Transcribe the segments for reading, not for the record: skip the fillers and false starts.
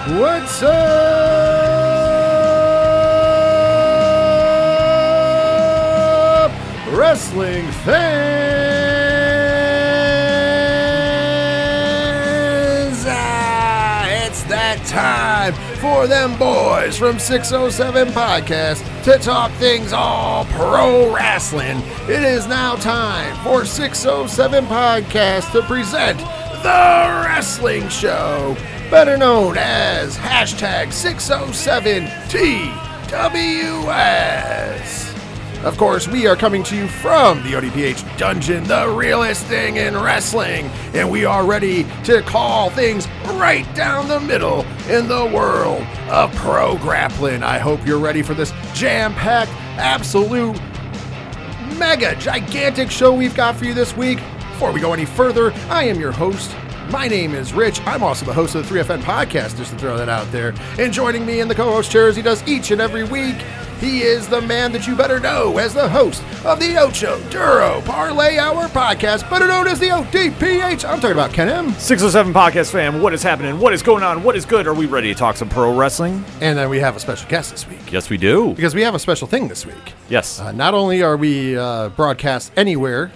What's up, wrestling fans? It's that time for them boys from 607 Podcast to talk things all pro wrestling. It is now time for 607 Podcast to present The Wrestling Show, better known as hashtag 607TWS. Of course, we are coming to you from the ODPH Dungeon, the realest thing in wrestling, and we are ready to call things right down the middle in the world of pro grappling. I hope you're ready for this jam-packed, absolute, mega, gigantic show we've got for you this week. Before we go any further, I am your host. My name is Rich. I'm also the host of the 3FN Podcast, just to throw that out there. And joining me in the co-host chair as he does each and every week, he is the man that you better know as the host of the Ocho Duro Parlay Hour Podcast, better known as the ODPH. I'm talking about Ken M. 607 Podcast fam, what is happening? What is going on? What is good? Are we ready to talk some pro wrestling? And then we have a special guest this week. Yes, we do. Because we have a special thing this week. Yes. Not only are we broadcast anywhere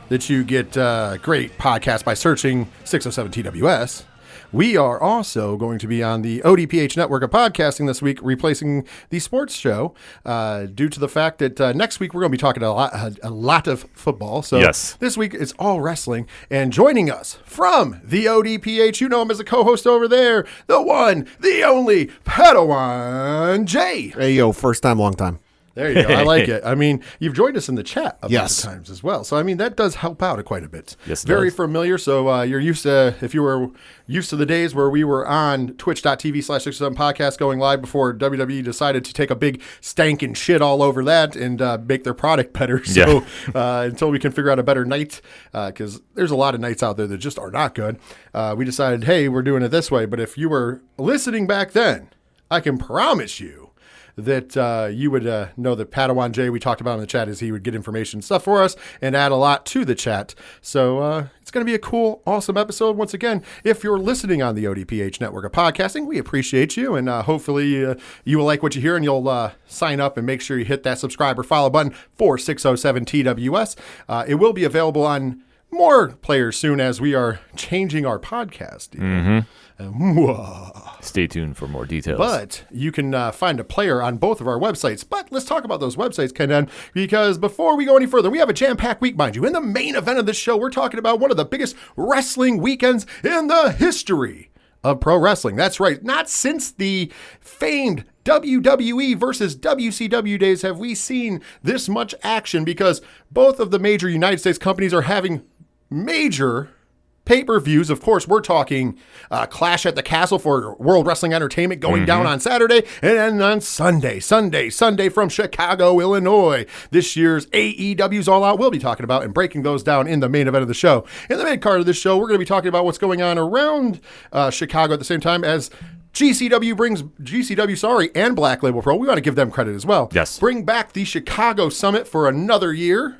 that you get great podcasts by searching 607 TWS, we are also going to be on the ODPH network of podcasting this week, replacing the sports show due to the fact that next week we're going to be talking a lot of football. So yes, this week it's all wrestling. And joining us from the ODPH, you know him as a co-host over there, the one, the only, Padawan J. Hey, yo, first time, long time. There you go. I like it. I mean, you've joined us in the chat a bunch Yes. of times as well. So, I mean, that does help out quite a bit. Yes, it Very does. familiar. So, you're used to, if you were used to the days where we were on twitch.tv/607 podcast going live before WWE decided to take a big stank and shit all over that and make their product better. So, until we can figure out a better night, because there's a lot of nights out there that just are not good, we decided, hey, we're doing it this way. But if you were listening back then, I can promise you that you would know that Padawan J, we talked about in the chat, is he would get information and stuff for us and add a lot to the chat. So it's going to be a cool, awesome episode. Once again, if you're listening on the ODPH network of podcasting, we appreciate you. And hopefully you will like what you hear and you'll sign up and make sure you hit that subscribe or follow button for 607 TWS. It will be available on more players soon as we are changing our podcast. Stay tuned for more details. But you can find a player on both of our websites. But let's talk about those websites, Ken, because before we go any further, we have a jam-packed week, mind you. In the main event of this show, we're talking about one of the biggest wrestling weekends in the history of pro wrestling. That's right. Not since the famed WWE versus WCW days have we seen this much action, because both of the major United States companies are having major pay-per-views. Of course, we're talking Clash at the Castle for World Wrestling Entertainment going down on Saturday, and then on Sunday from Chicago, Illinois. This year's AEW's All Out we'll be talking about and breaking those down in the main event of the show. In the main card of this show, we're going to be talking about what's going on around Chicago at the same time as GCW and Black Label Pro. We want to give them credit as well. Yes. Bring back the Chicago Summit for another year.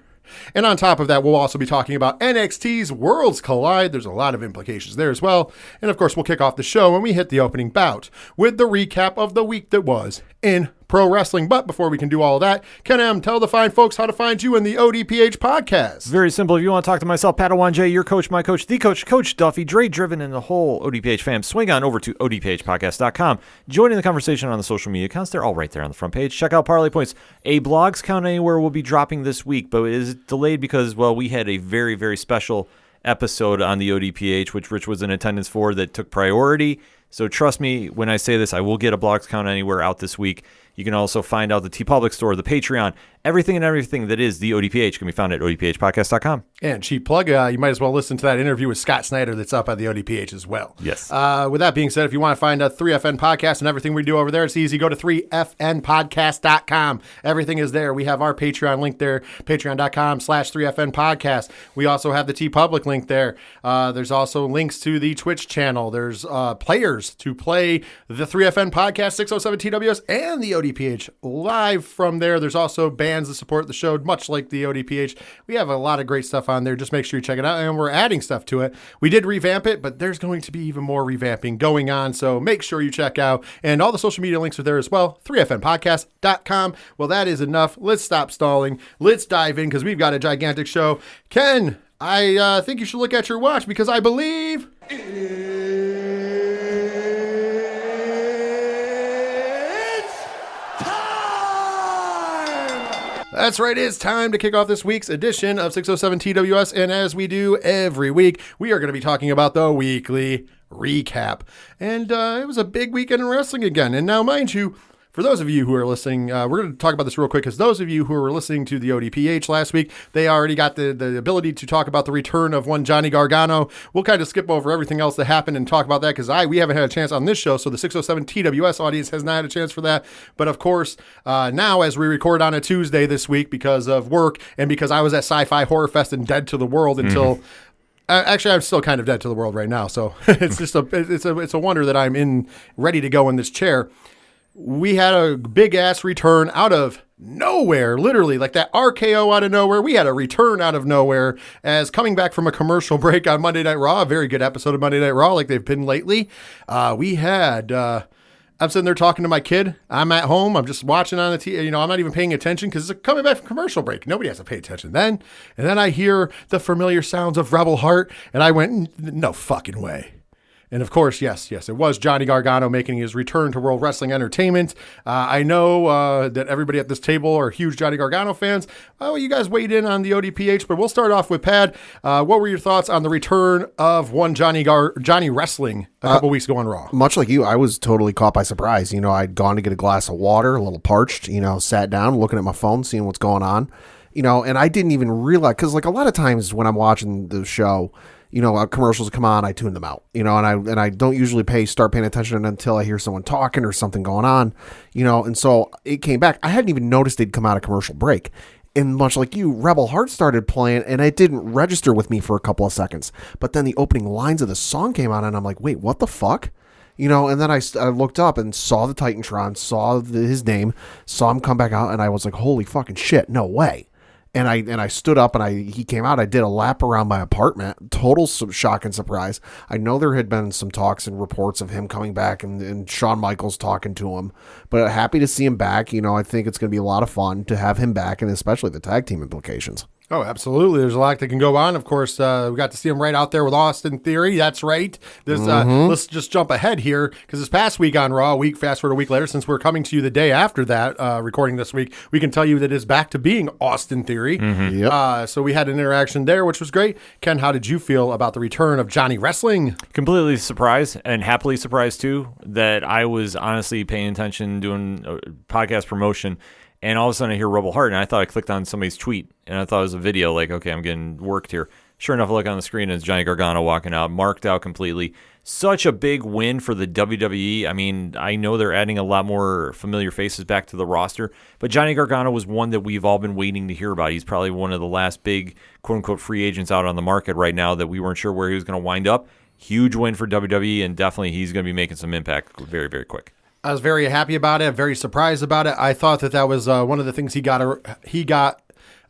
And on top of that, we'll also be talking about NXT's Worlds Collide. There's a lot of implications there as well. And of course, we'll kick off the show when we hit the opening bout with the recap of the week that was in pro wrestling. But before we can do all of that, Ken M, tell the fine folks how to find you in the ODPH podcast. Very simple. If you want to talk to myself, Padawan J, your coach, my coach, the coach, Coach Duffy, Dre Driven, and the whole ODPH fam, swing on over to odphpodcast.com. Join in the conversation on the social media accounts. They're all right there on the front page. Check out Parlay Points. A Blogs Count Anywhere will be dropping this week, but it is delayed because, well, we had a very, very special episode on the ODPH, which Rich was in attendance for, that took priority. So trust me when I say this, I will get a Blogs Count Anywhere out this week. You can also find out the TeePublic store, the Patreon, everything that is the ODPH can be found at odphpodcast.com. And cheap plug, you might as well listen to that interview with Scott Snyder that's up at the ODPH as well. Yes. With that being said, if you want to find a 3FN Podcast and everything we do over there, it's easy. Go to 3fnpodcast.com. Everything is there. We have our Patreon link there, patreon.com/3FN Podcast. We also have the TeePublic link there. There's also links to the Twitch channel. There's players to play the 3FN Podcast, 607 TWS, and the ODPH live from there. There's also bands that support the show, much like the ODPH. We have a lot of great stuff on there. Just make sure you check it out, and we're adding stuff to it. We did revamp it, but there's going to be even more revamping going on, so make sure you check out. And all the social media links are there as well, 3fnpodcast.com. Well, that is enough. Let's stop stalling. Let's dive in, because we've got a gigantic show. Ken, I think you should look at your watch, because I believe it's time! That's right, it's time to kick off this week's edition of 607 TWS, and as we do every week, we are going to be talking about the weekly recap. And it was a big weekend in wrestling again, and now mind you, for those of you who are listening, we're going to talk about this real quick, because those of you who were listening to the ODPH last week, they already got the ability to talk about the return of one Johnny Gargano. We'll kind of skip over everything else that happened and talk about that, because we haven't had a chance on this show, so the 607 TWS audience has not had a chance for that. But of course, now as we record on a Tuesday this week because of work, and because I was at Sci-Fi Horror Fest and dead to the world until... Actually, I'm still kind of dead to the world right now, so it's just it's a wonder that I'm ready to go in this chair. We had a big-ass return out of nowhere, literally, like that RKO out of nowhere. We had a return out of nowhere as coming back from a commercial break on Monday Night Raw, a very good episode of Monday Night Raw like they've been lately. We had... I'm sitting there talking to my kid. I'm at home. I'm just watching on the TV. I'm not even paying attention because it's coming back from commercial break. Nobody has to pay attention then. And then I hear the familiar sounds of Rebel Heart, and I went, no fucking way. And of course, yes, it was Johnny Gargano making his return to World Wrestling Entertainment. I know that everybody at this table are huge Johnny Gargano fans. Oh, you guys weighed in on the ODPH, but we'll start off with Pad. What were your thoughts on the return of one Johnny Wrestling a couple weeks ago on Raw? Much like you, I was totally caught by surprise. I'd gone to get a glass of water, a little parched, sat down, looking at my phone, seeing what's going on, and I didn't even realize, because like a lot of times when I'm watching the show, commercials come on, I tune them out, and I don't usually start paying attention until I hear someone talking or something going on, and so it came back. I hadn't even noticed they'd come out of commercial break. And much like you, Rebel Heart started playing, and it didn't register with me for a couple of seconds. But then the opening lines of the song came on, and I'm like, wait, what the fuck? And then I looked up and saw the Titantron, saw his name, saw him come back out, and I was like, holy fucking shit, no way. And I stood up, and he came out. I did a lap around my apartment. Total shock and surprise. I know there had been some talks and reports of him coming back and Shawn Michaels talking to him. But happy to see him back. I think it's going to be a lot of fun to have him back, and especially the tag team implications. Oh, absolutely. There's a lot that can go on. Of course, we got to see him right out there with Austin Theory. That's right. Let's just jump ahead here, because this past week on Raw, fast forward a week later, since we're coming to you the day after that, recording this week, we can tell you that it's back to being Austin Theory. Mm-hmm. Yep. So we had an interaction there, which was great. Ken, how did you feel about the return of Johnny Wrestling? Completely surprised, and happily surprised too, that I was honestly paying attention, doing podcast promotion, and all of a sudden I hear Rebel Heart, and I thought I clicked on somebody's tweet, and I thought it was a video, like, okay, I'm getting worked here. Sure enough, I look on the screen, and it's Johnny Gargano walking out, marked out completely. Such a big win for the WWE. I mean, I know they're adding a lot more familiar faces back to the roster, but Johnny Gargano was one that we've all been waiting to hear about. He's probably one of the last big, quote-unquote, free agents out on the market right now that we weren't sure where he was going to wind up. Huge win for WWE, and definitely he's going to be making some impact very, very quick. I was very happy about it, very surprised about it. I thought that was one of the things he got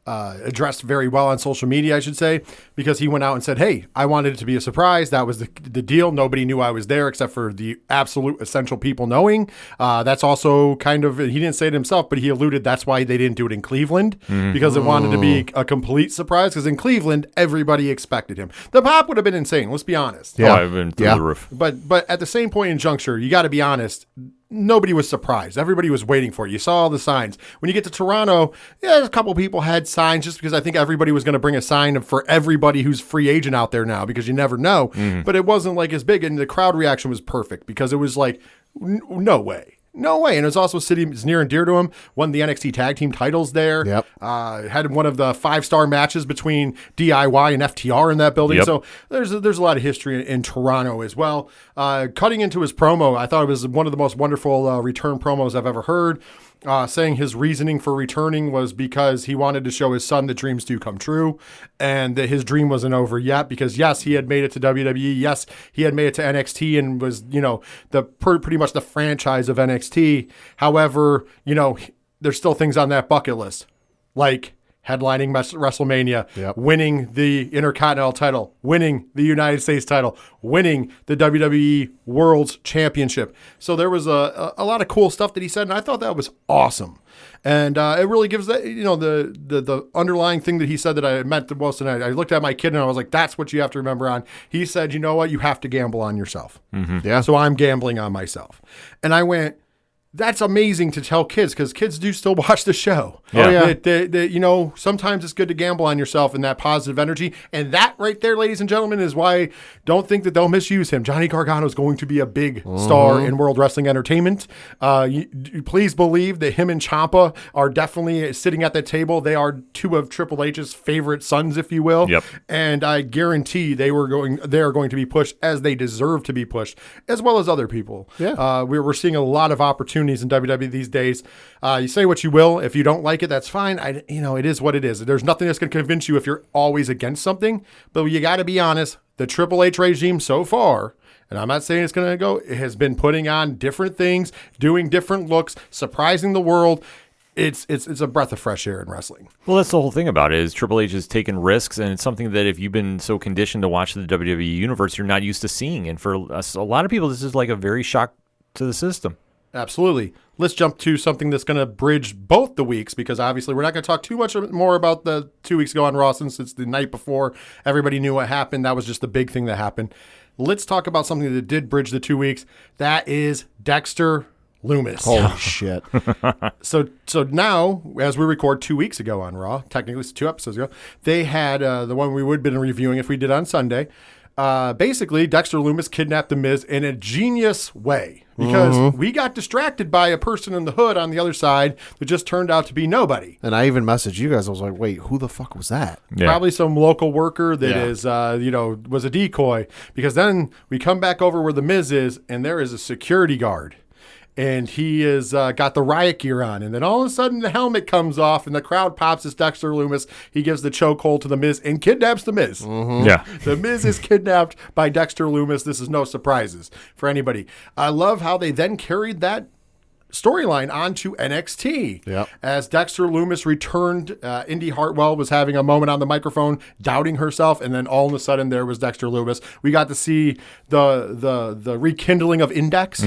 addressed very well on social media, I should say, because he went out and said, hey, I wanted it to be a surprise. That was the deal. Nobody knew I was there except for the absolute essential people knowing. That's also kind of, he didn't say it himself, but he alluded that's why they didn't do it in Cleveland, because it wanted to be a complete surprise, because in Cleveland, everybody expected him. The pop would have been insane, let's be honest. Yeah, I've been through the roof. But at the same point in juncture, you got to be honest, nobody was surprised. Everybody was waiting for it. You saw all the signs. When you get to Toronto, a couple people had signs, just because I think everybody was going to bring a sign for everybody who's free agent out there now, because you never know. But it wasn't like as big, and the crowd reaction was perfect, because it was like, no way. No way. And it was also a city that's near and dear to him. Won the NXT tag team titles there. Yep. Had one of the 5-star matches between DIY and FTR in that building. Yep. So there's a lot of history in Toronto as well. Cutting into his promo, I thought it was one of the most wonderful return promos I've ever heard. Saying his reasoning for returning was because he wanted to show his son that dreams do come true, and that his dream wasn't over yet, because yes, he had made it to WWE. Yes, he had made it to NXT and was, pretty much the franchise of NXT. However, there's still things on that bucket list. like headlining WrestleMania, Yep. winning the Intercontinental title, winning the United States title, winning the WWE World's Championship. So there was a lot of cool stuff that he said, and I thought that was awesome. And it really gives that, the underlying thing that he said that I meant the most. And I looked at my kid and I was like, that's what you have to remember on. He said, you know what? You have to gamble on yourself. Mm-hmm. Yeah. So I'm gambling on myself. And I went, that's amazing to tell kids because kids do still watch the show. Yeah. Oh, yeah. That, sometimes it's good to gamble on yourself and that positive energy. And that right there, ladies and gentlemen, is why don't think that they'll misuse him. Johnny Gargano is going to be a big star in World Wrestling Entertainment. Please believe that him and Ciampa are definitely sitting at that table. They are two of Triple H's favorite sons, if you will. Yep. And I guarantee they are going to be pushed as they deserve to be pushed, as well as other people. Yeah. We're seeing a lot of opportunities in WWE these days. You say what you will. If you don't like it, that's fine. It is what it is. There's nothing that's going to convince you if you're always against something. But you got to be honest. The Triple H regime so far, and I'm not saying it's going to go, it has been putting on different things, doing different looks, surprising the world. It's a breath of fresh air in wrestling. Well, that's the whole thing about it is Triple H has taken risks, and it's something that if you've been so conditioned to watch the WWE Universe, you're not used to seeing. And for us, a lot of people, this is like a very shock to the system. Absolutely. Let's jump to something that's going to bridge both the weeks because obviously we're not going to talk too much more about the 2 weeks ago on Raw since it's the night before. Everybody knew what happened. That was just the big thing that happened. Let's talk about something that did bridge the 2 weeks. That is Dexter Lumis. Holy shit. So now, as we record 2 weeks ago on Raw, technically it's 2 episodes ago, they had the one we would have been reviewing if we did on Sunday. Basically, Dexter Lumis kidnapped The Miz in a genius way because we got distracted by a person in the hood on the other side that just turned out to be nobody. And I even messaged you guys. I was like, wait, who the fuck was that? Yeah. Probably some local worker that is, was a decoy. Because then we come back over where The Miz is, and there is a security guard. And he is got the riot gear on. And then all of a sudden the helmet comes off and the crowd pops as Dexter Lumis. He gives the chokehold to The Miz and kidnaps The Miz. Yeah. The Miz is kidnapped by Dexter Lumis. This is no surprises for anybody. I love how they then carried that storyline onto NXT. Yep. As Dexter Lumis returned, Indy Hartwell was having a moment on the microphone, doubting herself, and then all of a sudden there was Dexter Lumis. We got to see the rekindling of Index,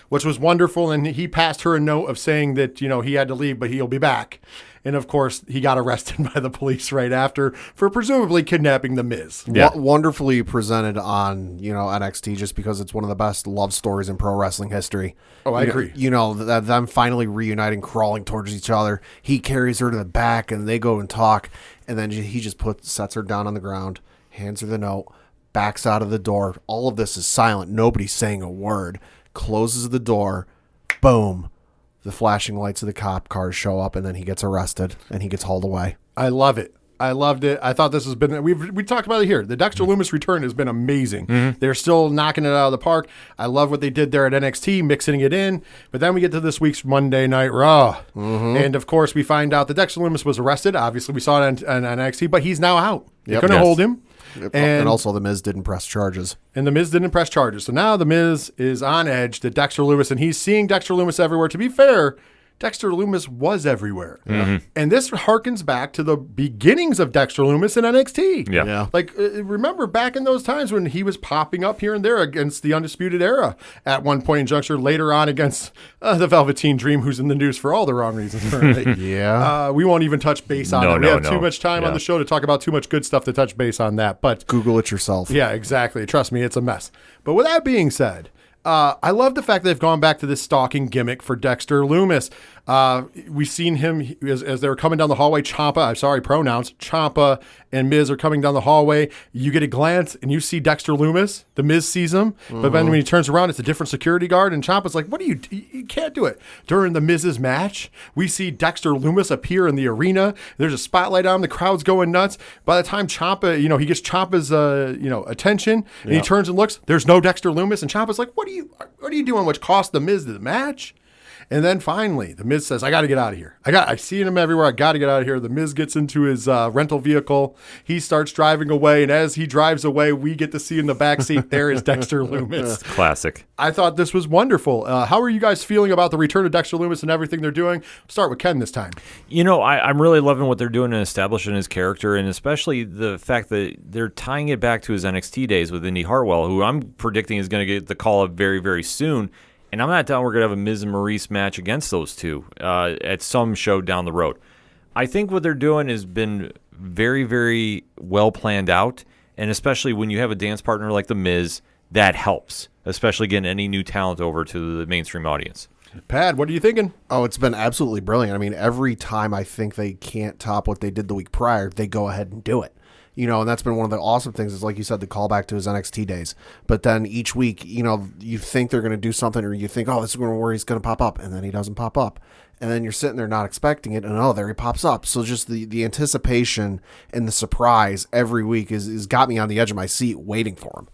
which was wonderful, and he passed her a note of saying that he had to leave, but he'll be back. And of course, he got arrested by the police right after for presumably kidnapping The Miz. Yeah. Wonderfully presented on NXT just because it's one of the best love stories in pro wrestling history. Oh, I agree. Them finally reuniting, crawling towards each other. He carries her to the back, and they go and talk, and then he just sets her down on the ground, hands her the note, backs out of the door. All of this is silent. Nobody's saying a word. Closes the door. Boom. The flashing lights of the cop cars show up, and then he gets arrested, and he gets hauled away. I love it. I loved it. I thought this has been, we talked about it here. The Dexter Lumis return has been amazing. They're still knocking it out of the park. I love what they did there at NXT, mixing it in. But then we get to this week's Monday Night Raw. And of course, we find out that Dexter Lumis was arrested. Obviously, we saw it on NXT, but he's now out. They couldn't hold him. And also, The Miz didn't press charges. And The Miz didn't press charges. So now The Miz is on edge to Dexter Lumis, and he's seeing Dexter Lumis everywhere. To be fair, Dexter Lumis was everywhere. And this harkens back to the beginnings of Dexter Lumis in NXT. Yeah. Like, remember back in those times when he was popping up here and there against the Undisputed Era at one point in juncture, later on against the Velveteen Dream, who's in the news for all the wrong reasons currently. Yeah. We won't even touch base on it. We have too much time on the show to talk about too much good stuff to touch base on that. But Google it yourself. yeah, exactly. Trust me, it's a mess. But with that being said, I love the fact that they've gone back to this stalking gimmick for Dexter Lumis. We've seen him as they were coming down the hallway. Ciampa and Miz are coming down the hallway. You get a glance and you see Dexter Lumis. The Miz sees him, but then when he turns around, it's a different security guard. And Ciampa's like, "What are you? You can't do it." During the Miz's match, we see Dexter Lumis appear in the arena. There's a spotlight on him. The crowd's going nuts. By the time Ciampa, he gets Ciampa's attention, and he turns and looks. There's no Dexter Lumis, and Ciampa's like, "What are you doing?" Which cost the Miz the match. And then finally, The Miz says, I got to get out of here. I see him everywhere. I got to get out of here. The Miz gets into his rental vehicle. He starts driving away. And as he drives away, we get to see in the backseat, there is Dexter Lumis. Classic. I thought this was wonderful. How are you guys feeling about the return of Dexter Lumis and everything they're doing? Start with Ken this time. I'm really loving what they're doing in establishing his character, and especially the fact that they're tying it back to his NXT days with Indy Hartwell, who I'm predicting is going to get the call up very, very soon. And I'm not doubting we're going to have a Miz and Maurice match against those two at some show down the road. I think what they're doing has been very, very well planned out, and especially when you have a dance partner like The Miz, that helps, especially getting any new talent over to the mainstream audience. Pad, what are you thinking? Oh, it's been absolutely brilliant. I mean, every time I think they can't top what they did the week prior, they go ahead and do it. And that's been one of the awesome things is, like you said, the callback to his NXT days. But then each week, you think they're going to do something, or you think, oh, this is where he's going to pop up, and then he doesn't pop up. And then you're sitting there not expecting it, and oh, there he pops up. So just the anticipation and the surprise every week is got me on the edge of my seat waiting for him.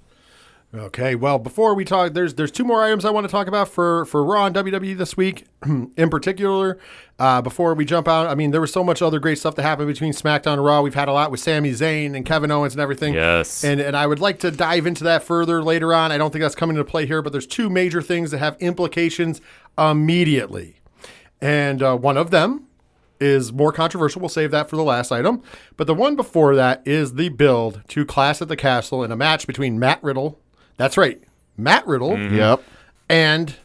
Okay, well, before we talk, there's two more items I want to talk about for Raw and WWE this week, in particular. Before we jump out, I mean, there was so much other great stuff that happened between SmackDown and Raw. We've had a lot with Sami Zayn and Kevin Owens and everything. Yes. And I would like to dive into that further later on. I don't think that's coming into play here, but there's two major things that have implications immediately. And one of them is more controversial. We'll save that for the last item. But the one before that is the build to Clash at the Castle in a match between Matt Riddle. That's right, Matt Riddle. Mm-hmm. Yep. And,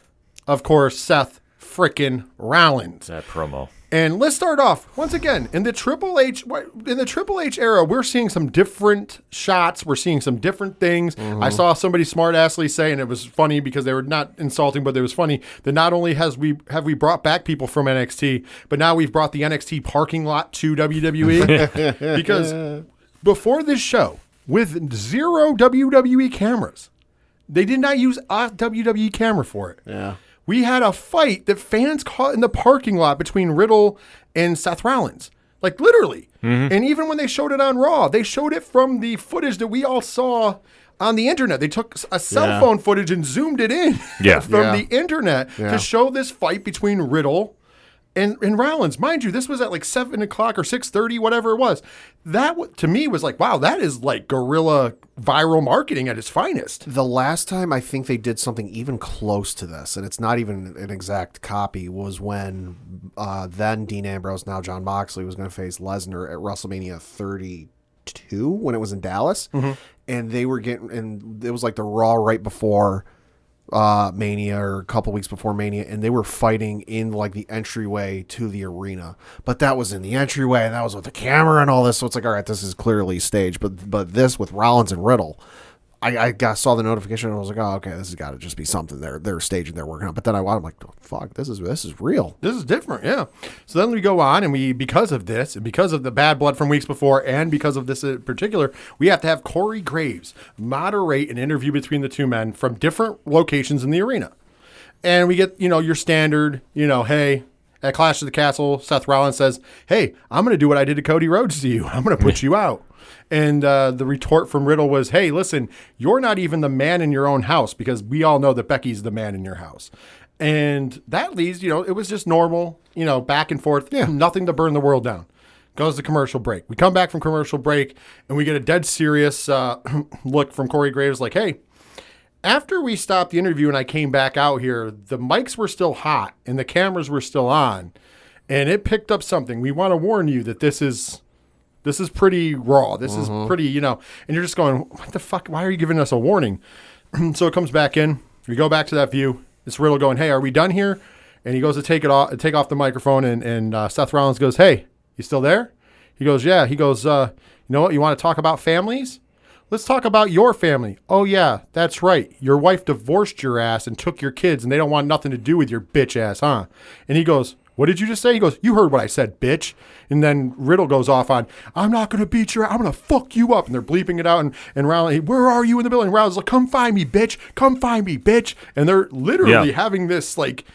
of course, Seth frickin' Rollins. That promo. And let's start off once again in the Triple H era. We're seeing some different shots. We're seeing some different things. Mm-hmm. I saw somebody smartassly say, and it was funny because they were not insulting, but it was funny that not only have we brought back people from NXT, but now we've brought the NXT parking lot to WWE because before this show, with 0 WWE cameras, they did not use a WWE camera for it. Yeah. We had a fight that fans caught in the parking lot between Riddle and Seth Rollins. Like, literally. Mm-hmm. And even when they showed it on Raw, they showed it from the footage that we all saw on the internet. They took a cell phone footage and zoomed it in from the internet to show this fight between Riddle and Rollins. Mind you, this was at like 7 o'clock or 6:30, whatever it was. That, to me, was like, wow, that is like guerrilla viral marketing at its finest. The last time I think they did something even close to this, and it's not even an exact copy, was when then Dean Ambrose, now Jon Moxley, was going to face Lesnar at WrestleMania 32 when it was in Dallas. Mm-hmm. And they were and it was like the Raw right before Mania, or a couple weeks before Mania, and they were fighting in like the entryway to the arena. But that was in the entryway, and that was with the camera and all this. So it's like, all right, this is clearly staged. But this with Rollins and Riddle, I saw the notification and I was like, oh, okay, this has got to just be something they're staging, they're working on. But then I'm like, oh, fuck, this is real. This is different, yeah. So then we go on, and because of this, and because of the bad blood from weeks before, and because of this in particular, we have to have Corey Graves moderate an interview between the two men from different locations in the arena. And we get, your standard, hey, at Clash of the Castle, Seth Rollins says, hey, I'm going to do what I did to Cody Rhodes to you. I'm going to put you out. And the retort from Riddle was, hey, listen, you're not even the man in your own house, because we all know that Becky's the man in your house. And that leads, it was just normal, back and forth, nothing to burn the world down. Goes to commercial break. We come back from commercial break, and we get a dead serious look from Corey Graves like, hey, after we stopped the interview and I came back out here, the mics were still hot and the cameras were still on, and it picked up something. We want to warn you that this is pretty raw. This is pretty, and you're just going, what the fuck? Why are you giving us a warning? So it comes back in. We go back to that view. It's Riddle going, hey, are we done here? And he goes to take off the microphone, and Seth Rollins goes, hey, you still there? He goes, yeah. He goes, you know what? You want to talk about families? Let's talk about your family. Oh, yeah, that's right. Your wife divorced your ass and took your kids, and they don't want nothing to do with your bitch ass, huh? And he goes, what did you just say? He goes, you heard what I said, bitch. And then Riddle goes off on, I'm not going to beat your ass. I'm going to fuck you up. And they're bleeping it out. And Rollins, where are you in the building? Rollins like, come find me, bitch. Come find me, bitch. And they're literally having this, like,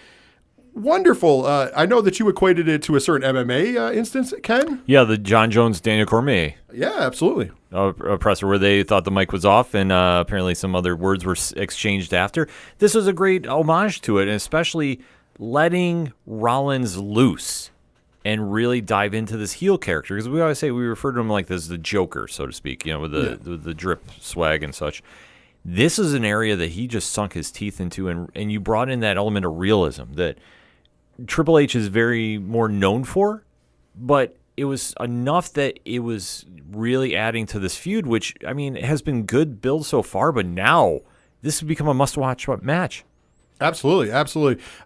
wonderful. I know that you equated it to a certain MMA instance, Ken. Yeah, the John Jones, Daniel Cormier. Yeah, absolutely. A presser where they thought the mic was off, and apparently some other words were exchanged after. This was a great homage to it, and especially letting Rollins loose and really dive into this heel character, because we always say we refer to him like this, the Joker, so to speak, with the drip swag and such. This is an area that he just sunk his teeth into, and you brought in that element of realism that Triple H is very more known for, but it was enough that it was really adding to this feud, which, I mean, it has been good build so far, but now this has become a must-watch match. Absolutely.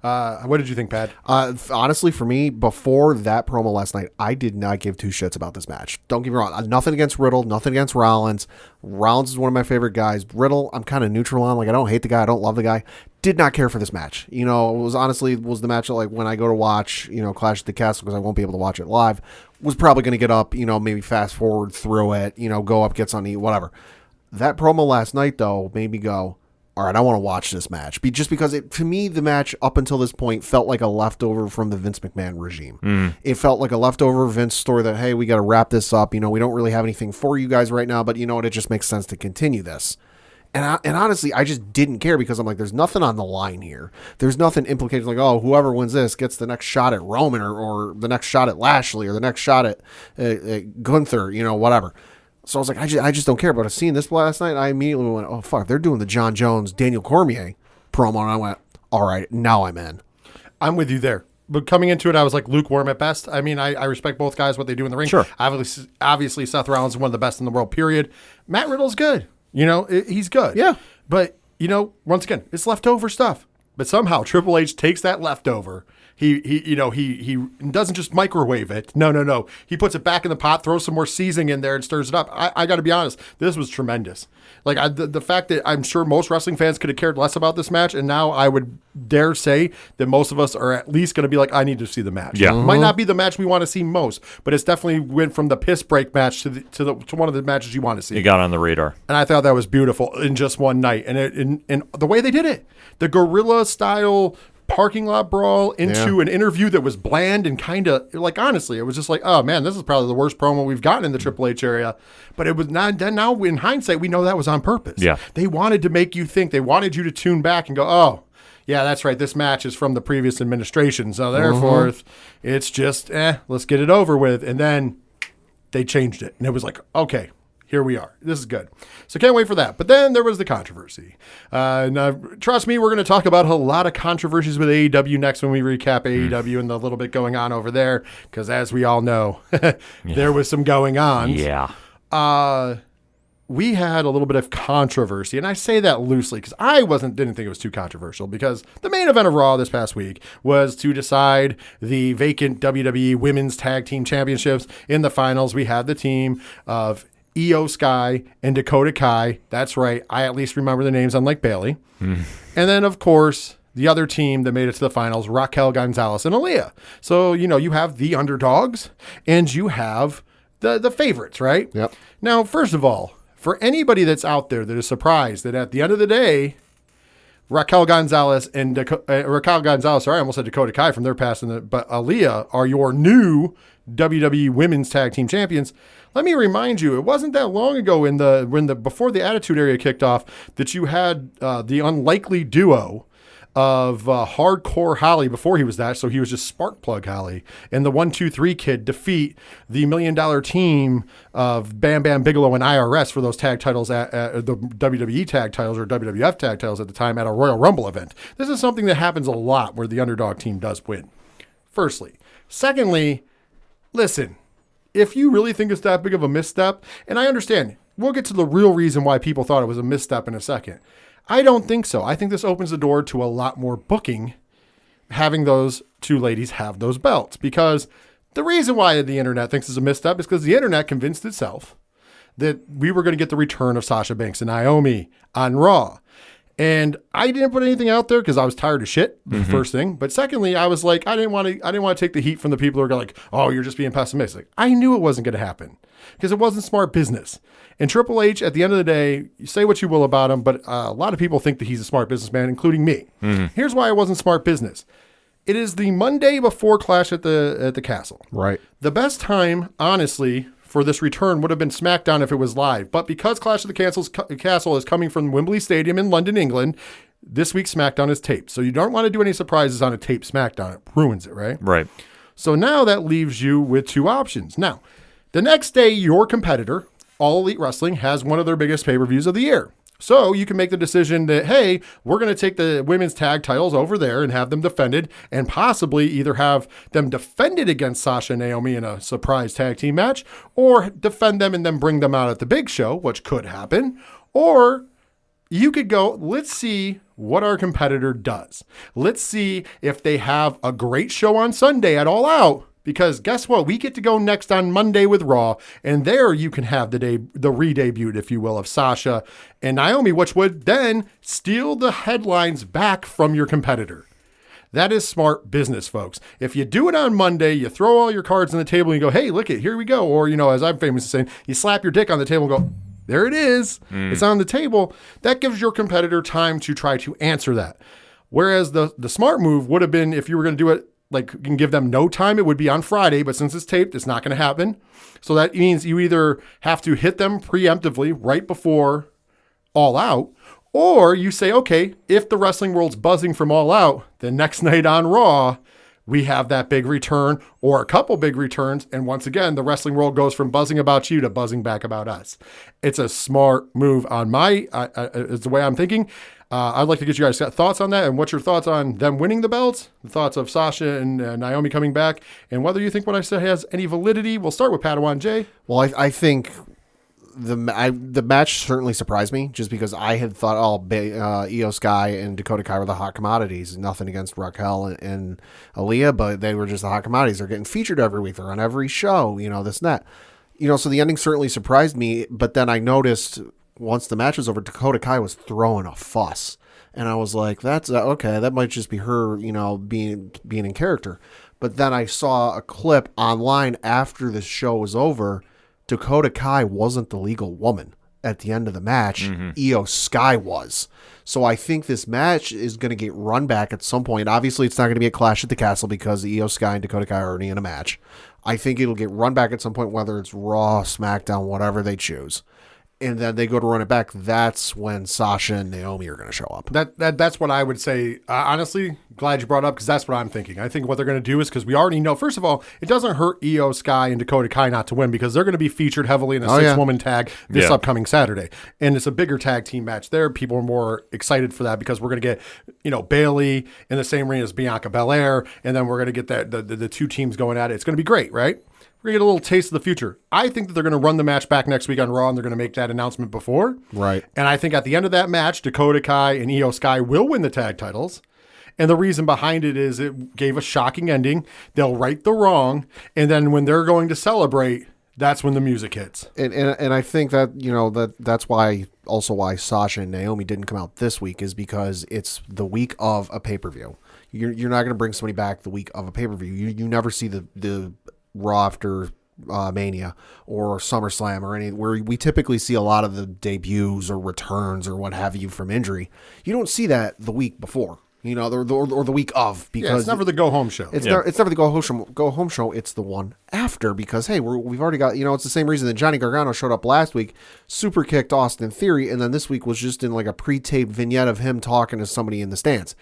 What did you think, Pat? Honestly, for me, before that promo last night, I did not give two shits about this match. Don't get me wrong. Nothing against Riddle, nothing against Rollins. Rollins is one of my favorite guys. Riddle, I'm kind of neutral on. Like, I don't hate the guy. I don't love the guy. Did not care for this match. It was the match that, like, when I go to watch, Clash at the Castle, because I won't be able to watch it live, was probably going to get up, maybe fast forward through it, go up, get something to eat, whatever. That promo last night, though, made me go, all right, I want to watch this match. Just because to me, the match up until this point felt like a leftover from the Vince McMahon regime. It felt like a leftover Vince story that, hey, we got to wrap this up. We don't really have anything for you guys right now, but you know what? It just makes sense to continue this. And honestly, I just didn't care because I'm like, there's nothing on the line here. There's nothing implicated like, oh, whoever wins this gets the next shot at Roman or the next shot at Lashley or the next shot at Gunther, whatever. So I was like, I just don't care. But I seen this last night, I immediately went, oh, fuck, they're doing the John Jones, Daniel Cormier promo. And I went, all right, now I'm in. I'm with you there. But coming into it, I was like lukewarm at best. I mean, I respect both guys, what they do in the ring. Sure. Obviously, Seth Rollins is one of the best in the world, period. Matt Riddle's good. He's good. Yeah. But, once again, it's leftover stuff. But somehow Triple H takes that leftover. He doesn't just microwave it. No. He puts it back in the pot, throws some more seasoning in there, and stirs it up. I got to be honest, this was tremendous. Like the fact that I'm sure most wrestling fans could have cared less about this match, and now I would dare say that most of us are at least going to be like, I need to see the match. Yeah, Might not be the match we want to see most, but it's definitely went from the piss break match to one of the matches you want to see. It got on the radar, and I thought that was beautiful in just one night, and the way they did it, the guerrilla style parking lot brawl into an interview that was bland and kind of like, honestly, it was just like, oh man, this is probably the worst promo we've gotten in the Triple H area. But it was not. Then now in hindsight, we know that was on purpose. Yeah, they wanted to make you think. They wanted you to tune back and go, oh yeah, that's right. This match is from the previous administration, so therefore it's just let's get it over with. And then they changed it, and it was like, okay, here we are. This is good. So can't wait for that. But then there was the controversy. Now, trust me, we're going to talk about a lot of controversies with AEW next when we recap AEW and the little bit going on over there. Because as we all know, there was some going on. Yeah. We had a little bit of controversy, and I say that loosely because I didn't think it was too controversial, because the main event of Raw this past week was to decide the vacant WWE Women's Tag Team Championships. In the finals, we had the team of Io Sky and Dakota Kai. That's right. I at least remember the names, unlike Bailey. And then, of course, the other team that made it to the finals, Raquel Gonzalez and Aaliyah. So, you have the underdogs and you have the favorites, right? Yep. Now, first of all, for anybody that's out there that is surprised that at the end of the day, Raquel Gonzalez, I almost said Dakota Kai from their past, but Aaliyah are your new WWE Women's Tag Team Champions. Let me remind you, it wasn't that long ago before the Attitude Era kicked off that you had the unlikely duo of Hardcore Holly before he was that, so he was just Sparkplug Holly, and the 1-2-3 Kid defeat the $1 Million team of Bam Bam Bigelow and IRS for those tag titles at the WWE tag titles or WWF tag titles at the time at a Royal Rumble event. This is something that happens a lot where the underdog team does win. Firstly. Secondly, listen, if you really think it's that big of a misstep, and I understand, we'll get to the real reason why people thought it was a misstep in a second. I don't think so. I think this opens the door to a lot more booking, having those two ladies have those belts, because the reason why the internet thinks it's a misstep is because the internet convinced itself that we were going to get the return of Sasha Banks and Naomi on Raw. And I didn't put anything out there because I was tired of shit, first thing. But secondly, I was like, I didn't want to take the heat from the people who are like, oh, you're just being pessimistic. I knew it wasn't going to happen because it wasn't smart business. And Triple H, at the end of the day, you say what you will about him, but a lot of people think that he's a smart businessman, including me. Here's why it wasn't smart business. It is the Monday before Clash at the Castle. Right. The best time, honestly, for this return would have been SmackDown if it was live. But because Clash of the Castle is coming from Wembley Stadium in London, England, this week's SmackDown is taped. So you don't want to do any surprises on a taped SmackDown. It ruins it, right? Right. So now that leaves you with two options. Now, the next day, your competitor, All Elite Wrestling, has one of their biggest pay-per-views of the year. So you can make the decision that, hey, we're going to take the women's tag titles over there and have them defended, and possibly either have them defended against Sasha and Naomi in a surprise tag team match, or defend them and then bring them out at the big show, which could happen. Or you could go, let's see what our competitor does. Let's see if they have a great show on Sunday at All Out. Because guess what? We get to go next on Monday with Raw, and there you can have the re-debut, if you will, of Sasha and Naomi, which would then steal the headlines back from your competitor. That is smart business, folks. If you do it on Monday, you throw all your cards on the table and you go, hey, look it, here we go. Or, as I'm famously saying, you slap your dick on the table and go, there it is. It's on the table. That gives your competitor time to try to answer that. Whereas the smart move would have been, if you were going to do it, like, you can give them no time, it would be on Friday, but since it's taped, it's not going to happen. So that means you either have to hit them preemptively right before All Out, or you say, okay, if the wrestling world's buzzing from All Out, then next night on Raw, we have that big return or a couple big returns. And once again, the wrestling world goes from buzzing about you to buzzing back about us. It's a smart move on it's the way I'm thinking. I'd like to get you guys' thoughts on that, and what's your thoughts on them winning the belts, the thoughts of Sasha and Naomi coming back, and whether you think what I said has any validity. We'll start with Padawan J. Well, I think the match certainly surprised me, just because I had thought, Io Sky and Dakota Kai were the hot commodities. Nothing against Raquel and Aaliyah, but they were just the hot commodities. They're getting featured every week. They're on every show, this and that. So the ending certainly surprised me, but then I noticed once the match was over, Dakota Kai was throwing a fuss. And I was like, that's okay. That might just be her, being in character. But then I saw a clip online after the show was over. Dakota Kai wasn't the legal woman at the end of the match. Io Sky was. So I think this match is going to get run back at some point. Obviously, it's not going to be a Clash at the Castle because Io Sky and Dakota Kai are already in a match. I think it'll get run back at some point, whether it's Raw, SmackDown, whatever they choose. And then they go to run it back. That's when Sasha and Naomi are going to show up. That's what I would say. Honestly, glad you brought it up, because that's what I'm thinking. I think what they're going to do is, because we already know, first of all, it doesn't hurt Io Sky and Dakota Kai not to win, because they're going to be featured heavily in a six-woman tag this upcoming Saturday. And it's a bigger tag team match there. People are more excited for that because we're going to get, Bayley in the same ring as Bianca Belair, and then we're going to get the two teams going at it. It's going to be great, right? We're going to get a little taste of the future. I think that they're going to run the match back next week on Raw, and they're going to make that announcement before. Right. And I think at the end of that match, Dakota Kai and Io Sky will win the tag titles. And the reason behind it is it gave a shocking ending. They'll right the wrong. And then when they're going to celebrate, that's when the music hits. And I think that, that's why Sasha and Naomi didn't come out this week, is because it's the week of a pay-per-view. You're not going to bring somebody back the week of a pay-per-view. You never see the Raw after Mania or SummerSlam or any, where we typically see a lot of the debuts or returns or what have you from injury. You don't see that the week before, or the week of, because it's never the go home show. It's never the go home show. It's the one after, because hey, we've already got, it's the same reason that Johnny Gargano showed up last week, super kicked Austin Theory, and then this week was just in like a pre-taped vignette of him talking to somebody in the stands.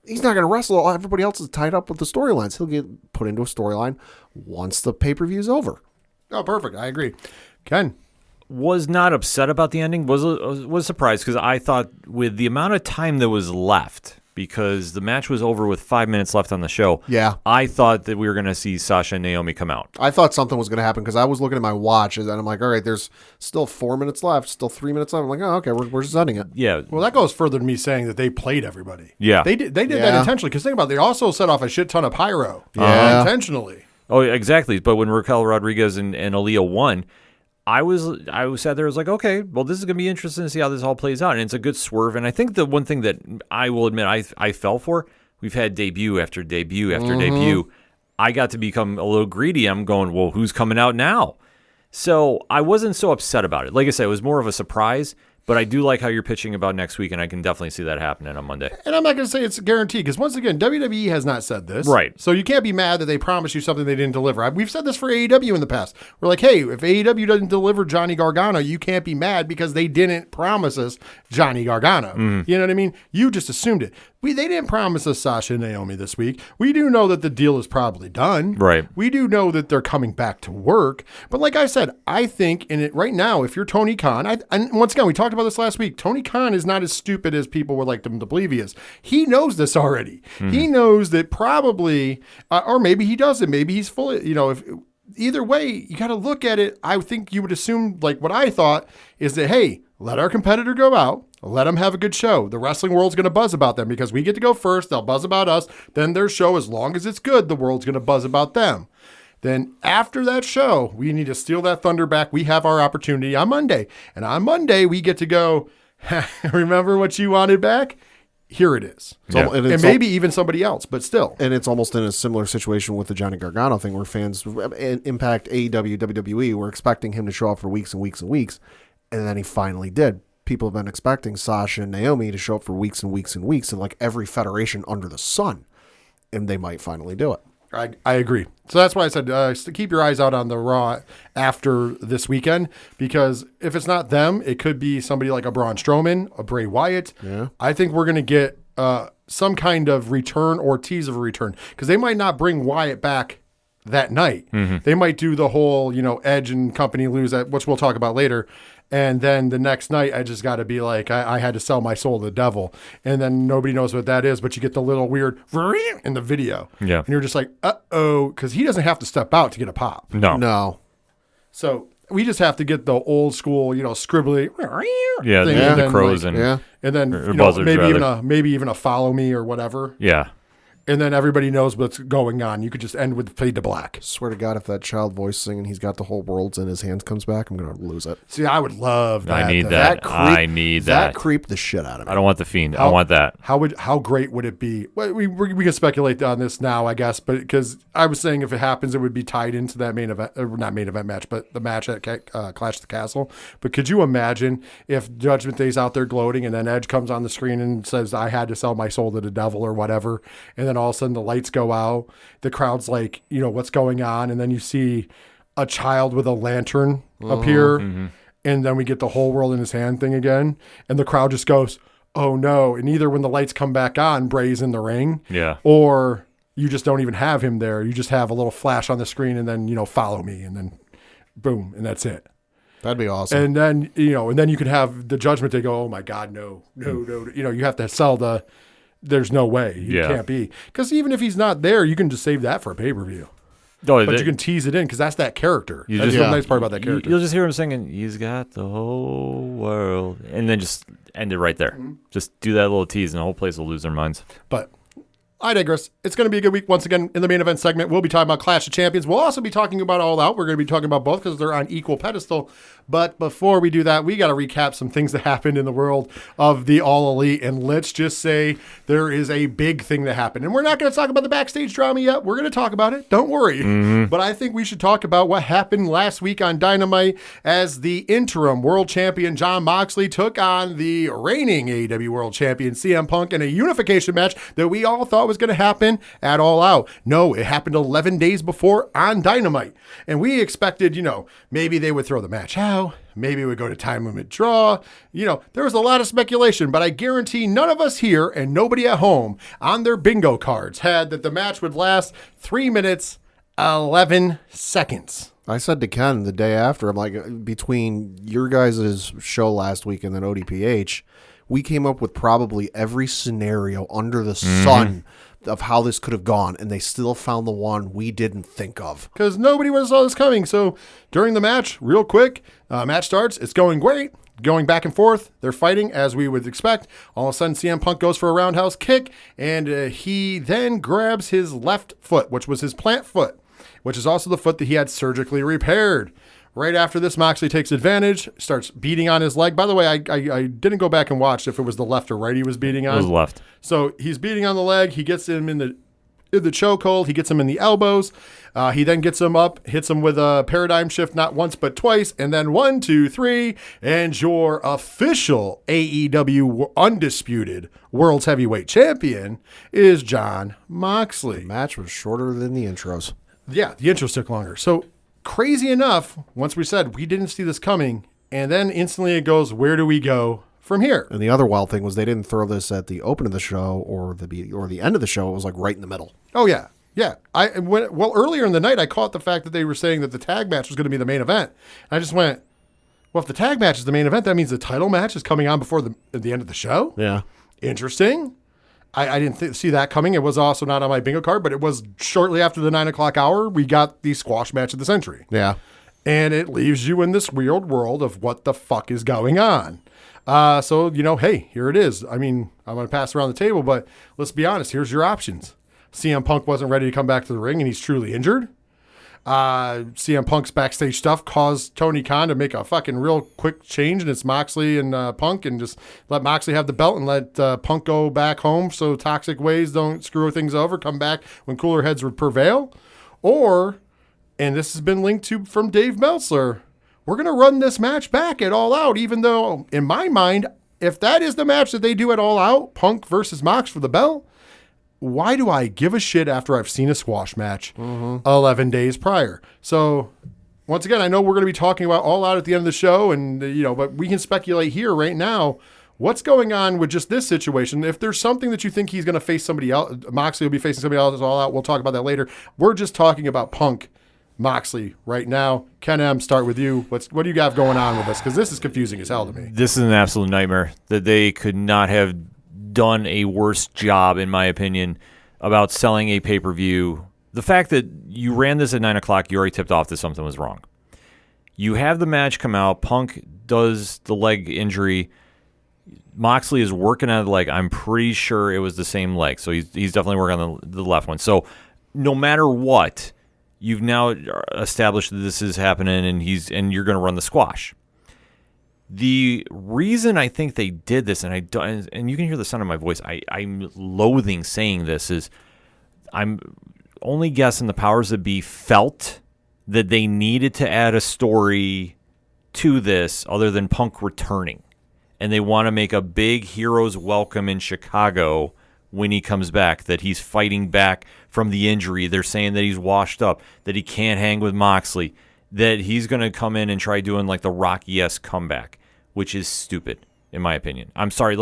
He's not going to wrestle. Everybody else is tied up with the storylines. He'll get put into a storyline once the pay-per-view is over. Oh, perfect. I agree. Ken? Was not upset about the ending. Was surprised, because I thought with the amount of time that was left, because the match was over with 5 minutes left on the show. Yeah. I thought that we were going to see Sasha and Naomi come out. I thought something was going to happen, because I was looking at my watch and I'm like, all right, there's still 4 minutes left, still 3 minutes left. I'm like, oh, okay, we're just ending it. Yeah. Well, that goes further than me saying that they played everybody. Yeah. They did that intentionally, because think about it, they also set off a shit ton of pyro. Intentionally. Oh, exactly. But when Raquel Rodriguez and Aaliyah won, I sat there, I was like, okay, well, this is going to be interesting to see how this all plays out. And it's a good swerve. And I think the one thing that I will admit I fell for, we've had debut after debut after debut. I got to become a little greedy. I'm going, well, who's coming out now? So I wasn't so upset about it. Like I said, it was more of a surprise. But I do like how you're pitching about next week, and I can definitely see that happening on Monday. And I'm not going to say it's a guarantee because, once again, WWE has not said this. Right. So you can't be mad that they promised you something they didn't deliver. We've said this for AEW in the past. We're like, hey, if AEW doesn't deliver Johnny Gargano, you can't be mad because they didn't promise us Johnny Gargano. You know what I mean? You just assumed it. They didn't promise us Sasha and Naomi this week. We do know that the deal is probably done. Right. We do know that they're coming back to work. But like I said, I think right now, if you're Tony Khan, and once again, we talked about this last week, Tony Khan is not as stupid as people would like him to believe he is. He knows this already. He knows that probably, or maybe he doesn't. Maybe he's full of, either way, you got to look at it. I think you would assume, like what I thought, is that, hey, let our competitor go out. Let them have a good show. The wrestling world's going to buzz about them because we get to go first. They'll buzz about us. Then their show, as long as it's good, the world's going to buzz about them. Then after that show, we need to steal that thunder back. We have our opportunity on Monday. And on Monday, we get to go, remember what you wanted back? Here it is. Yeah. And maybe even somebody else, but still. And it's almost in a similar situation with the Johnny Gargano thing where fans, Impact, AEW, WWE, were expecting him to show up for weeks and weeks and weeks. And then he finally did. People have been expecting Sasha and Naomi to show up for weeks and weeks and weeks in like every federation under the sun. And they might finally do it. I agree. So that's why I said keep your eyes out on the Raw after this weekend, because if it's not them, it could be somebody like a Braun Strowman, a Bray Wyatt. Yeah. I think we're going to get some kind of return or tease of a return, because they might not bring Wyatt back that night. They might do the whole, Edge and company lose that, which we'll talk about later. And then the next night, I just got to be like, I had to sell my soul to the devil. And then nobody knows what that is, but you get the little weird in the video. Yeah. And you're just like, uh-oh, because he doesn't have to step out to get a pop. No. So we just have to get the old school, scribbly Yeah, thing. the And then, crows like, and and then or buzzards, maybe even a follow me or whatever. yeah. And then everybody knows what's going on. You could just end with fade to black. Swear to God, if that child voice singing "He's Got the Whole World in His Hands" comes back, I'm going to lose it. See, I would love that. I need that. I need that. That creeped the shit out of me. I don't want the Fiend. I want that. How great would it be? Well, we can speculate on this now, I guess, but because I was saying if it happens, it would be tied into that main event, not main event match, but the match at Clash of the Castle. But could you imagine if Judgment Day's out there gloating and then Edge comes on the screen and says, I had to sell my soul to the devil or whatever, and then all of a sudden the lights go out, the crowd's like, what's going on, and then you see a child with a lantern appear, and then we get the whole world in his hand thing again, and the crowd just goes, oh no, and either when the lights come back on, Bray's in the ring, or you just don't even have him there, you just have a little flash on the screen, and then, follow me, and then boom, and that's it. That'd be awesome. And then, and then you could have the Judgment Day go, oh my God, no, you have to sell there's no way. You can't be. Because even if he's not there, you can just save that for a pay-per-view. Oh, but you can tease it in because that's that character. That's the nice part about that character. You'll just hear him singing, he's got the whole world. And then just end it right there. Just do that little tease and the whole place will lose their minds. But I digress. It's going to be a good week. Once again, in the main event segment, we'll be talking about Clash of Champions. We'll also be talking about All Out. We're going to be talking about both because they're on equal pedestal. But before we do that, we got to recap some things that happened in the world of the All Elite. And let's just say there is a big thing that happened. And we're not going to talk about the backstage drama yet. We're going to talk about it. Don't worry. But I think we should talk about what happened last week on Dynamite as the interim world champion Jon Moxley took on the reigning AEW world champion CM Punk in a unification match that we all thought was going to happen at All Out. No, it happened 11 days before on Dynamite. And we expected, maybe they would throw the match out. Maybe it would go to time limit draw. There was a lot of speculation, but I guarantee none of us here and nobody at home on their bingo cards had that the match would last 3 minutes, 11 seconds. I said to Ken the day after, I'm like, between your guys' show last week and then ODPH, we came up with probably every scenario under the sun of how this could have gone, and they still found the one we didn't think of. Because nobody would have saw this coming. So during the match, real quick, match starts. It's going great. Going back and forth. They're fighting as we would expect. All of a sudden, CM Punk goes for a roundhouse kick, and he then grabs his left foot, which was his plant foot, which is also the foot that he had surgically repaired. Right after this, Moxley takes advantage, starts beating on his leg. By the way, I didn't go back and watch if it was the left or right he was beating on. It was left. So he's beating on the leg. He gets him in the chokehold. He gets him in the elbows. He then gets him up, hits him with a paradigm shift, not once but twice, and then 1, 2, 3, and your official AEW undisputed World's Heavyweight Champion is Jon Moxley. The match was shorter than the intros. Yeah, the intros took longer. So crazy enough, once we said we didn't see this coming, and then instantly it goes, where do we go from here? And the other wild thing was they didn't throw this at the open of the show or the end of the show. It was like right in the middle. Oh, yeah. Yeah. Earlier in the night, I caught the fact that they were saying that the tag match was going to be the main event. And I just went, well, if the tag match is the main event, that means the title match is coming on before the end of the show? Yeah. Interesting. I didn't see that coming. It was also not on my bingo card, but it was shortly after the 9 o'clock hour, we got the squash match of the century. Yeah. And it leaves you in this weird world of what the fuck is going on. So, hey, here it is. I mean, I'm going to pass around the table, but let's be honest. Here's your options. CM Punk wasn't ready to come back to the ring, and he's truly injured. CM Punk's backstage stuff caused Tony Khan to make a fucking real quick change, and it's Moxley and Punk, and just let Moxley have the belt and let Punk go back home so toxic ways don't screw things over, come back when cooler heads would prevail. Or, and this has been linked to from Dave Meltzer, we're going to run this match back at All Out, even though, in my mind, if that is the match that they do at All Out, Punk versus Mox for the belt, why do I give a shit after I've seen a squash match 11 days prior? So, once again, I know we're going to be talking about All Out at the end of the show, and but we can speculate here right now. What's going on with just this situation? If there's something that you think he's going to face somebody else, Moxley will be facing somebody else at All Out. We'll talk about that later. We're just talking about Punk Moxley right now. Ken M, start with you. What do you got going on with this? Because this is confusing as hell to me. This is an absolute nightmare that they could not have done a worse job, in my opinion, about selling a pay-per-view. The fact that you ran this at 9 o'clock, you already tipped off that something was wrong. You have the match come out. Punk does the leg injury. Moxley is working on the leg. I'm pretty sure it was the same leg, so he's definitely working on the left one. So no matter what, you've now established that this is happening, and you're going to run the squash. The reason I think they did this, and you can hear the sound of my voice, I'm loathing saying this, is I'm only guessing the powers that be felt that they needed to add a story to this other than Punk returning. And they want to make a big hero's welcome in Chicago when he comes back, that he's fighting back from the injury. They're saying that he's washed up, that he can't hang with Moxley, that he's going to come in and try doing like the Rocky-esque comeback, which is stupid, in my opinion. I'm sorry,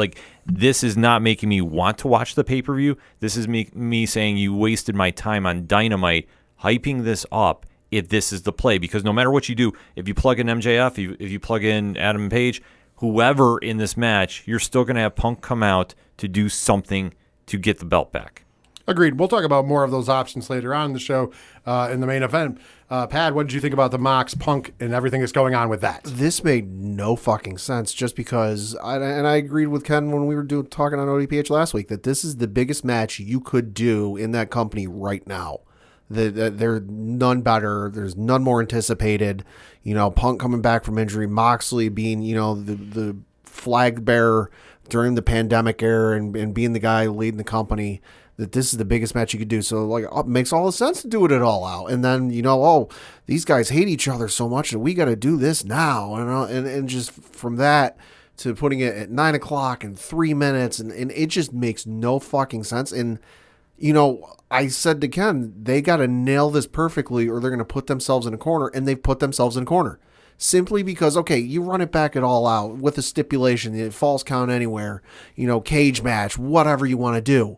this is not making me want to watch the pay-per-view. This is me saying you wasted my time on Dynamite hyping this up if this is the play. Because no matter what you do, if you plug in MJF, if you plug in Adam Page, whoever in this match, you're still going to have Punk come out to do something to get the belt back. Agreed. We'll talk about more of those options later on in the show in the main event. Pad, what did you think about the Mox, Punk, and everything that's going on with that? This made no fucking sense just because, I agreed with Ken when we were talking on ODPH last week, that this is the biggest match you could do in that company right now. There's none better. There's none more anticipated. Punk coming back from injury, Moxley being, the flag bearer during the pandemic era and being the guy leading the company, that this is the biggest match you could do. So it makes all the sense to do it at All Out. And then, these guys hate each other so much that we got to do this now. And just from that to putting it at 9 o'clock and 3 minutes. And it just makes no fucking sense. And, I said to Ken, they got to nail this perfectly or they're going to put themselves in a corner. And they've put themselves in a corner. Simply because, okay, you run it back at All Out with a stipulation, it falls count anywhere, cage match, whatever you want to do.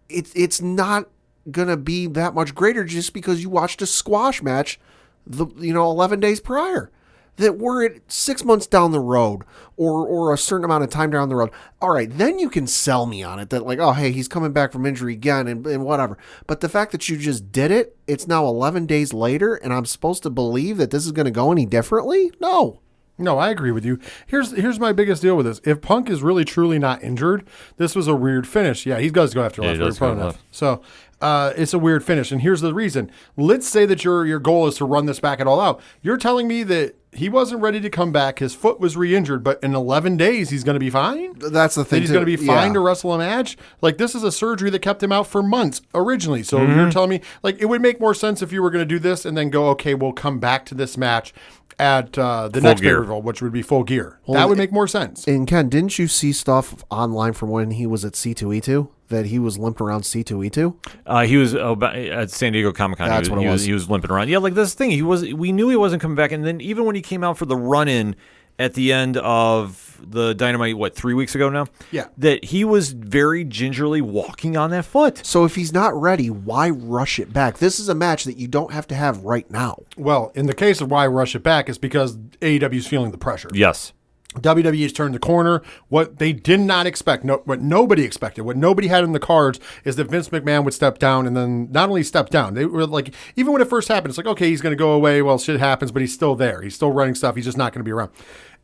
It's not going to be that much greater just because you watched a squash match 11 days prior. That we're at 6 months down the road or a certain amount of time down the road. All right, then you can sell me on it that hey, he's coming back from injury again and whatever. But the fact that you just did it, it's now 11 days later and I'm supposed to believe that this is going to go any differently? No. No, I agree with you. Here's my biggest deal with this. If Punk is really truly not injured, this was a weird finish. Yeah, he does go after left. Left. So it's a weird finish. And here's the reason. Let's say that your goal is to run this back at All Out. You're telling me that he wasn't ready to come back. His foot was re-injured, but in 11 days, he's going to be fine? That's the thing. That he's going to be fine to wrestle a match? Like, this is a surgery that kept him out for months originally. So you're telling me, like, it would make more sense if you were going to do this and then go, okay, we'll come back to this match at the next pay-per-view, which would be Full Gear. Well, that would make more sense. And Ken, didn't you see stuff online from when he was at C2E2? That he was limping around C2E2? He was at San Diego Comic-Con. That's what it was. He was limping around. Yeah, like this thing. We knew he wasn't coming back. And then even when he came out for the run-in at the end of the Dynamite, 3 weeks ago now? Yeah. That he was very gingerly walking on that foot. So if he's not ready, why rush it back? This is a match that you don't have to have right now. Well, in the case of why rush it back is because AEW is feeling the pressure. Yes. WWE's turned the corner. What they did not expect, what nobody expected, what nobody had in the cards is that Vince McMahon would step down, and then not only step down, they were like, even when it first happened, it's like, okay, he's going to go away. Well, shit happens, but he's still there. He's still running stuff. He's just not going to be around.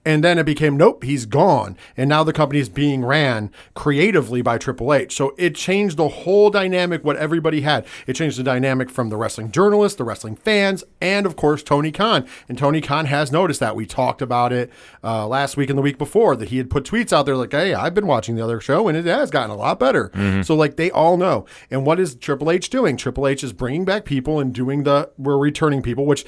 And then it became, nope, he's gone. And now the company is being ran creatively by Triple H. So it changed the whole dynamic, what everybody had. It changed the dynamic from the wrestling journalists, the wrestling fans, and of course, Tony Khan. And Tony Khan has noticed that. We talked about it last week and the week before, that he had put tweets out there like, hey, I've been watching the other show and it has gotten a lot better. So like they all know. And what is Triple H doing? Triple H is bringing back people and doing we're returning people, which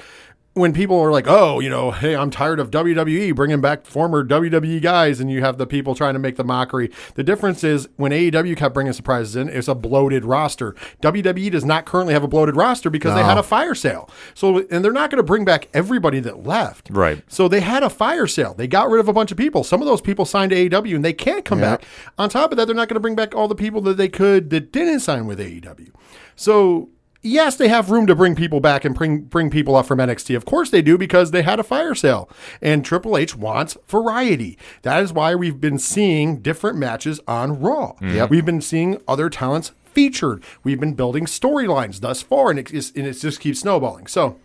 when people are like, oh, hey, I'm tired of WWE bringing back former WWE guys, and you have the people trying to make the mockery. The difference is when AEW kept bringing surprises in, it's a bloated roster. WWE does not currently have a bloated roster because they had a fire sale. So, and they're not going to bring back everybody that left. Right. So they had a fire sale. They got rid of a bunch of people. Some of those people signed to AEW and they can't come back. On top of that, they're not going to bring back all the people that they could that didn't sign with AEW. So yes, they have room to bring people back and bring people up from NXT. Of course they do, because they had a fire sale. And Triple H wants variety. That is why we've been seeing different matches on Raw. We've been seeing other talents featured. We've been building storylines thus far, and it just keeps snowballing. So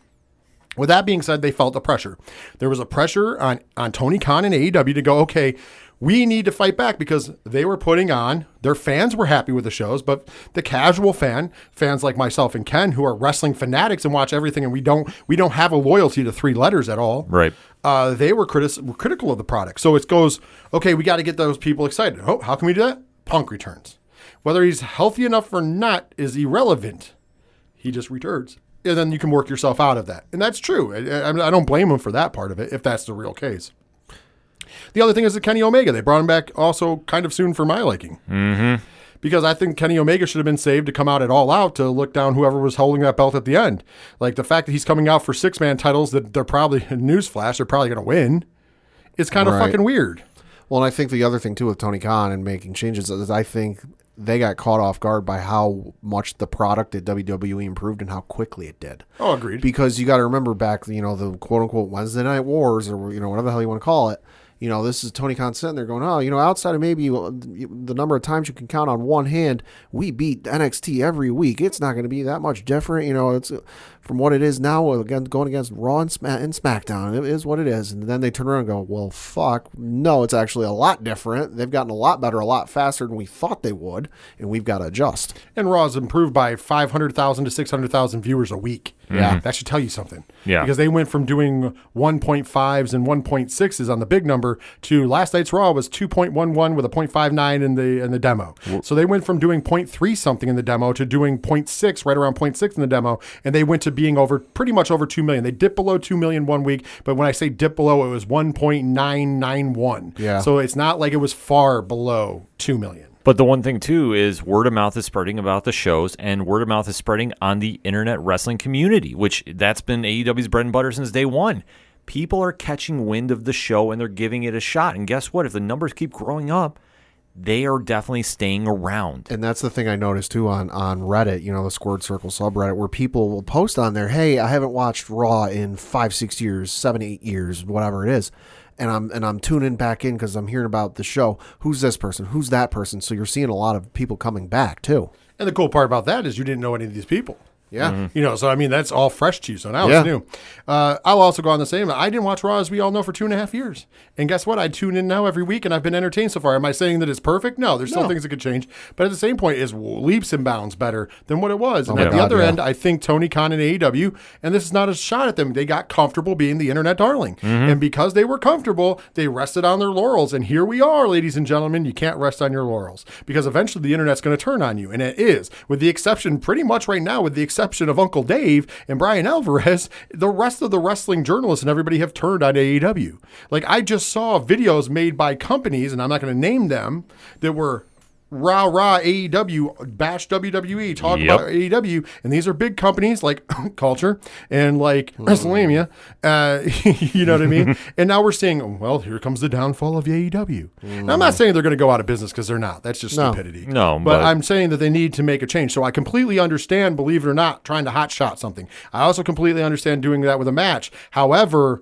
with that being said, they felt the pressure. There was a pressure on Tony Khan and AEW to go, okay, we need to fight back, because they were putting on, their fans were happy with the shows, but the casual fans like myself and Ken, who are wrestling fanatics and watch everything, and we don't have a loyalty to three letters at all. Right. They were critical of the product. So it goes, okay, we got to get those people excited. Oh, how can we do that? Punk returns. Whether he's healthy enough or not is irrelevant. He just returns. And then you can work yourself out of that. And that's true. I don't blame him for that part of it, if that's the real case. The other thing is that Kenny Omega, they brought him back also kind of soon for my liking. Because I think Kenny Omega should have been saved to come out at All Out to look down whoever was holding that belt at the end. Like the fact that he's coming out for 6-man titles that they're probably, newsflash, they're probably going to win. It's kind of fucking weird. Well, and I think the other thing too with Tony Khan and making changes is I think they got caught off guard by how much the product at WWE improved and how quickly it did. Oh, agreed. Because you got to remember back, the quote unquote Wednesday Night Wars, or whatever the hell you want to call it. This is Tony Khan sitting there going, outside of maybe the number of times you can count on one hand, we beat NXT every week. It's not going to be that much different. It's from what it is now, again, going against Raw and SmackDown. It is what it is. And then they turn around and go, well, fuck. No, it's actually a lot different. They've gotten a lot better, a lot faster than we thought they would, and we've got to adjust. And Raw's improved by 500,000 to 600,000 viewers a week. Yeah. That should tell you something. Yeah. Because they went from doing 1.5s and 1.6s on the big number to last night's Raw was 2.11 with a 0.59 in the demo. So they went from doing 0.3 something in the demo to doing 0.6, right around 0.6 in the demo, and they went to being pretty much over 2 million. They dipped below 2 million one week, but when I say dip below, it was 1.991. Yeah. So it's not like it was far below 2 million. But the one thing, too, is word of mouth is spreading about the shows, and word of mouth is spreading on the internet wrestling community, which that's been AEW's bread and butter since day one. People are catching wind of the show, and they're giving it a shot. And guess what? If the numbers keep growing up, they are definitely staying around. And that's the thing I noticed, too, on Reddit, the Squared Circle subreddit, where people will post on there, hey, I haven't watched Raw in 5-6 years, 7-8 years, whatever it is. And I'm tuning back in because I'm hearing about the show. Who's this person? Who's that person? So you're seeing a lot of people coming back too. And the cool part about that is you didn't know any of these people. Yeah. You know, so I mean, that's all fresh to you. So now it's new. I'll also go on the same. I didn't watch Raw, as we all know, for 2.5 years. And guess what? I tune in now every week, and I've been entertained so far. Am I saying that it's perfect? No, there's still things that could change. But at the same point, it's leaps and bounds better than what it was. And at the other end, I think Tony Khan and AEW, and this is not a shot at them, they got comfortable being the internet darling. And because they were comfortable, they rested on their laurels. And here we are, ladies and gentlemen. You can't rest on your laurels because eventually the internet's going to turn on you. And it is, with the exception, pretty much right now, with the exception of Uncle Dave and Brian Alvarez, the rest of the wrestling journalists and everybody have turned on AEW. Like, I just saw videos made by companies, and I'm not going to name them, that were rah AEW, bash WWE, talk about AEW, and these are big companies like Culture and like WrestleMania, you know what I mean? And now we're seeing, well, here comes the downfall of AEW. Now, I'm not saying they're going to go out of business because they're not. That's just stupidity. No, but I'm saying that they need to make a change. So I completely understand, believe it or not, trying to hotshot something. I also completely understand doing that with a match. However,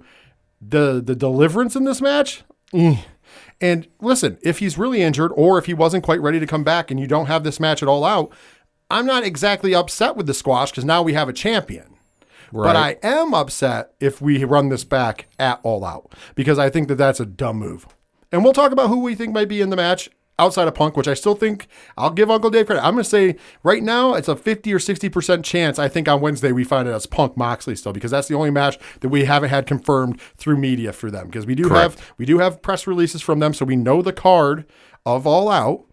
the deliverance in this match, and listen, if he's really injured or if he wasn't quite ready to come back and you don't have this match at All Out, I'm not exactly upset with the squash because now we have a champion. Right. But I am upset if we run this back at All Out because I think that that's a dumb move. And we'll talk about who we think might be in the match outside of Punk, which I still think I'll give Uncle Dave credit. I'm going to say right now it's a 50 or 60% chance. I think on Wednesday we find it as Punk Moxley still because that's the only match that we haven't had confirmed through media for them because we do have press releases from them, so we know the card of All Out.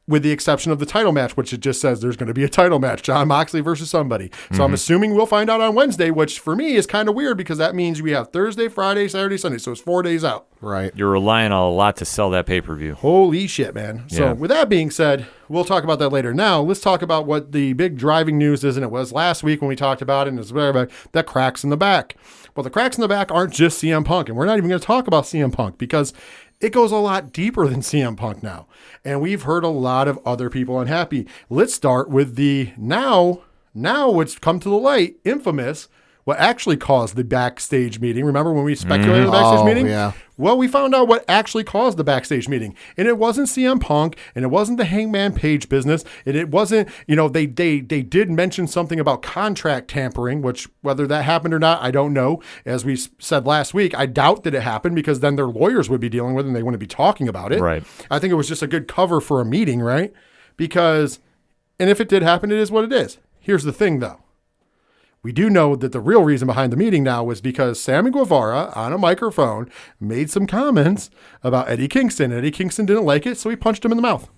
With the exception of the title match, which it just says there's going to be a title match, John Moxley versus somebody. So I'm assuming we'll find out on Wednesday, which for me is kind of weird because that means we have Thursday, Friday, Saturday, Sunday. So it's 4 days out. Right. You're relying on a lot to sell that pay-per-view. Holy shit, man. So with that being said, we'll talk about that later. Now, let's talk about what the big driving news is, and it was last week when we talked about it, and it's about the cracks in the back. Well, the cracks in the back aren't just CM Punk, and we're not even going to talk about CM Punk because it goes a lot deeper than CM Punk now. And we've heard a lot of other people unhappy. Let's start with the now it's come to the light, infamous, what actually caused the backstage meeting. Remember when we speculated the backstage meeting? Yeah. Well, we found out what actually caused the backstage meeting. And it wasn't CM Punk, and it wasn't the Hangman Page business, and it wasn't, they did mention something about contract tampering, which whether that happened or not, I don't know. As we said last week, I doubt that it happened because then their lawyers would be dealing with it and they wouldn't be talking about it. Right. I think it was just a good cover for a meeting, right? Because, and if it did happen, it is what it is. Here's the thing, though. We do know that the real reason behind the meeting now was because Sammy Guevara, on a microphone, made some comments about Eddie Kingston. Eddie Kingston didn't like it, so he punched him in the mouth.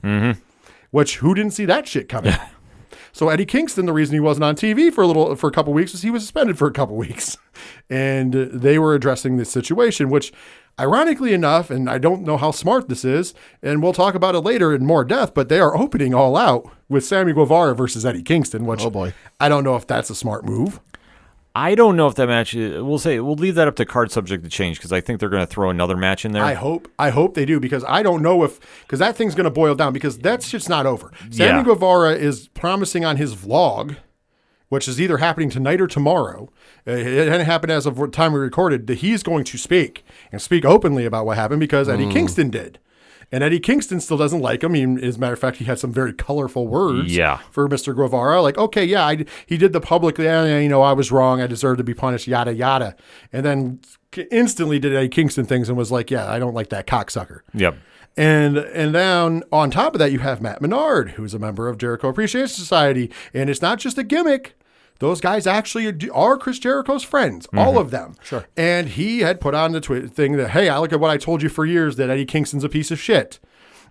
Which, who didn't see that shit coming? So Eddie Kingston, the reason he wasn't on TV for a couple weeks was he was suspended for a couple weeks. And they were addressing this situation, which ironically enough, and I don't know how smart this is, and we'll talk about it later in more depth, but they are opening All Out with Sammy Guevara versus Eddie Kingston, which I don't know if that's a smart move. I don't know if that match is, we'll leave that up to card subject to change because I think they're going to throw another match in there. I hope they do because I don't know because that thing's going to boil down because that shit's not over. Sammy Guevara is promising on his vlog, which is either happening tonight or tomorrow. It hadn't happened as of the time we recorded, that he's going to speak and speak openly about what happened because Eddie Kingston did. And Eddie Kingston still doesn't like him. As a matter of fact, he had some very colorful words for Mr. Guevara. Like, okay, he did the publicly, I was wrong. I deserve to be punished, yada, yada. And then instantly did Eddie Kingston things and was like, I don't like that cocksucker. Yep. And then on top of that, you have Matt Menard, who's a member of Jericho Appreciation Society. And it's not just a gimmick. Those guys actually are Chris Jericho's friends, all of them. Sure. And he had put on the thing that, hey, I look at what I told you for years, that Eddie Kingston's a piece of shit.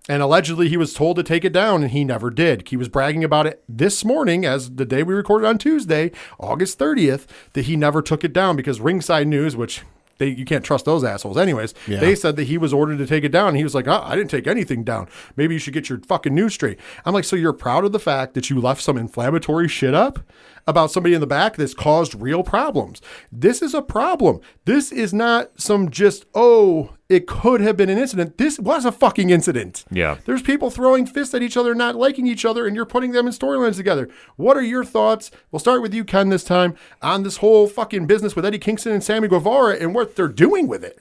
And allegedly he was told to take it down, and he never did. He was bragging about it this morning, as the day we recorded on Tuesday, August 30th, that he never took it down because Ringside News, which you can't trust those assholes anyways. Yeah. They said that he was ordered to take it down. And he was like, I didn't take anything down. Maybe you should get your fucking news straight. I'm like, so you're proud of the fact that you left some inflammatory shit up about somebody in the back that's caused real problems. This is a problem. This is not some just, it could have been an incident. This was a fucking incident. Yeah. There's people throwing fists at each other, not liking each other, and you're putting them in storylines together. What are your thoughts? We'll start with you, Ken, this time, on this whole fucking business with Eddie Kingston and Sammy Guevara and what they're doing with it.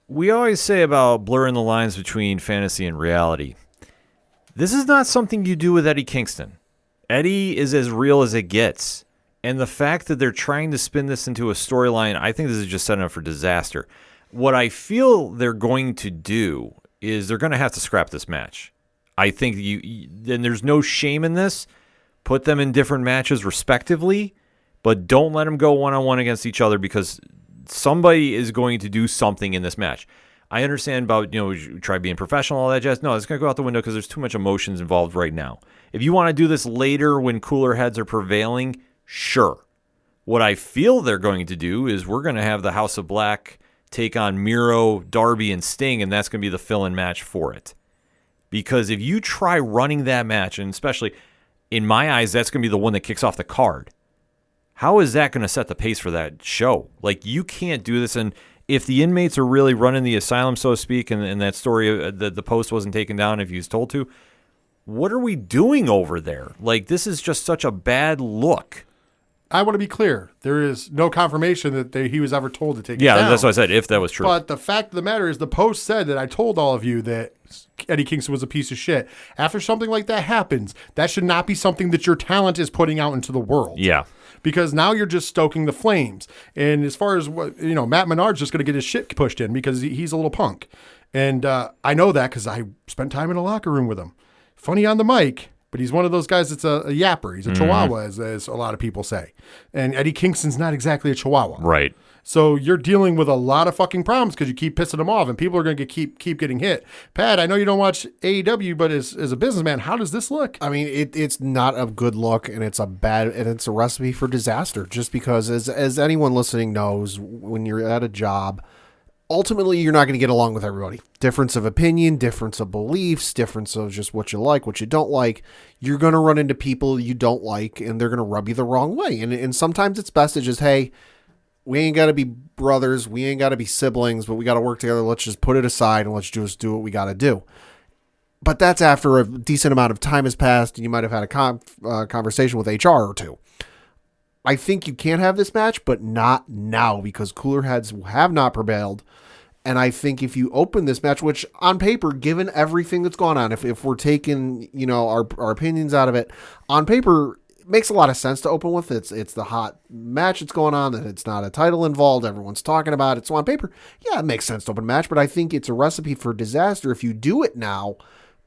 We always say about blurring the lines between fantasy and reality. This is not something you do with Eddie Kingston. Eddie is as real as it gets. And the fact that they're trying to spin this into a storyline, I think this is just setting up for disaster. What I feel they're going to do is they're going to have to scrap this match. I think and there's no shame in this. Put them in different matches respectively, but don't let them go one-on-one against each other because somebody is going to do something in this match. I understand about, try being professional, all that jazz. No, it's going to go out the window because there's too much emotions involved right now. If you want to do this later when cooler heads are prevailing, sure. What I feel they're going to do is we're going to have the House of Black take on Miro, Darby, and Sting, and that's going to be the fill-in match for it. Because if you try running that match, and especially in my eyes, that's going to be the one that kicks off the card. How is that going to set the pace for that show? Like, you can't do this. And if the inmates are really running the asylum, so to speak, and that story, the post wasn't taken down if he was told to, what are we doing over there? Like, this is just such a bad look. I want to be clear. There is no confirmation that he was ever told to take it down. Yeah, that's what I said, if that was true. But the fact of the matter is the post said that I told all of you that Eddie Kingston was a piece of shit. After something like that happens, that should not be something that your talent is putting out into the world. Yeah. Because now you're just stoking the flames. And as far as Matt Menard's just going to get his shit pushed in because he's a little punk. And I know that because I spent time in a locker room with him. Funny on the mic, but he's one of those guys that's a yapper. He's a chihuahua, as a lot of people say. And Eddie Kingston's not exactly a chihuahua. Right. So you're dealing with a lot of fucking problems because you keep pissing them off, and people are going to keep getting hit. Pat, I know you don't watch AEW, but as a businessman, how does this look? I mean, it's not a good look, and it's a recipe for disaster. Just because, as anyone listening knows, when you're at a job, ultimately you're not going to get along with everybody. Difference of opinion, difference of beliefs, difference of just what you like, what you don't like. You're going to run into people you don't like, and they're going to rub you the wrong way. And sometimes it's best to just, hey, we ain't got to be brothers. We ain't got to be siblings, but we got to work together. Let's just put it aside and let's just do what we got to do. But that's after a decent amount of time has passed and you might have had a conversation with HR or two. I think you can have this match, but not now because cooler heads have not prevailed. And I think if you open this match, which on paper, given everything that's gone on, if we're taking, our opinions out of it, on paper, it makes a lot of sense to open with. It's the hot match that's going on, that it's not a title involved, everyone's talking about it. So on paper, yeah, it makes sense to open a match, but I think it's a recipe for disaster if you do it now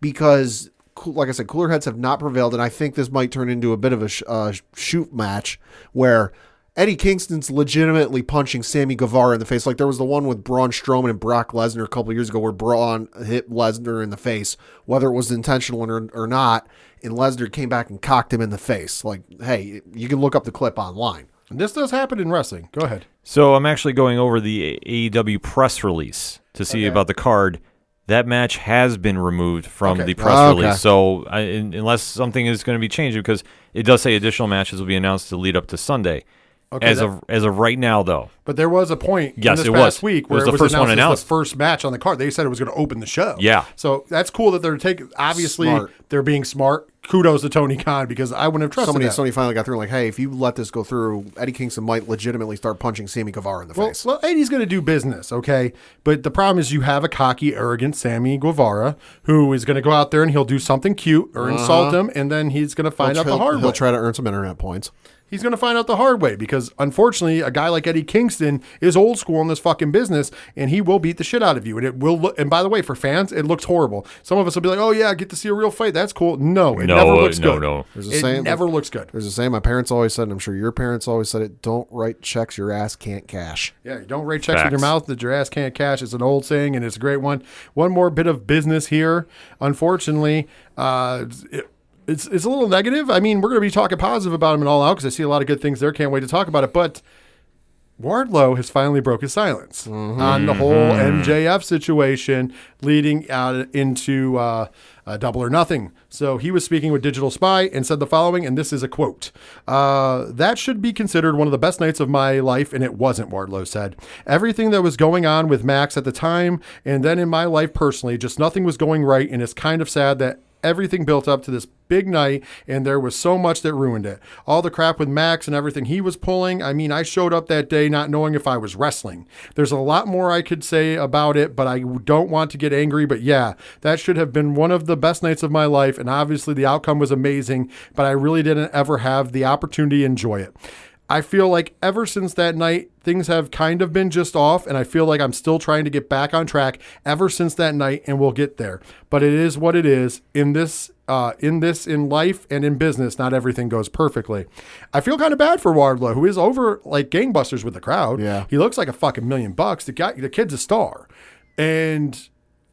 because, like I said, cooler heads have not prevailed, and I think this might turn into a bit of a shoot match where Eddie Kingston's legitimately punching Sammy Guevara in the face. Like there was the one with Braun Strowman and Brock Lesnar a couple of years ago where Braun hit Lesnar in the face, whether it was intentional or not, and Lesnar came back and cocked him in the face. Like, hey, you can look up the clip online. This does happen in wrestling. Go ahead. So I'm actually going over the AEW press release to see about the card. That match has been removed from the press release. So unless something is going to be changed, because it does say additional matches will be announced to lead up to Sunday. Okay, as of right now, though. But there was a point in this past week where it was first one announced as the first match on the card. They said it was going to open the show. Yeah. So that's cool that they're taking. Obviously, they're being smart. Kudos to Tony Khan because I wouldn't have trusted that. Somebody finally got through like, hey, if you let this go through, Eddie Kingston might legitimately start punching Sammy Guevara in the face. Well, Eddie's going to do business, okay? But the problem is you have a cocky, arrogant Sammy Guevara who is going to go out there and he'll do something cute or insult him, and then he's going to find out the hard way. He'll try to earn some internet points. He's going to find out the hard way because, unfortunately, a guy like Eddie Kingston is old school in this fucking business, and he will beat the shit out of you. And it will look. And by the way, for fans, it looks horrible. Some of us will be like, "Oh yeah, I get to see a real fight. That's cool." No, it never looks good. No, it never looks good. There's a saying my parents always said, and I'm sure your parents always said it: "Don't write checks your ass can't cash." Yeah, you don't write checks with your mouth that your ass can't cash. It's an old saying, and it's a great one. One more bit of business here. Unfortunately, It's a little negative. I mean, we're going to be talking positive about him and All Out because I see a lot of good things there. Can't wait to talk about it. But Wardlow has finally broke his silence on the whole MJF situation leading out into Double or Nothing. So he was speaking with Digital Spy and said the following, and this is a quote. That should be considered one of the best nights of my life, and it wasn't, Wardlow said. Everything that was going on with Max at the time and then in my life personally, just nothing was going right, and it's kind of sad that everything built up to this big night, and there was so much that ruined it. All the crap with Max and everything he was pulling. I mean, I showed up that day not knowing if I was wrestling. There's a lot more I could say about it, but I don't want to get angry. But yeah, that should have been one of the best nights of my life, and obviously the outcome was amazing, but I really didn't ever have the opportunity to enjoy it. I feel like ever since that night, things have kind of been just off, and I feel like I'm still trying to get back on track ever since that night, and we'll get there. But it is what it is. In life and in business, not everything goes perfectly. I feel kind of bad for Wardlow, who is over like gangbusters with the crowd. Yeah. He looks like a fucking $1 million. The kid's a star. And,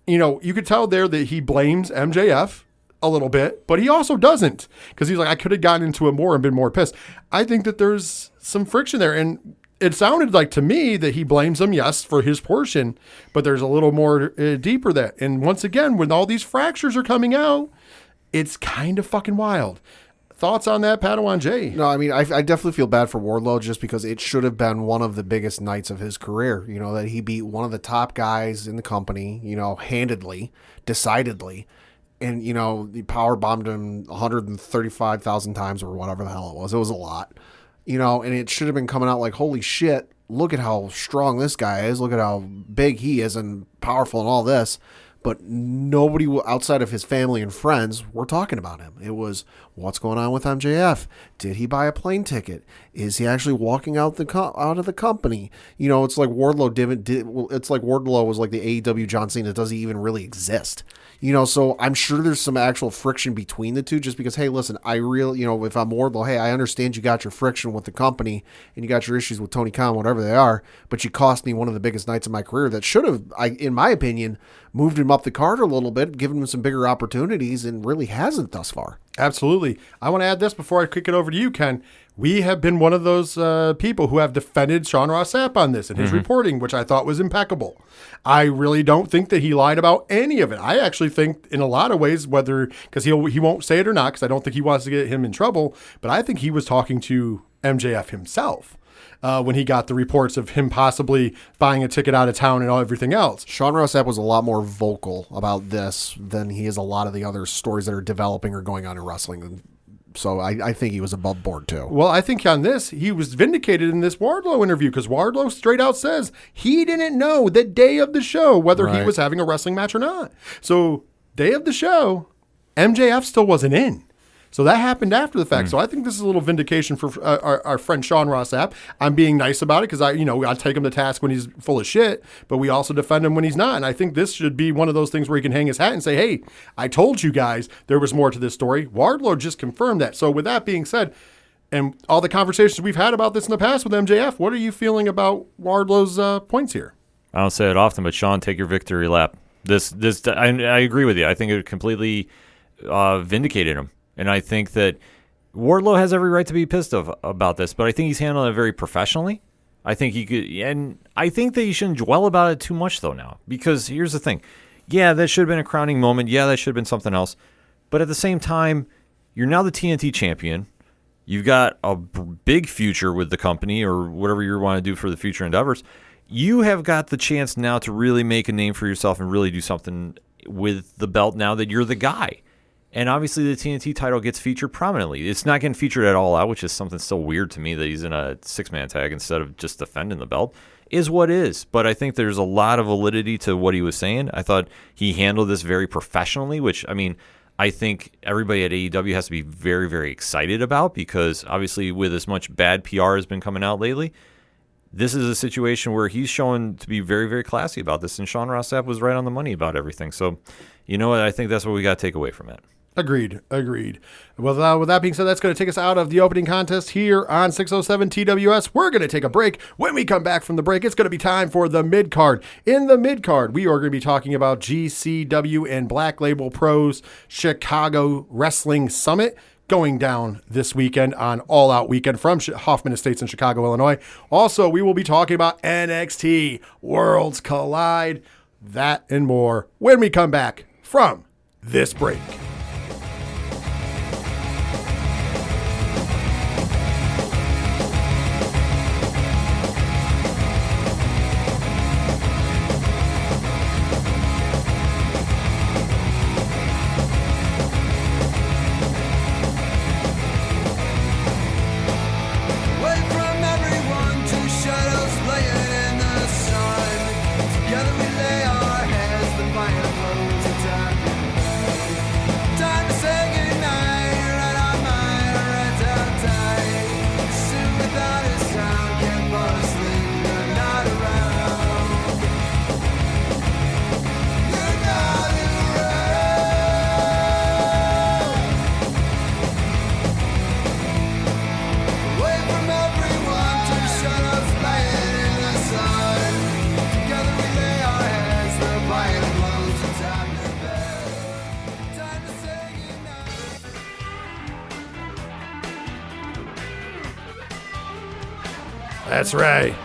you could tell there that he blames MJF a little bit, but he also doesn't, because he's like, I could have gotten into it more and been more pissed. I think that there's some friction there, and it sounded like to me that he blames him, yes, for his portion, but there's a little more deeper that. And once again, when all these fractures are coming out, it's kind of fucking wild. Thoughts on that, Padawan J? No, I mean, I definitely feel bad for Wardlow just because it should have been one of the biggest nights of his career. That he beat one of the top guys in the company, handedly, decidedly. And, he power bombed him 135,000 times or whatever the hell it was. It was a lot, and it should have been coming out like, holy shit, look at how strong this guy is. Look at how big he is and powerful and all this. But nobody outside of his family and friends were talking about him. It was, what's going on with MJF? Did he buy a plane ticket? Is he actually walking out of the company? It's like Wardlow it's like Wardlow was like the AEW John Cena that doesn't even really exist. So I'm sure there's some actual friction between the two just because, hey, listen, if I'm Wardlow, hey, I understand you got your friction with the company and you got your issues with Tony Khan, whatever they are, but you cost me one of the biggest nights of my career that should have, in my opinion, moved him up the card a little bit, given him some bigger opportunities, and really hasn't thus far. Absolutely. I want to add this before I kick it over to you, Ken. We have been one of those people who have defended Sean Ross Sapp on this and his reporting, which I thought was impeccable. I really don't think that he lied about any of it. I actually think in a lot of ways, because he won't say it or not, because I don't think he wants to get him in trouble, but I think he was talking to MJF himself when he got the reports of him possibly buying a ticket out of town and everything else. Sean Ross Sapp was a lot more vocal about this than he is a lot of the other stories that are developing or going on in wrestling. So I think he was above board too. Well, I think on this, he was vindicated in this Wardlow interview because Wardlow straight out says he didn't know the day of the show whether he was having a wrestling match or not. So day of the show, MJF still wasn't in. So that happened after the fact. So I think this is a little vindication for our friend Sean Ross Sapp. I'm being nice about it because I take him to task when he's full of shit, but we also defend him when he's not. And I think this should be one of those things where he can hang his hat and say, hey, I told you guys there was more to this story. Wardlow just confirmed that. So with that being said, and all the conversations we've had about this in the past with MJF, what are you feeling about Wardlow's points here? I don't say it often, but Sean, take your victory lap. I agree with you. I think it completely vindicated him. And I think that Wardlow has every right to be pissed about this, but I think he's handling it very professionally. I think he could, and I think that you shouldn't dwell about it too much though now, because here's the thing. Yeah, that should have been a crowning moment. Yeah, that should have been something else. But at the same time, you're now the TNT champion. You've got a big future with the company or whatever you want to do for the future endeavors. You have got the chance now to really make a name for yourself and really do something with the belt now that you're the guy. And obviously the TNT title gets featured prominently. It's not getting featured at All Out, which is something still weird to me that he's in a six-man tag instead of just defending the belt, is what is. But I think there's a lot of validity to what he was saying. I thought he handled this very professionally, which, I think everybody at AEW has to be very, very excited about because obviously with as much bad PR has been coming out lately, this is a situation where he's shown to be very, very classy about this, and Sean Ross Sapp was right on the money about everything. So, you know what? I think that's what we got to take away from it. Agreed. Well, with that being said, that's going to take us out of the opening contest here on 607 TWS. We're going to take a break. When we come back from the break, it's going to be time for the mid-card. In the mid-card, we are going to be talking about GCW and Black Label Pro's Chicago Wrestling Summit going down this weekend on All Out Weekend from Hoffman Estates in Chicago, Illinois. Also, we will be talking about NXT Worlds Collide, that and more when we come back from this break. That's right.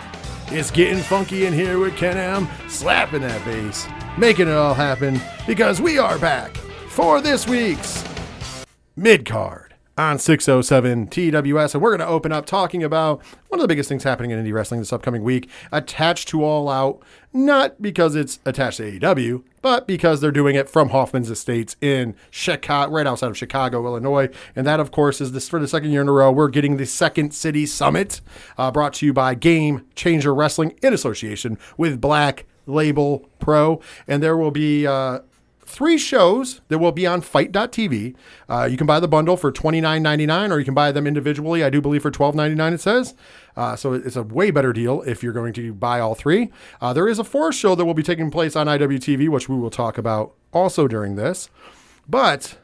It's getting funky in here with Ken M slapping that bass, making it all happen because we are back for this week's mid-card on 607 TWS, and we're going to open up talking about one of the biggest things happening in indie wrestling this upcoming week, attached to All Out, not because it's attached to AEW, but because they're doing it from Hoffman's Estates in Chicago, right outside of Chicago, Illinois. And that, of course, is this for the second year in a row. We're getting the Second City Summit, brought to you by Game Changer Wrestling in association with Black Label Pro. And there will be 3 shows that will be on Fight.tv. You can buy the bundle for $29.99, or you can buy them individually, I do believe, for $12.99 it says. So it's a way better deal if you're going to buy all 3. There is a 4th show that will be taking place on IWTV, which we will talk about also during this. But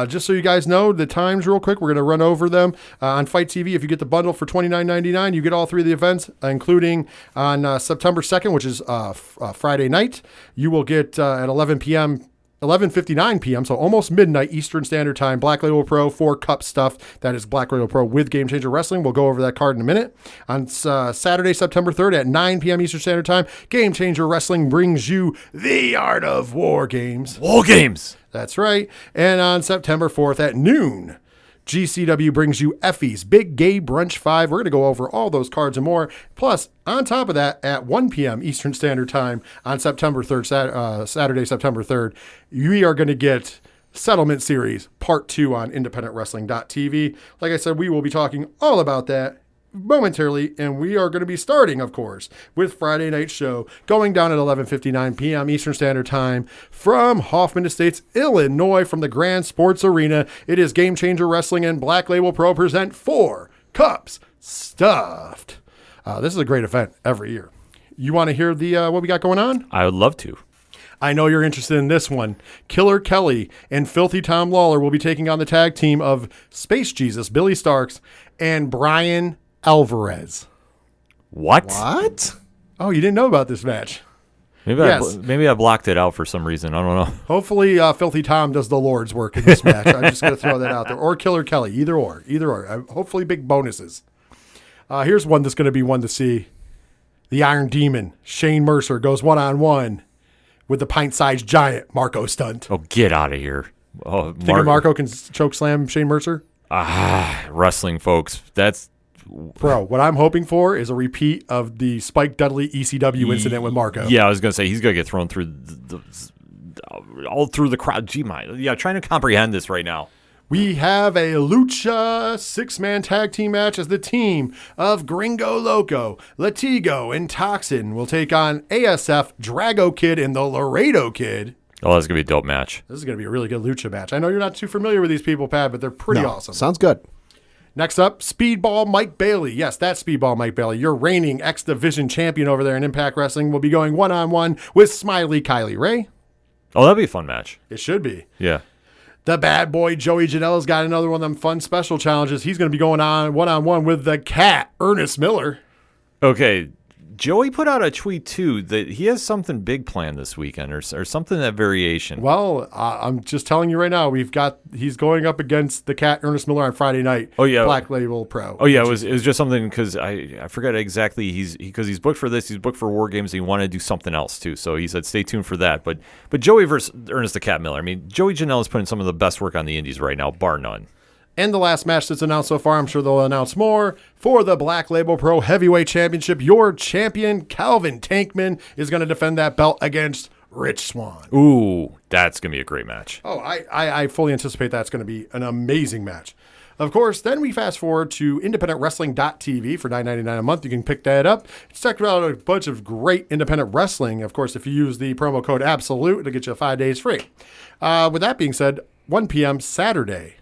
just so you guys know, the times real quick, we're going to run over them. On Fight TV, if you get the bundle for $29.99, you get all 3 of the events, including on September 2nd, which is Friday night. You will get at 11:59 p.m., so almost midnight Eastern Standard Time, Black Label Pro 4 Cup stuff. That is Black Label Pro with Game Changer Wrestling. We'll go over that card in a minute. On Saturday, September 3rd at 9 p.m. Eastern Standard Time, Game Changer Wrestling brings you the Art of War Games. War Games! That's right. And on September 4th at noon, GCW brings you Effie's Big Gay Brunch 5. We're going to go over all those cards and more. Plus, on top of that, at 1 p.m. Eastern Standard Time on September 3rd, Saturday, September 3rd, we are going to get Settlement Series Part 2 on IndependentWrestling.tv. Like I said, we will be talking all about that momentarily, and we are going to be starting, of course, with Friday Night Show going down at 11:59 p.m. Eastern Standard Time from Hoffman Estates, Illinois, from the Grand Sports Arena. It is Game Changer Wrestling and Black Label Pro present 4 Cups Stuffed. This is a great event every year. You want to hear the what we got going on? I would love to. I know you're interested in this one. Killer Kelly and Filthy Tom Lawler will be taking on the tag team of Space Jesus, Billy Starks, and Brian Alvarez. What? Oh, you didn't know about this match? Maybe I blocked it out for some reason. I don't know. Hopefully, Filthy Tom does the Lord's work in this match. I'm just going to throw that out there. Or Killer Kelly, either or. Hopefully, big bonuses. Here's one that's going to be one to see. The Iron Demon, Shane Mercer, goes one-on-one with the pint-sized giant, Marco Stunt. Oh, get out of here. Oh, Think Marco can choke slam Shane Mercer? Wrestling, folks. That's... Bro, what I'm hoping for is a repeat of the Spike Dudley ECW incident with Marco. Yeah, I was going to say, he's going to get thrown through all through the crowd. Gee, trying to comprehend this right now. We have a Lucha 6-man tag team match as the team of Gringo Loco, Latigo, and Toxin will take on ASF, Drago Kid, and the Laredo Kid. Oh, that's going to be a dope match. This is going to be a really good Lucha match. I know you're not too familiar with these people, Pat, but they're pretty awesome. Sounds good. Next up, Speedball Mike Bailey. Yes, that's Speedball Mike Bailey. Your reigning X Division champion over there in Impact Wrestling will be going one-on-one with Smiley Kylie Ray. Oh, that'd be a fun match. It should be. Yeah. The bad boy Joey Janela's got another one of them fun special challenges. He's going to be going on one-on-one with the Cat, Ernest Miller. Okay. Joey put out a tweet, too, that he has something big planned this weekend or something that variation. Well, I'm just telling you right now, he's going up against the Cat, Ernest Miller, on Friday night. Oh, yeah. Black Label Pro. Oh, yeah. It was just something because I forget exactly. Because he's booked for this. He's booked for War Games. And he wanted to do something else, too. So he said, stay tuned for that. But Joey versus Ernest the Cat Miller. I mean, Joey Janela is putting some of the best work on the indies right now, bar none. And the last match that's announced so far, I'm sure they'll announce more, for the Black Label Pro Heavyweight Championship. Your champion, Calvin Tankman, is going to defend that belt against Rich Swann. Ooh, that's going to be a great match. Oh, I fully anticipate that's going to be an amazing match. Of course, then we fast forward to IndependentWrestling.tv for $9.99 a month. You can pick that up. It's checked out a bunch of great independent wrestling. Of course, if you use the promo code ABSOLUTE, it'll get you 5 days free. With that being said, 1 p.m. Saturday,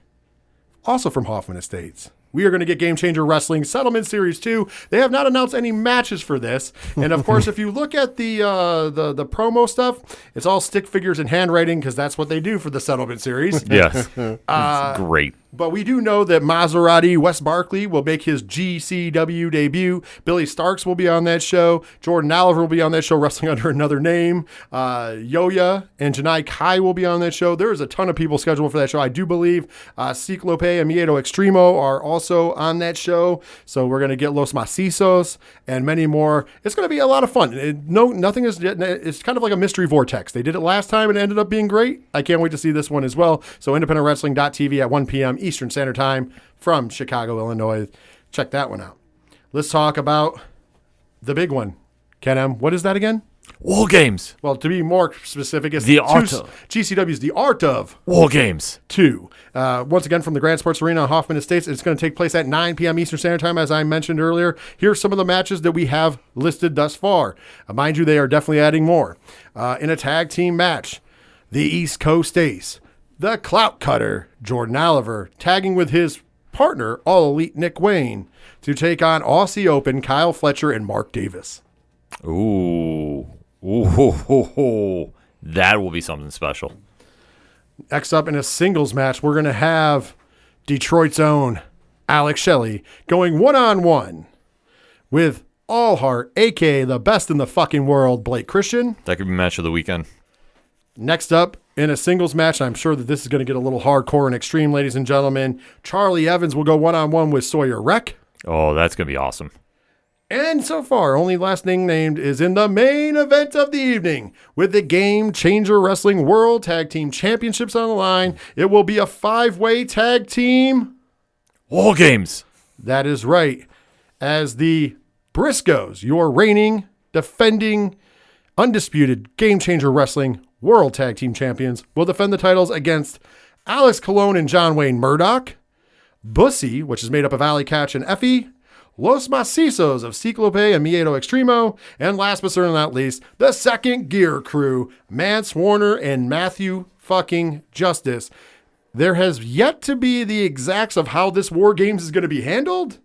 also from Hoffman Estates, we are going to get Game Changer Wrestling Settlement Series 2. They have not announced any matches for this. And, of course, if you look at the promo stuff, it's all stick figures and handwriting because that's what they do for the Settlement Series. Yes. It's great. But we do know that Maserati Wes Barkley will make his GCW debut. Billy Starks will be on that show. Jordan Oliver will be on that show wrestling under another name. Yoya and Janai Kai will be on that show. There is a ton of people scheduled for that show. I do believe Ciclope and Miedo Extremo are also on that show. So we're going to get Los Macizos and many more. It's going to be a lot of fun. It's kind of like a mystery vortex. They did it last time and it ended up being great. I can't wait to see this one as well. So independentwrestling.tv at 1 p.m. Eastern Standard Time from Chicago, Illinois. Check that one out. Let's talk about the big one. Ken M., what is that again? War Games. Well, to be more specific, it's GCW's The Art of War Games 2. Once again, from the Grand Sports Arena on Hoffman Estates. It's going to take place at 9 p.m. Eastern Standard Time, as I mentioned earlier. Here are some of the matches that we have listed thus far. Mind you, they are definitely adding more. In a tag team match, the East Coast Ace, the Clout Cutter, Jordan Oliver, tagging with his partner, All Elite Nick Wayne, to take on Aussie Open, Kyle Fletcher, and Mark Davis. Ooh, that will be something special. Next up in a singles match, we're going to have Detroit's own Alex Shelley going one-on-one with All Heart, a.k.a. the best in the fucking world, Blake Christian. That could be match of the weekend. Next up, in a singles match, I'm sure that this is going to get a little hardcore and extreme, ladies and gentlemen. Charlie Evans will go one-on-one with Sawyer Wreck. Oh, that's going to be awesome. And so far, only last thing named is in the main event of the evening. With the Game Changer Wrestling World Tag Team Championships on the line, it will be a 5-way tag team War Games. That is right. As the Briscoes, your reigning, defending, undisputed Game Changer Wrestling World Tag Team Champions, will defend the titles against Alex Colon and John Wayne Murdoch, Bussy, which is made up of Alley Catch and Effie, Los Macizos of Ciclope and Miedo Extremo, and last but certainly not least, the Second Gear Crew, Mance Warner and Matthew fucking Justice. There has yet to be the exacts of how this War Games is going to be handled,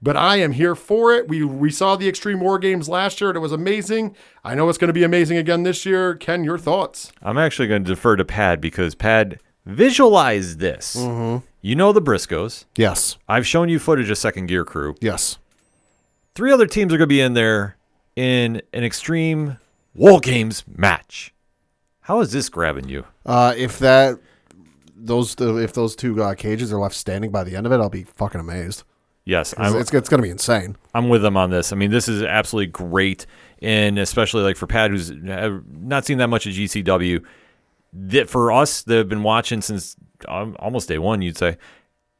but I am here for it. We saw the Extreme War Games last year, and it was amazing. I know it's going to be amazing again this year. Ken, your thoughts? I'm actually going to defer to Pad because Pad visualized this. Mm-hmm. You know the Briscoes. Yes. I've shown you footage of Second Gear Crew. Yes. 3 other teams are going to be in there in an Extreme War Games match. How is this grabbing you? If those 2 cages are left standing by the end of it, I'll be fucking amazed. Yes, it's going to be insane. I'm with them on this. I mean, this is absolutely great, and especially like for Pat, who's not seen that much of GCW. That for us that have been watching since almost day one, you'd say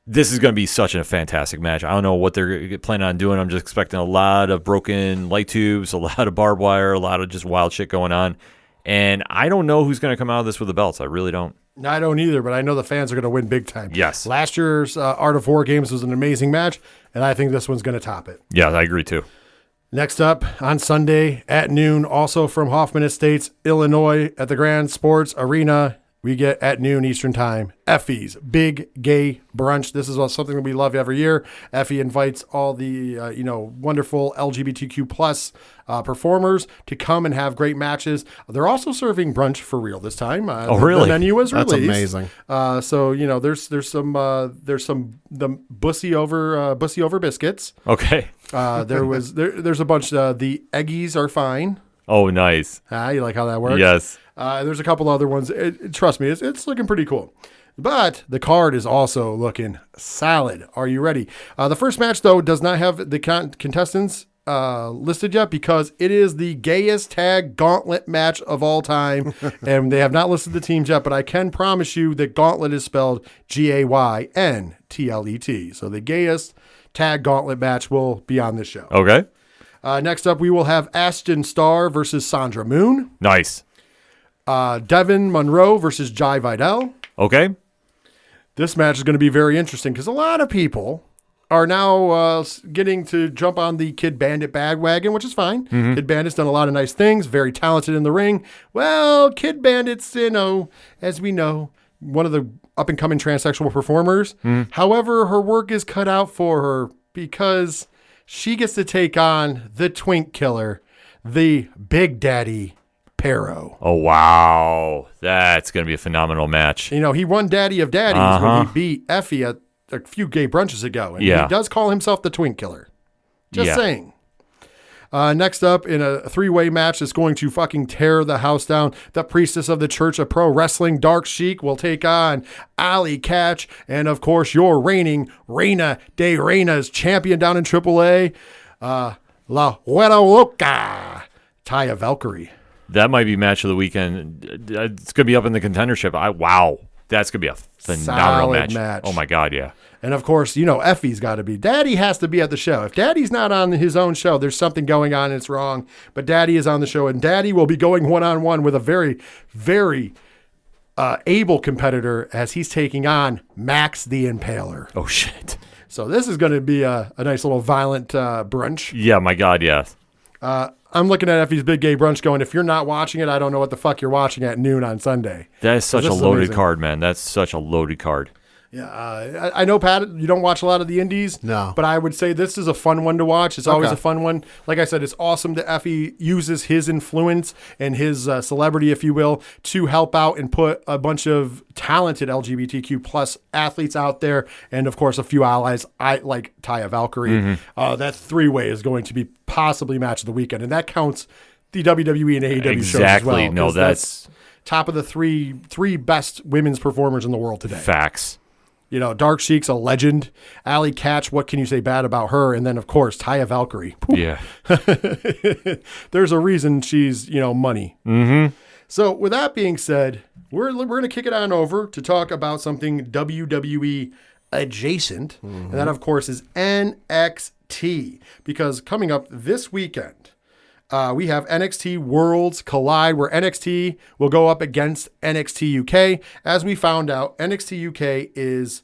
this is going to be such a fantastic match. I don't know what they're planning on doing. I'm just expecting a lot of broken light tubes, a lot of barbed wire, a lot of just wild shit going on, and I don't know who's going to come out of this with the belts. I really don't. I don't either, but I know the fans are going to win big time. Yes. Last year's Art of War Games was an amazing match, and I think this one's going to top it. Yeah, I agree too. Next up on Sunday at noon, also from Hoffman Estates, Illinois, at the Grand Sports Arena, we get at noon Eastern Time, Effie's Big Gay Brunch. This is something that we love every year. Effie invites all the wonderful LGBTQ plus performers to come and have great matches. They're also serving brunch for real this time. Really? The menu was released. That's amazing. So there's some the bussy over biscuits. Okay. There's a bunch. The eggies are fine. Oh, nice. You like how that works? Yes. There's a couple other ones. Trust me, it's looking pretty cool. But the card is also looking solid. Are you ready? The first match, though, does not have the contestants listed yet because it is the gayest tag gauntlet match of all time. And they have not listed the teams yet, but I can promise you that gauntlet is spelled Gayntlet. So the gayest tag gauntlet match will be on this show. Okay. Next up, we will have Ashton Starr versus Sandra Moon. Nice. Devin Monroe versus Jai Vidal. Okay. This match is going to be very interesting because a lot of people are now getting to jump on the Kid Bandit bandwagon, which is fine. Mm-hmm. Kid Bandit's done a lot of nice things, very talented in the ring. Well, Kid Bandit's, as we know, one of the up-and-coming transsexual performers. Mm. However, her work is cut out for her because she gets to take on the Twink Killer, the Big Daddy, Pero. Oh, wow. That's going to be a phenomenal match. You know, he won Daddy of Daddies when he beat Effie at a few gay brunches ago. And he does call himself the Twink Killer. Just saying. Next up, in a three-way match that's going to fucking tear the house down, the Priestess of the Church of Pro Wrestling, Dark Sheik, will take on Ali Catch, and of course, your reigning Reina de Reinas champion down in AAA, La Huera Loca, Taya Valkyrie. That might be match of the weekend. It's going to be up in the contendership. Wow. That's going to be a phenomenal match. Oh, my God, yeah. And, of course, you know, Effie's got to be. Daddy has to be at the show. If Daddy's not on his own show, there's something going on and it's wrong. But Daddy is on the show, and Daddy will be going one-on-one with a very, very able competitor as he's taking on Max the Impaler. Oh, shit. So this is going to be a nice little violent brunch. Yeah, my God, yeah. I'm looking at Effie's Big Gay Brunch going, if you're not watching it, I don't know what the fuck you're watching at noon on Sunday. That is such a loaded card, man. That's such a loaded card. Yeah, I know, Pat, you don't watch a lot of the indies. No. But I would say this is a fun one to watch. It's always a fun one. Like I said, it's awesome that Effie uses his influence and his celebrity, if you will, to help out and put a bunch of talented LGBTQ plus athletes out there. And, of course, a few allies, like Taya Valkyrie. That three-way is going to be possibly match of the weekend. And that counts the WWE and AEW shows as well. Exactly. No, that's top of the three best women's performers in the world today. Facts. You know, Dark Sheik's a legend. Ali Catch, what can you say bad about her? And then, of course, Taya Valkyrie. Poof. Yeah. There's a reason she's, money. Mm-hmm. So with that being said, we're going to kick it on over to talk about something WWE adjacent. And that, of course, is NXT. Because coming up this weekend, we have NXT Worlds Collide, where NXT will go up against NXT UK. As we found out, NXT UK is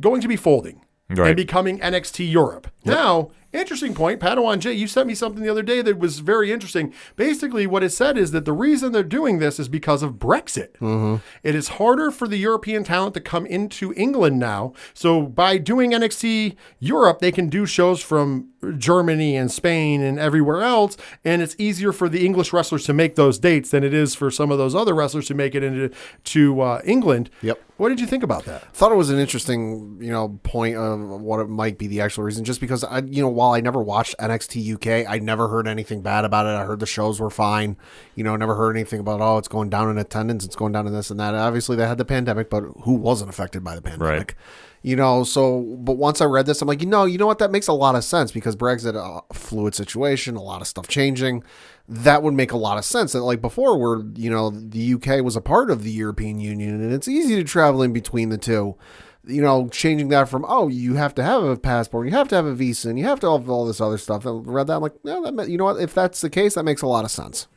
going to be folding and becoming NXT Europe. Yep. Now, interesting point, Padawan J, you sent me something the other day that was very interesting. Basically, what it said is that the reason they're doing this is because of Brexit. It is harder for the European talent to come into England now. So by doing NXT Europe, they can do shows from Germany and Spain and everywhere else, and it's easier for the English wrestlers to make those dates than it is for some of those other wrestlers to make it into England. Yep. What did you think about that? Thought it was an interesting, point of what it might be the actual reason. Just because while I never watched NXT UK, I never heard anything bad about it. I heard the shows were fine. Never heard anything about it's going down in attendance, it's going down in this and that. Obviously, they had the pandemic, but who wasn't affected by the pandemic? Right. But once I read this, I'm like, you know what? That makes a lot of sense because Brexit, a fluid situation, a lot of stuff changing. That would make a lot of sense. That like before, where the UK was a part of the European Union, and it's easy to travel in between the two. Changing that from you have to have a passport, you have to have a visa, and you have to have all this other stuff. I read that, I'm like, you know what? If that's the case, that makes a lot of sense.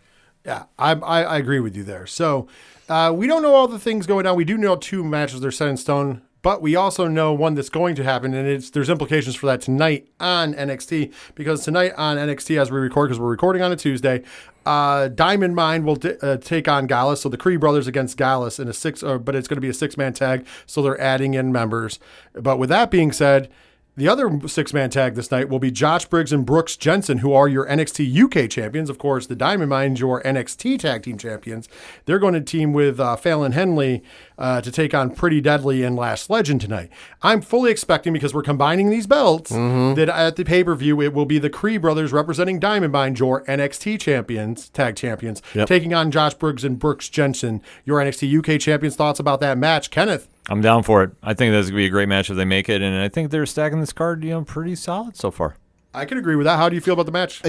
Yeah, I agree with you there. So we don't know all the things going on. We do know 2 matches that are set in stone. But we also know one that's going to happen, and there's implications for that tonight on NXT, because tonight on NXT, as we record, because we're recording on a Tuesday, Diamond Mine will take on Gallus, so the Creed brothers against Gallus in but it's going to be a 6-man tag, so they're adding in members. But with that being said, the other 6-man tag this night will be Josh Briggs and Brooks Jensen, who are your NXT UK champions. Of course, the Diamond Mines, your NXT tag team champions. They're going to team with Fallon Henley to take on Pretty Deadly and Last Legend tonight. I'm fully expecting, because we're combining these belts, that at the pay-per-view, it will be the Cree brothers representing Diamond Mines, your NXT champions, tag champions, taking on Josh Briggs and Brooks Jensen, your NXT UK champions. Thoughts about that match, Kenneth? I'm down for it. I think that's going to be a great match if they make it, and I think they're stacking this card, pretty solid so far. I can agree with that. How do you feel about the match?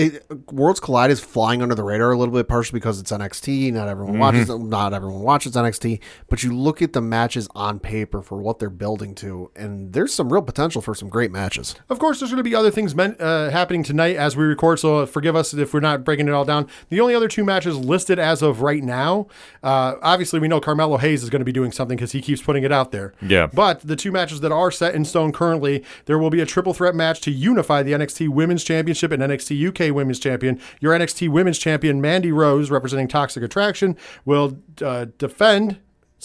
Worlds Collide is flying under the radar a little bit, partially because it's NXT. Not everyone watches NXT, but you look at the matches on paper for what they're building to, and there's some real potential for some great matches. Of course, there's going to be other things happening tonight as we record, so forgive us if we're not breaking it all down. The only other 2 matches listed as of right now, obviously we know Carmelo Hayes is going to be doing something because he keeps putting it out there. Yeah. But the 2 matches that are set in stone currently, there will be a triple threat match to unify the NXT Women's Championship and NXT UK Women's Champion. Your NXT Women's Champion, Mandy Rose, representing Toxic Attraction, will defend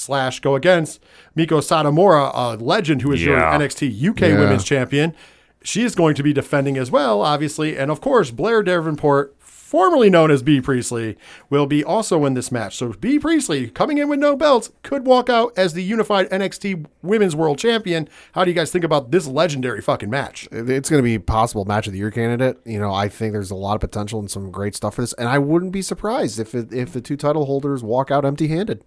/ go against Miko Satomura, a legend who is your NXT UK Women's Champion. She is going to be defending as well, obviously. And, of course, Blair Davenport, formerly known as B. Priestley, will be also in this match. So B. Priestley, coming in with no belts, could walk out as the unified NXT Women's World Champion. How do you guys think about this legendary fucking match? It's going to be a possible match of the year candidate. I think there's a lot of potential and some great stuff for this. And I wouldn't be surprised if the two title holders walk out empty-handed.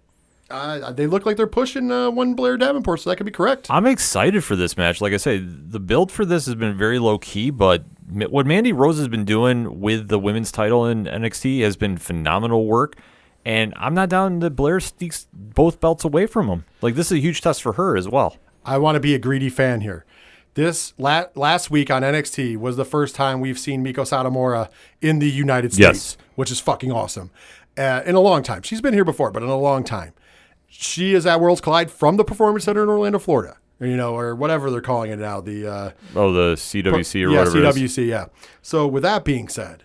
They look like they're pushing one Blair Davenport, so that could be correct. I'm excited for this match. Like I say, the build for this has been very low-key, but what Mandy Rose has been doing with the women's title in NXT has been phenomenal work, and I'm not down that Blair sneaks both belts away from him. Like, this is a huge test for her as well. I want to be a greedy fan here. This last week on NXT was the first time we've seen Miko Satomura in the United States, which is fucking awesome. In a long time. She's been here before, but in a long time. She is at Worlds Collide from the Performance Center in Orlando, Florida, or whatever they're calling it now. The CWC or whatever. Yeah, CWC, yeah. So with that being said,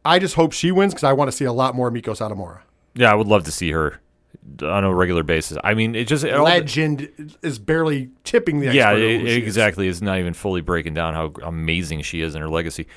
I just hope she wins because I want to see a lot more Miko Satomura. Yeah, I would love to see her on a regular basis. I mean, Legend is barely tipping the iceberg. Yeah, exactly. It's not even fully breaking down how amazing she is in her legacy.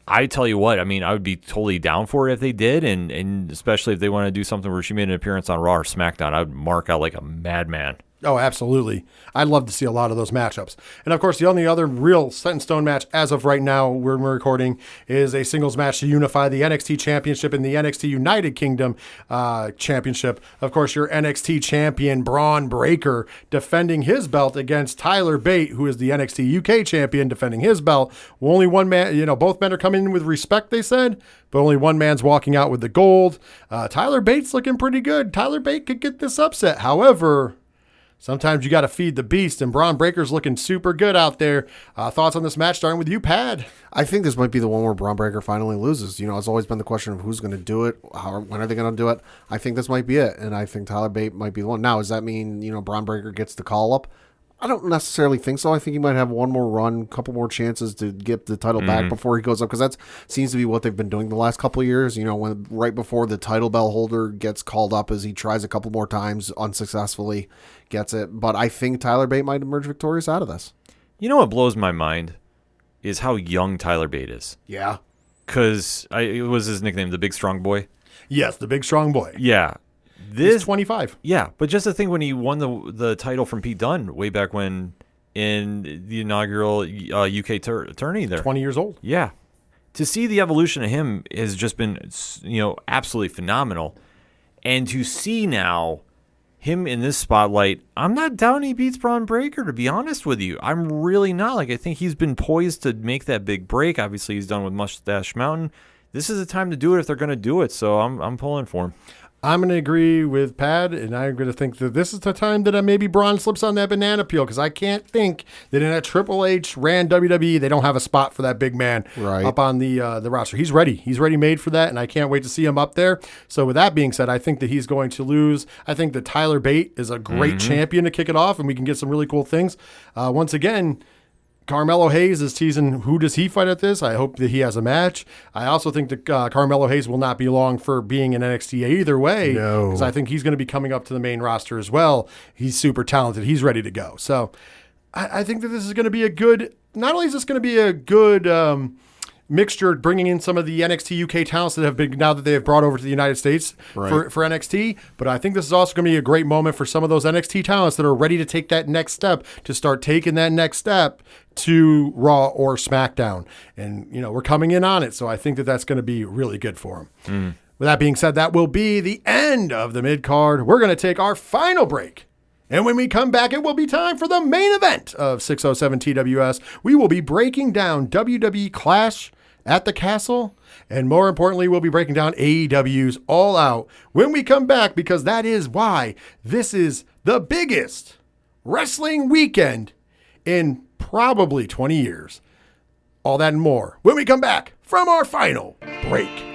I tell you what, I mean, I would be totally down for it if they did, and especially if they want to do something where she made an appearance on Raw or SmackDown, I would mark out like a madman. Oh, absolutely. I'd love to see a lot of those matchups. And, of course, the only other real set-in-stone match as of right now when we're recording is a singles match to unify the NXT Championship and the NXT United Kingdom Championship. Of course, your NXT champion, Braun Breaker, defending his belt against Tyler Bate, who is the NXT UK champion, defending his belt. Only one man, both men are coming in with respect, they said, but only one man's walking out with the gold. Tyler Bate's looking pretty good. Tyler Bate could get this upset. However, sometimes you got to feed the beast, and Braun Breaker's looking super good out there. Thoughts on this match, starting with you, Pad? I think this might be the one where Braun Breaker finally loses. It's always been the question of who's going to do it, when are they going to do it. I think this might be it, and I think Tyler Bate might be the one. Now, does that mean, Braun Breaker gets the call-up? I don't necessarily think so. I think he might have one more run, couple more chances to get the title back before he goes up, because that seems to be what they've been doing the last couple of years. When right before the title bell holder gets called up, as he tries a couple more times unsuccessfully, gets it. But I think Tyler Bate might emerge victorious out of this. You know what blows my mind is how young Tyler Bate is. Yeah, because it was his nickname, the Big Strong Boy. Yes, the Big Strong Boy. Yeah. He's 25. Yeah, but just to think when he won the title from Pete Dunne way back when in the inaugural UK tourney there. 20 years old. Yeah. To see the evolution of him has just been, absolutely phenomenal. And to see now him in this spotlight, I'm not down he beats Braun Breaker, to be honest with you. I'm really not. Like, I think he's been poised to make that big break. Obviously, he's done with Mustache Mountain. This is the time to do it if they're going to do it, so I'm pulling for him. I'm going to agree with Pad, and I'm going to think that this is the time that maybe Braun slips on that banana peel, because I can't think that in a Triple H ran WWE, they don't have a spot for that big man up on the roster. He's ready. He's ready-made for that, and I can't wait to see him up there. So with that being said, I think that he's going to lose. I think that Tyler Bate is a great champion to kick it off, and we can get some really cool things. Once again, Carmelo Hayes is teasing who does he fight at this. I hope that he has a match. I also think that Carmelo Hayes will not be long for being in NXT either way. No. Because I think he's going to be coming up to the main roster as well. He's super talented. He's ready to go. So I think that this is going to be a good, not only is this going to be a good mixture, bringing in some of the NXT UK talents that have been, now that they have brought over to the United States for NXT. But I think this is also going to be a great moment for some of those NXT talents that are ready to take that next step, to start taking that next step to Raw or SmackDown. And, we're coming in on it. So I think that that's going to be really good for them. With that being said, that will be the end of the mid-card. We're going to take our final break. And when we come back, it will be time for the main event of 607 TWS. We will be breaking down WWE Clash at the Castle, and more importantly, we'll be breaking down AEW's All Out when we come back, because that is why this is the biggest wrestling weekend in probably 20 years. All that and more when we come back from our final break.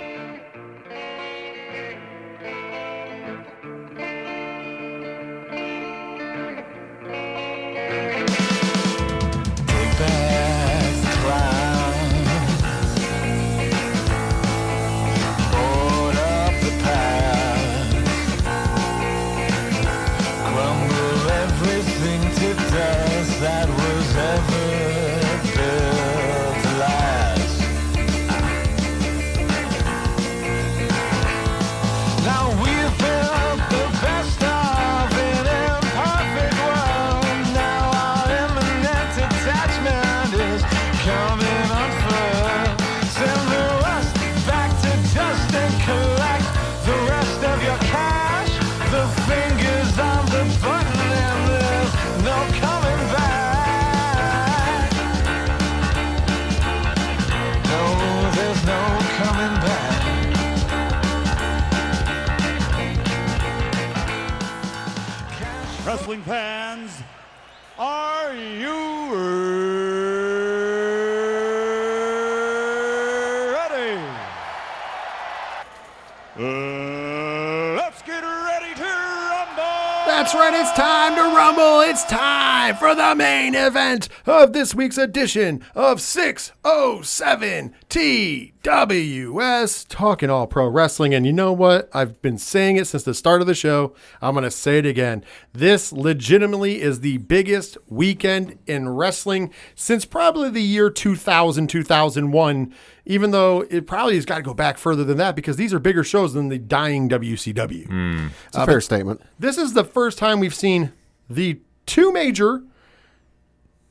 Are you ready? Let's get ready to rumble! That's right, it's time to rumble. It's time for the main event of this week's edition of 607 TWS, talking all pro wrestling. And you know what? I've been saying it since the start of the show. I'm going to say it again. This legitimately is the biggest weekend in wrestling since probably the year 2000, 2001, even though it probably has got to go back further than that because these are bigger shows than the dying WCW. It's a fair statement. This is the first time we've seen the two major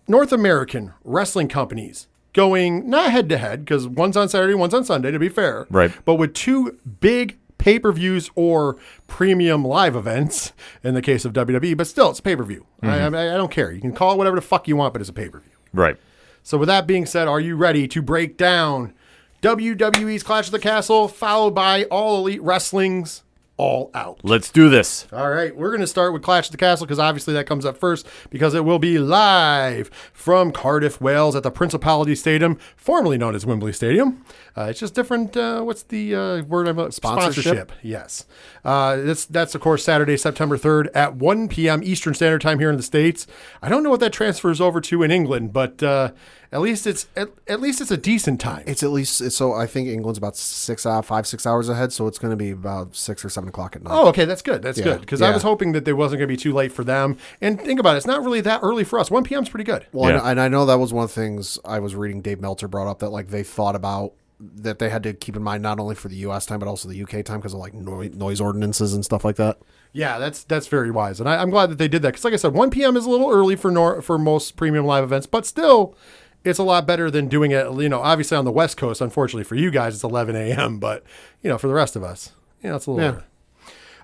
North American wrestling companies going not head to head because one's on Saturday, one's on Sunday, to be fair. Right. But with two big pay-per-views or premium live events in the case of WWE, but still, it's a pay-per-view. I don't care. You can call it whatever the fuck you want, but it's a pay-per-view. Right. So with that being said, are you ready to break down WWE's Clash of the Castle, followed by All Elite Wrestling's All Out? Let's do this. All right, we're going to start with Clash of the Castle because obviously that comes up first because it will be live from Cardiff, Wales at the Principality Stadium, formerly known as Wembley Stadium. It's just different, what's the word I'm about? Sponsorship? Yes. That's, of course, Saturday, September 3rd at 1 p.m. Eastern Standard Time here in the States. I don't know what that transfers over to in England, but at least it's a decent time. It's at least so. I think England's about 6 hours ahead, so it's going to be about 6 or 7 o'clock at night. Oh, okay, that's good. That's good because I Yeah. was hoping that it wasn't going to be too late for them. And think about it; it's not really that early for us. 1 p.m. is pretty good. Well, Yeah. and I know that was one of the things I was reading. Dave Meltzer brought up that like they thought about that they had to keep in mind not only for the U.S. time but also the U.K. time because of like noise ordinances and stuff like that. Yeah, that's very wise, and I'm glad that they did that because, like I said, 1 p.m. is a little early for most premium live events, but still, it's a lot better than doing it. Obviously on the West Coast. Unfortunately for you guys, it's 11 a.m., but for the rest of us, it's a little. Yeah. Early.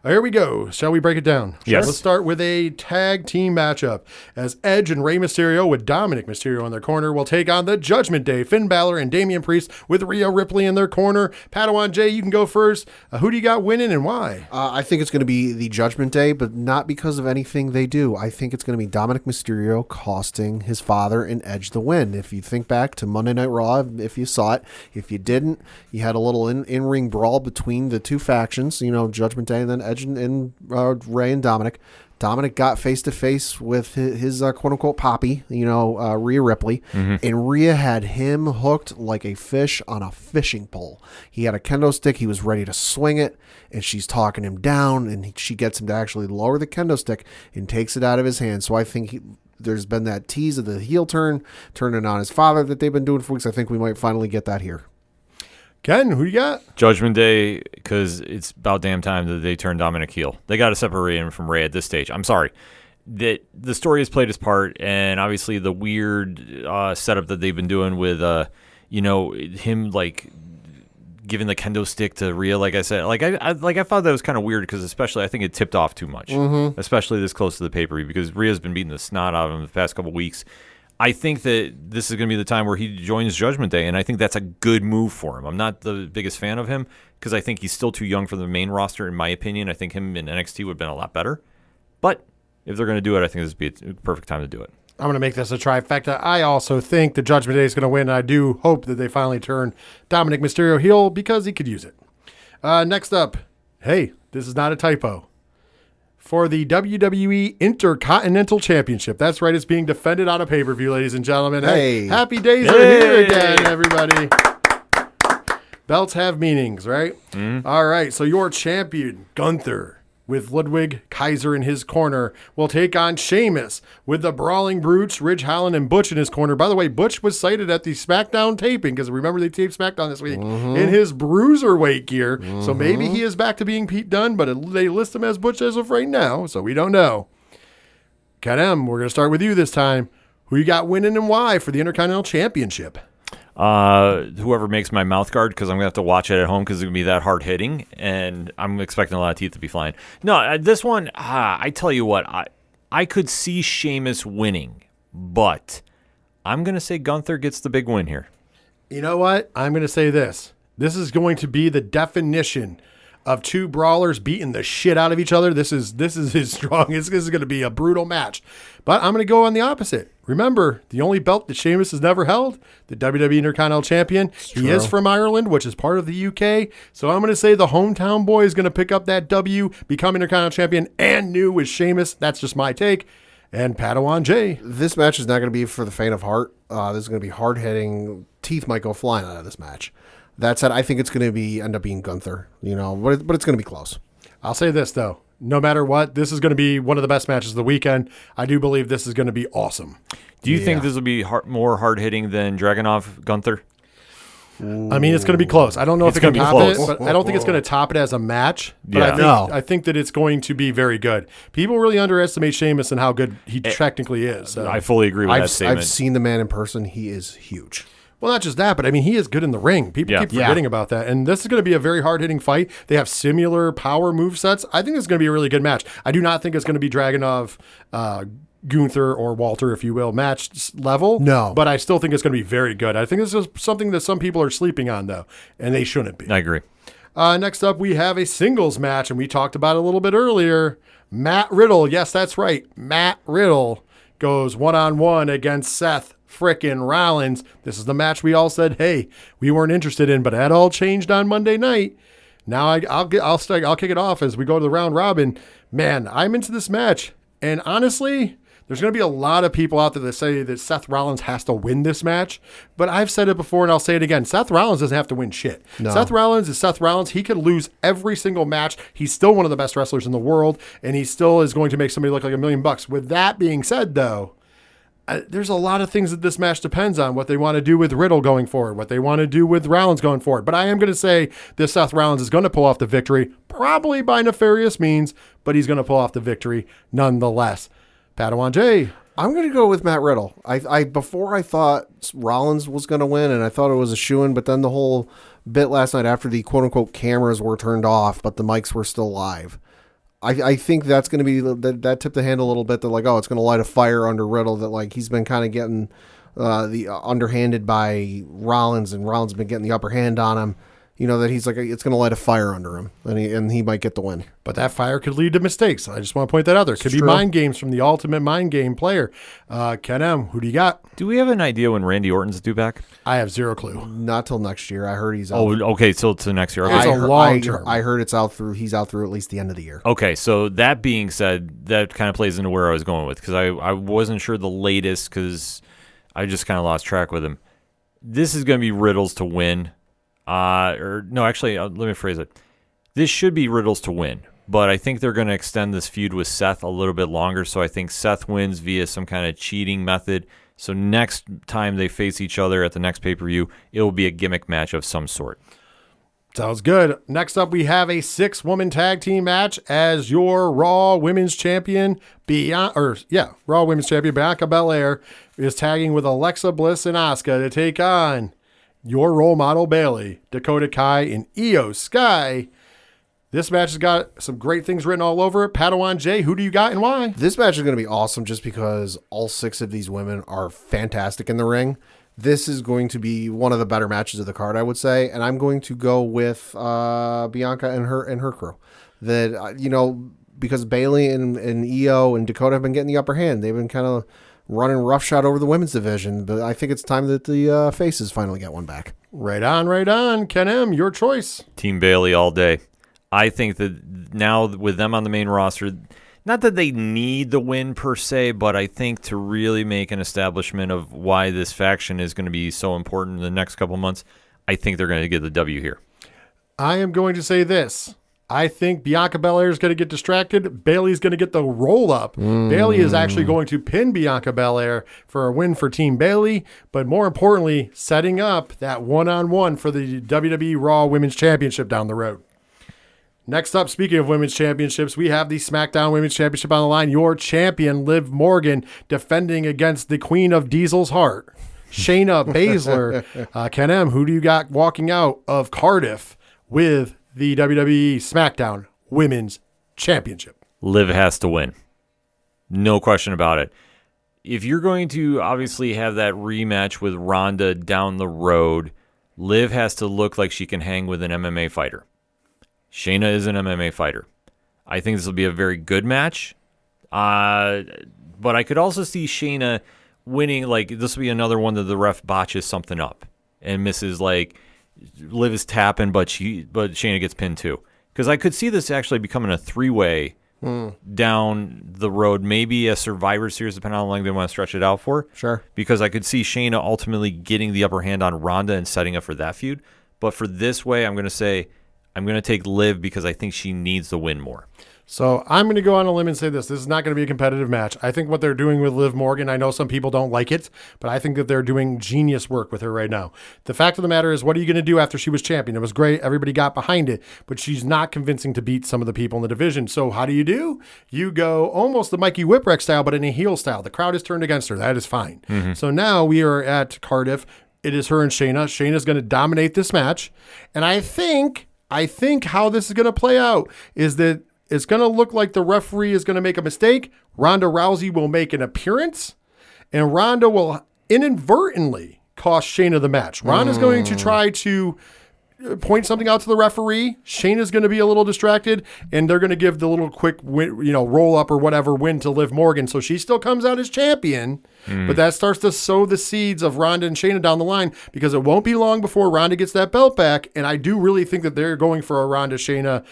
Here we go. Shall we break it down? Yes. Let's start with a tag team matchup as Edge and Rey Mysterio with Dominic Mysterio in their corner will take on the Judgment Day, Finn Balor and Damian Priest with Rhea Ripley in their corner. Padawan J, you can go first. Who do you got winning and why? I think it's going to be the Judgment Day, but not because of anything they do. I think it's going to be Dominic Mysterio costing his father and Edge the win. If you think back to Monday Night Raw, if you saw it, if you didn't, you had a little in-ring brawl between the two factions, Judgment Day and then Edge and Rey and Dominic. Dominic got face-to-face with his quote-unquote poppy, Rhea Ripley, and Rhea had him hooked like a fish on a fishing pole. He had a kendo stick. He was ready to swing it, and she's talking him down, and she gets him to actually lower the kendo stick and takes it out of his hand. So I think there's been that tease of the heel turning on his father that they've been doing for weeks. I think we might finally get that here. Ken, who you got? Judgment Day, because it's about damn time that they turn Dominic heel. They got to separate him from Rey at this stage. I'm sorry. The story has played its part, and obviously the weird setup that they've been doing with, him like giving the kendo stick to Rhea. Like I said, I thought that was kind of weird because especially I think it tipped off too much, especially this close to the pay-per-view because Rhea's been beating the snot out of him the past couple weeks. I think that this is going to be the time where he joins Judgment Day, and I think that's a good move for him. I'm not the biggest fan of him because I think he's still too young for the main roster, in my opinion. I think him in NXT would have been a lot better. But if they're going to do it, I think this would be a perfect time to do it. I'm going to make this a trifecta. I also think the Judgment Day is going to win. I do hope that they finally turn Dominic Mysterio heel because he could use it. Next up, hey, this is not a typo. For the WWE Intercontinental Championship. That's right, it's being defended on a pay-per-view, ladies and gentlemen. Hey. Happy days are here again, everybody. Belts have meanings, right? All right, so your champion, Gunther, with Ludwig Kaiser in his corner, will take on Sheamus with the Brawling Brutes, Ridge Holland, and Butch in his corner. By the way, Butch was cited at the SmackDown taping, because remember they taped SmackDown this week, in his bruiserweight gear. So maybe he is back to being Pete Dunne, but they list him as Butch as of right now, so we don't know. Ken M, we're going to start with you this time. Who you got winning and why for the Intercontinental Championship? Whoever makes my mouth guard, because I'm going to have to watch it at home because it's going to be that hard hitting, and I'm expecting a lot of teeth to be flying. No, this one, I tell you what, I could see Sheamus winning, but I'm going to say Gunther gets the big win here. You know what? I'm going to say this. This is going to be the definition of two brawlers beating the shit out of each other. This is his strongest. This is going to be a brutal match. But I'm going to go on the opposite. Remember, the only belt that Sheamus has never held, the WWE Intercontinental Champion. He is from Ireland, which is part of the UK. So I'm going to say the hometown boy is going to pick up that W, become Intercontinental Champion, and new with Sheamus. That's just my take. And Padawan J. This match is not going to be for the faint of heart. This is going to be hard-hitting. Teeth might go flying out of this match. That said, I think it's going to end up being Gunther, but it's going to be close. I'll say this, though. No matter what, this is going to be one of the best matches of the weekend. I do believe this is going to be awesome. Do you think this will be more hard-hitting than Dragunov Gunther? I mean, it's going to be close. I don't know if it's going to top it, but I don't think it's going to top it as a match. But I think that it's going to be very good. People really underestimate Sheamus and how good he technically is. So. I fully agree with that statement. I've seen the man in person. He is huge. Well, not just that, but I mean, he is good in the ring. People keep forgetting about that. And this is going to be a very hard-hitting fight. They have similar power movesets. I think it's going to be a really good match. I do not think it's going to be Dragunov, Gunther, or Walter, if you will, match level. No. But I still think it's going to be very good. I think this is something that some people are sleeping on, though, and they shouldn't be. I agree. Next up, we have a singles match, and we talked about it a little bit earlier. Matt Riddle, yes, that's right. Matt Riddle goes one-on-one against Seth frickin' Rollins. This is the match we all said, hey, we weren't interested in, but that all changed on Monday night. Now I'll kick it off as we go to the round robin. Man, I'm into this match, and honestly, there's going to be a lot of people out there that say that Seth Rollins has to win this match, but I've said it before and I'll say it again. Seth Rollins doesn't have to win shit. No. Seth Rollins is Seth Rollins. He could lose every single match. He's still one of the best wrestlers in the world, and he still is going to make somebody look like $1 million. With that being said, though, there's a lot of things that this match depends on, what they want to do with Riddle going forward, what they want to do with Rollins going forward. But I am going to say this Seth Rollins is going to pull off the victory, probably by nefarious means, but he's going to pull off the victory nonetheless. Padawan J. I'm going to go with Matt Riddle. Before I thought Rollins was going to win, and I thought it was a shoo-in, but then the whole bit last night after the quote-unquote cameras were turned off, but the mics were still live, I think that's going to be that tipped the hand a little bit. That it's going to light a fire under Riddle. That he's been kind of getting the underhanded by Rollins, and Rollins has been getting the upper hand on him. That he's it's going to light a fire under him, and he might get the win. But that fire could lead to mistakes. I just want to point that out. There could be mind games from the ultimate mind game player. Ken M, who do you got? Do we have an idea when Randy Orton's due back? I have zero clue. Not till next year. I heard he's out. Oh, okay, so to next year. Okay. It's a long term. I heard he's out through at least the end of the year. Okay, so that being said, that kind of plays into where I was going with, because I wasn't sure the latest, because I just kind of lost track with him. This is going to be Riddle's to win. Let me phrase it. This should be Riddle's to win, but I think they're going to extend this feud with Seth a little bit longer, so I think Seth wins via some kind of cheating method. So next time they face each other at the next pay-per-view, it will be a gimmick match of some sort. Sounds good. Next up, we have a 6-woman tag team match as your Raw Women's Champion, Raw Women's Champion Bianca Belair is tagging with Alexa Bliss and Asuka to take on your role model Bayley, Dakota Kai, and Io Sky. This match has got some great things written all over it. Padawan J, who do you got and why? This match is going to be awesome just because all 6 of these women are fantastic in the ring. This is going to be one of the better matches of the card, I would say, and I'm going to go with Bianca and her crew. That because Bayley and Io and Dakota have been getting the upper hand. They've been kind of running roughshod over the women's division, but I think it's time that the faces finally get one back. Right on. Ken M, your choice. Team Bayley all day. I think that now with them on the main roster, not that they need the win per se, but I think to really make an establishment of why this faction is going to be so important in the next couple months, I think they're going to get the W here. I am going to say this. I think Bianca Belair is going to get distracted. Bayley's going to get the roll up. Bayley is actually going to pin Bianca Belair for a win for Team Bayley, but more importantly, setting up that one-on-one for the WWE Raw Women's Championship down the road. Next up, speaking of women's championships, we have the SmackDown Women's Championship on the line. Your champion, Liv Morgan, defending against the Queen of Diesel's Heart, Shayna Baszler. Ken M, who do you got walking out of Cardiff with the WWE SmackDown Women's Championship? Liv has to win. No question about it. If you're going to obviously have that rematch with Ronda down the road, Liv has to look like she can hang with an MMA fighter. Shayna is an MMA fighter. I think this will be a very good match. But I could also see Shayna winning. Like, this will be another one that the ref botches something up and misses. Like, Liv is tapping, but Shayna gets pinned too. Because I could see this actually becoming a 3-way down the road, maybe a Survivor Series, depending on how long they want to stretch it out for. Sure. Because I could see Shayna ultimately getting the upper hand on Ronda and setting up for that feud. But for this way, I'm going to take Liv because I think she needs the win more. So I'm going to go on a limb and say this. This is not going to be a competitive match. I think what they're doing with Liv Morgan, I know some people don't like it, but I think that they're doing genius work with her right now. The fact of the matter is, what are you going to do after she was champion? It was great. Everybody got behind it, but she's not convincing to beat some of the people in the division. So how do? You go almost the Mikey Whipwreck style, but in a heel style. The crowd is turned against her. That is fine. Mm-hmm. So now we are at Cardiff. It is her and Shayna. Shayna's going to dominate this match. And I think how this is going to play out is that it's going to look like the referee is going to make a mistake. Ronda Rousey will make an appearance, and Ronda will inadvertently cost Shayna the match. Ronda's going to try to point something out to the referee. Shayna's going to be a little distracted, and they're going to give the little quick roll up or whatever win to Liv Morgan. So she still comes out as champion, but that starts to sow the seeds of Ronda and Shayna down the line, because it won't be long before Ronda gets that belt back. And I do really think that they're going for a Ronda Shayna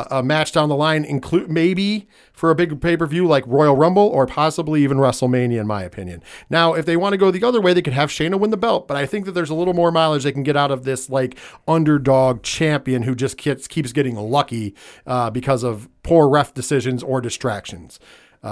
a match down the line, include maybe for a big pay-per-view like Royal Rumble or possibly even WrestleMania, in my opinion. Now, if they want to go the other way, they could have Shayna win the belt, but I think that there's a little more mileage they can get out of this like underdog champion who just keeps getting lucky because of poor ref decisions or distractions.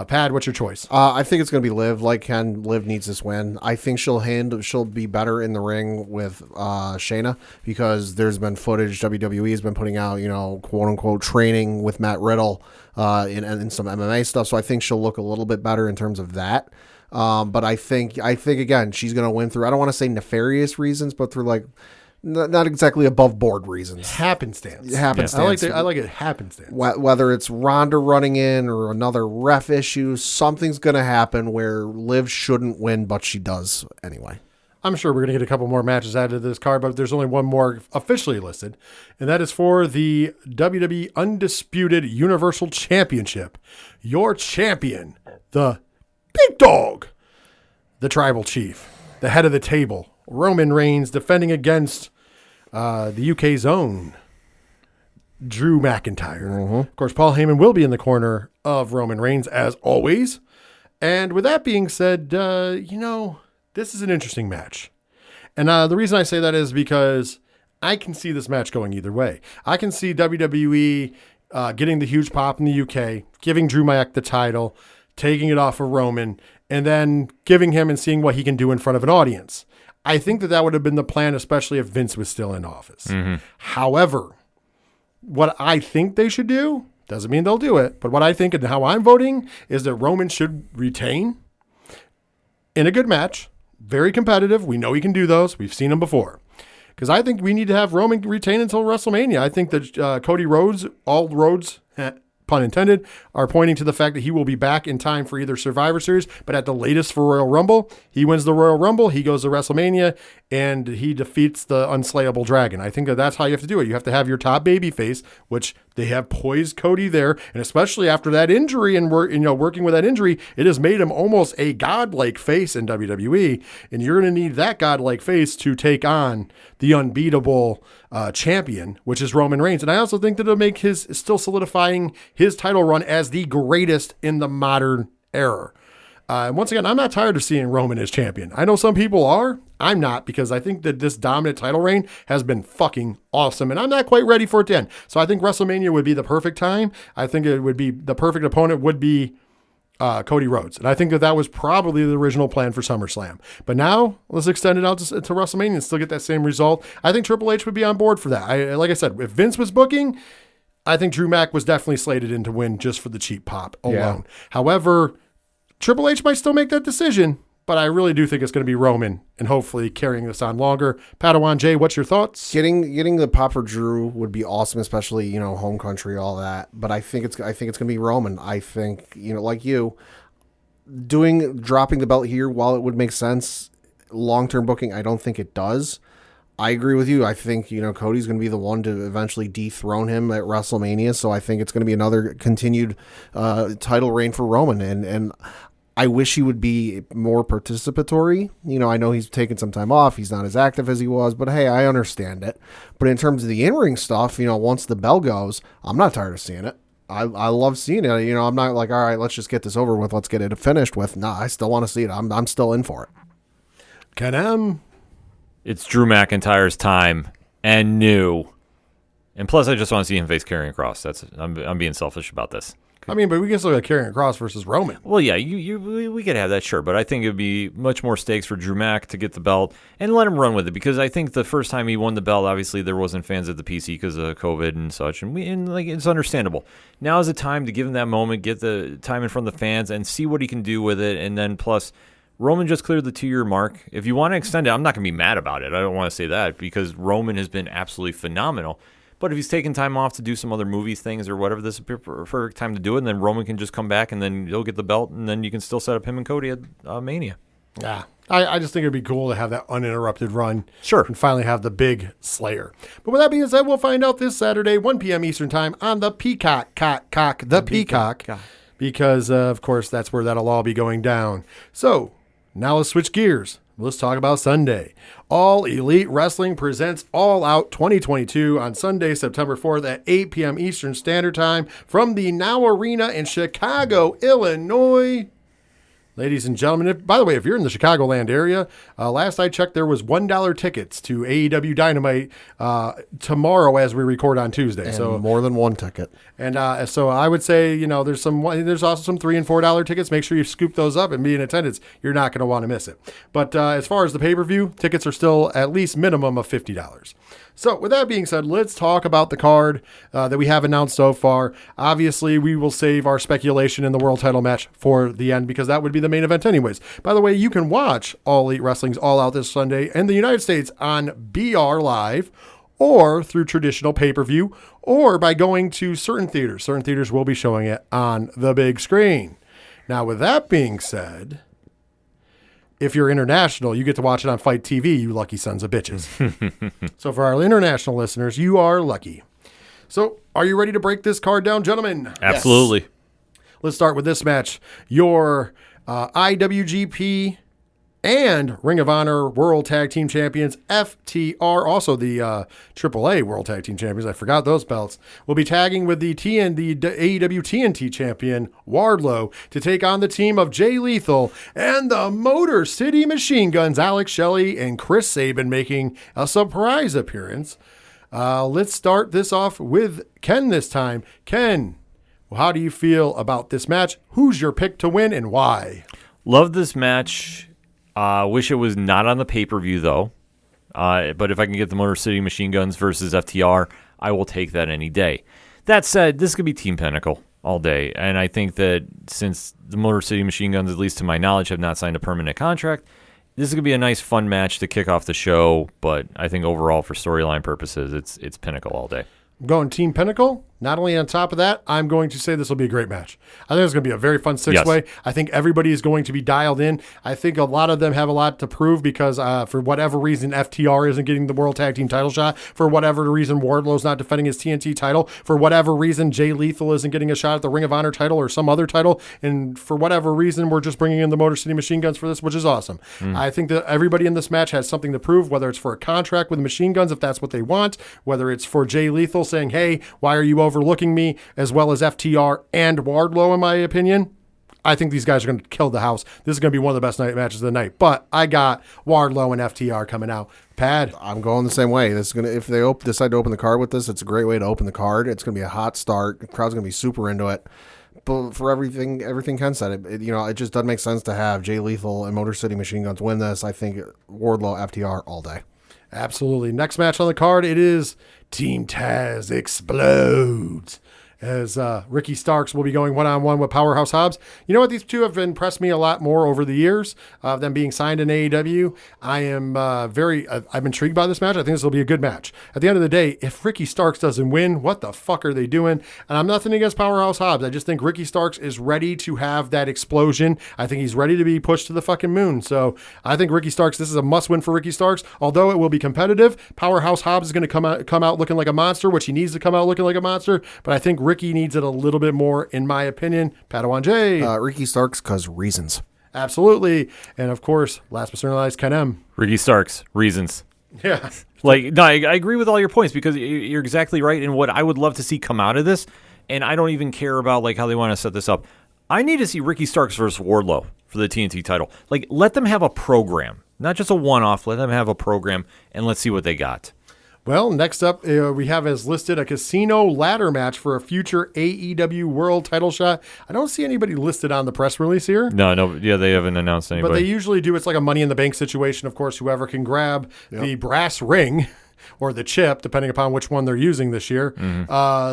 Pad, what's your choice? I think it's going to be Liv. Like Ken, Liv needs this win. I think she'll be better in the ring with Shayna, because there's been footage WWE has been putting out, quote unquote training with Matt Riddle in some MMA stuff. So I think she'll look a little bit better in terms of that. But I think again, she's going to win through, I don't want to say nefarious reasons, but through like not exactly above board reasons. Happenstance. I like it happenstance. Whether it's Ronda running in or another ref issue, something's going to happen where Liv shouldn't win, but she does anyway. I'm sure we're going to get a couple more matches added to this card, but there's only one more officially listed, and that is for the WWE Undisputed Universal Championship. Your champion, the big dog, the tribal chief, the head of the table, Roman Reigns, defending against the UK's own Drew McIntyre. Mm-hmm. Of course, Paul Heyman will be in the corner of Roman Reigns, as always. And with that being said, this is an interesting match. And the reason I say that is because I can see this match going either way. I can see WWE getting the huge pop in the UK, giving Drew Mac the title, taking it off of Roman, and then giving him and seeing what he can do in front of an audience. I think that would have been the plan, especially if Vince was still in office. Mm-hmm. However, what I think they should do, doesn't mean they'll do it, but what I think and how I'm voting is that Roman should retain in a good match, very competitive. We know he can do those. We've seen him before. Because I think we need to have Roman retain until WrestleMania. I think that Cody Rhodes, all roads, pun intended, are pointing to the fact that he will be back in time for either Survivor Series, but at the latest for Royal Rumble. He wins the Royal Rumble, he goes to WrestleMania, and he defeats the unslayable dragon. I think that that's how you have to do it. You have to have your top babyface, which they have poised Cody there, and especially after that injury and working with that injury, it has made him almost a godlike face in WWE, and you're going to need that godlike face to take on the unbeatable champion, which is Roman Reigns. And I also think that it'll make still solidifying his title run as the greatest in the modern era. And once again, I'm not tired of seeing Roman as champion. I know some people are. I'm not, because I think that this dominant title reign has been fucking awesome, and I'm not quite ready for it to end. So I think WrestleMania would be the perfect time. I think it would be the perfect opponent would be Cody Rhodes. And I think that was probably the original plan for SummerSlam. But now let's extend it out to WrestleMania and still get that same result. I think Triple H would be on board for that. Like I said, if Vince was booking, I think Drew Mac was definitely slated in to win just for the cheap pop alone. Yeah. However, Triple H might still make that decision, but I really do think it's going to be Roman and hopefully carrying this on longer. Padawan J, what's your thoughts? Getting the pop for Drew would be awesome, especially, home country, all that. But I think it's going to be Roman. I think, like you, dropping the belt here, while it would make sense, long-term booking, I don't think it does. I agree with you. I think, Cody's going to be the one to eventually dethrone him at WrestleMania. So I think it's going to be another continued title reign for Roman. And I wish he would be more participatory. I know he's taken some time off. He's not as active as he was, but hey, I understand it. But in terms of the in-ring stuff, once the bell goes, I'm not tired of seeing it. I love seeing it. I'm not like, all right, let's just get this over with. Let's get it finished with. Nah, I still want to see it. I'm still in for it. It's Drew McIntyre's time and new. And plus, I just want to see him face Karrion Kross. I'm being selfish about this. I mean, but we can still get Karrion Kross versus Roman. Well, yeah, we could have that, sure. But I think it would be much more stakes for Drew Mac to get the belt and let him run with it. Because I think the first time he won the belt, obviously there wasn't fans at the PC because of COVID and such. And it's understandable. Now is the time to give him that moment, get the time in front of the fans, and see what he can do with it. And then plus, Roman just cleared the 2-year mark. If you want to extend it, I'm not going to be mad about it. I don't want to say that because Roman has been absolutely phenomenal. But if he's taking time off to do some other movie things or whatever, this is a perfect time to do it. And then Roman can just come back and then he'll get the belt. And then you can still set up him and Cody at Mania. Yeah. I just think it'd be cool to have that uninterrupted run. Sure. And finally have the big Slayer. But with that being said, we'll find out this Saturday, 1 p.m. Eastern Time on the Peacock. Peacock. Because, of course, that's where that'll all be going down. So now let's switch gears. Let's talk about Sunday. All Elite Wrestling presents All Out 2022 on Sunday, September 4th at 8 p.m. Eastern Standard Time from the Now Arena in Chicago, Illinois. Ladies and gentlemen, by the way, if you're in the Chicagoland area, last I checked, there was $1 tickets to AEW Dynamite tomorrow as we record on Tuesday. And so more than one ticket. And so I would say, there's also some $3 and $4 tickets. Make sure you scoop those up and be in attendance. You're not going to want to miss it. But as far as the pay-per-view, tickets are still at least minimum of $50. So with that being said, let's talk about the card that we have announced so far. Obviously, we will save our speculation in the world title match for the end because that would be the main event anyways. By the way, you can watch All Elite Wrestling's All Out this Sunday in the United States on BR Live or through traditional pay-per-view or by going to certain theaters. Certain theaters will be showing it on the big screen. Now, with that being said, if you're international, you get to watch it on Fight TV, you lucky sons of bitches. So for our international listeners, you are lucky. So are you ready to break this card down, gentlemen? Absolutely. Yes. Let's start with this match. Your IWGP and Ring of Honor World Tag Team Champions, FTR, also the AAA World Tag Team Champions, I forgot those belts, will be tagging with the AEW TNT Champion, Wardlow, to take on the team of Jay Lethal and the Motor City Machine Guns, Alex Shelley and Chris Sabin making a surprise appearance. Let's start this off with Ken this time. Ken, how do you feel about this match? Who's your pick to win and why? Love this match. Wish it was not on the pay-per-view, though. But if I can get the Motor City Machine Guns versus FTR, I will take that any day. That said, this could be Team Pinnacle all day. And I think that since the Motor City Machine Guns, at least to my knowledge, have not signed a permanent contract, this is going to be a nice, fun match to kick off the show. But I think overall, for storyline purposes, it's Pinnacle all day. I'm going Team Pinnacle. Not only on top of that, I'm going to say this will be a great match. I think it's going to be a very fun six-way. Yes. I think everybody is going to be dialed in. I think a lot of them have a lot to prove because for whatever reason, FTR isn't getting the World Tag Team title shot. For whatever reason, Wardlow's not defending his TNT title. For whatever reason, Jay Lethal isn't getting a shot at the Ring of Honor title or some other title. And for whatever reason, we're just bringing in the Motor City Machine Guns for this, which is awesome. I think that everybody in this match has something to prove, whether it's for a contract with Machine Guns, if that's what they want, whether it's for Jay Lethal saying, hey, why are you overlooking me? As well as FTR and Wardlow, in my opinion. I think these guys are going to kill the house. This is going to be one of the best night matches of the night. But I got Wardlow and FTR coming out. Pad? I'm going the same way. This is gonna, if they decide to open the card with this, it's a great way to open the card. It's going to be a hot start. The crowd's going to be super into it. But for everything Ken said, it just doesn't make sense to have Jay Lethal and Motor City Machine Guns win this. I think Wardlow, FTR all day. Absolutely. Next match on the card, it is Team Taz Explodes. as Ricky Starks will be going one-on-one with Powerhouse Hobbs. You know what? These two have impressed me a lot more over the years of them being signed in AEW. I am I'm intrigued by this match. I think this will be a good match. At the end of the day, if Ricky Starks doesn't win, what the fuck are they doing? And I'm nothing against Powerhouse Hobbs. I just think Ricky Starks is ready to have that explosion. I think he's ready to be pushed to the fucking moon. So I think Ricky Starks, this is a must-win for Ricky Starks. Although it will be competitive, Powerhouse Hobbs is going to come out looking like a monster, which he needs to come out looking like a monster. But I think Ricky needs it a little bit more, in my opinion. Padawan J. Ricky Starks, because reasons. Absolutely. And of course, last but certainly not least, Ken M. Ricky Starks, reasons. Yeah. No, I agree with all your points because you're exactly right. And what I would love to see come out of this, and I don't even care about like how they want to set this up. I need to see Ricky Starks versus Wardlow for the TNT title. Like, let them have a program, not just a one-off. Let them have a program, and let's see what they got. Well, next up, we have as listed a casino ladder match for a future AEW World title shot. I don't see anybody listed on the press release here. No, yeah, they haven't announced anybody. But they usually do. It's like a Money in the Bank situation. Of course, whoever can grab the brass ring or the chip, depending upon which one they're using this year.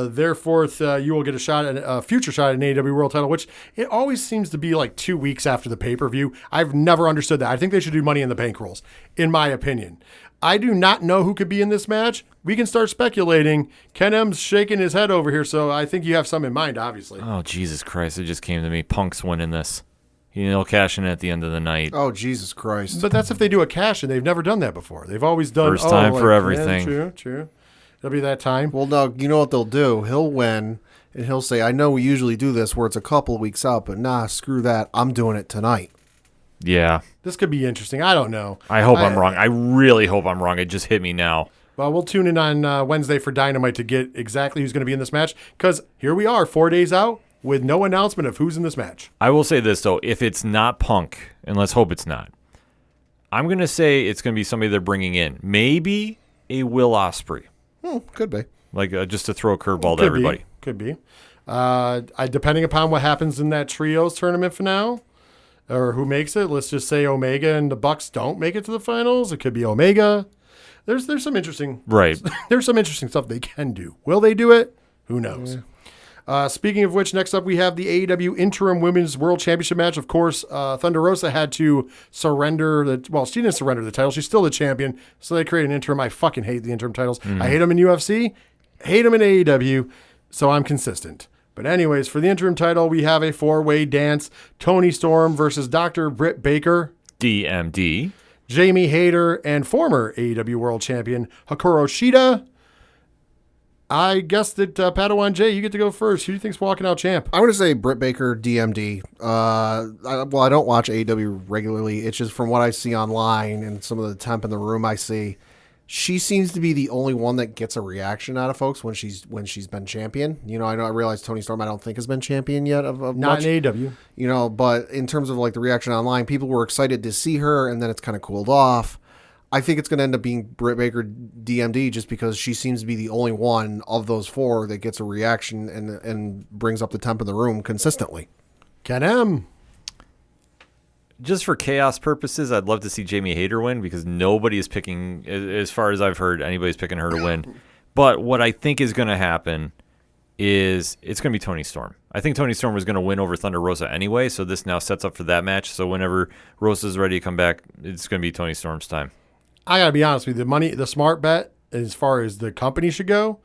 Therefore, you will get a future shot at an AEW World title, which it always seems to be like 2 weeks after the pay-per-view. I've never understood that. I think they should do Money in the Bank rules, in my opinion. I do not know who could be in this match. We can start speculating. Ken M's shaking his head over here, so I think you have some in mind, obviously. Oh, Jesus Christ. It just came to me. Punk's winning this. He'll cash in at the end of the night. Oh, Jesus Christ. But that's if they do a cash, and they've never done that before. They've always done... First time for everything. Yeah, true. It'll be that time. Well, Doug, you know what they'll do? He'll win, and he'll say, I know we usually do this where it's a couple of weeks out, but nah, screw that. I'm doing it tonight. Yeah. This could be interesting. I don't know. I hope I'm wrong. I really hope I'm wrong. It just hit me now. Well, we'll tune in on Wednesday for Dynamite to get exactly who's going to be in this match, because here we are, 4 days out, with no announcement of who's in this match. I will say this, though. If it's not Punk, and let's hope it's not, I'm going to say it's going to be somebody they're bringing in. Maybe a Will Ospreay. Could be. Like, just to throw a curveball to everybody. Could be. Depending upon what happens in that Trios tournament finale, or who makes it, let's just say Omega and the Bucks don't make it to the finals. It could be Omega. There's some interesting... Right. There's some interesting stuff they can do. Will they do it? Who knows? Yeah. Speaking of which, next up we have the AEW Interim Women's World Championship match. Of course, Thunder Rosa had to surrender she didn't surrender the title. She's still the champion, so they create an interim. I fucking hate the interim titles. I hate them in UFC, hate them in AEW, so I'm consistent. But anyways, for the interim title, we have a 4-way dance. Toni Storm versus Dr. Britt Baker. DMD. Jamie Hayter and former AEW World Champion Hikaru Shida. I guess that Padawan J, you get to go first. Who do you think's walking out champ? I'm going to say Britt Baker, DMD. I don't watch AEW regularly. It's just from what I see online and some of the temp in the room I see. She seems to be the only one that gets a reaction out of folks when she's been champion. I realize Toni Storm I don't think has been champion yet of Not much. in AEW. But in terms of like the reaction online, people were excited to see her, and then it's kind of cooled off. I think it's going to end up being Britt Baker DMD just because she seems to be the only one of those four that gets a reaction and brings up the temp in the room consistently. Ken M. Just for chaos purposes, I'd love to see Jamie Hayter win because nobody is picking, as far as I've heard, anybody's picking her to win. But what I think is going to happen is it's going to be Toni Storm. I think Toni Storm was going to win over Thunder Rosa anyway, so this now sets up for that match. So whenever Rosa's ready to come back, it's going to be Toni Storm's time. I got to be honest with you. The smart bet, as far as the company should go,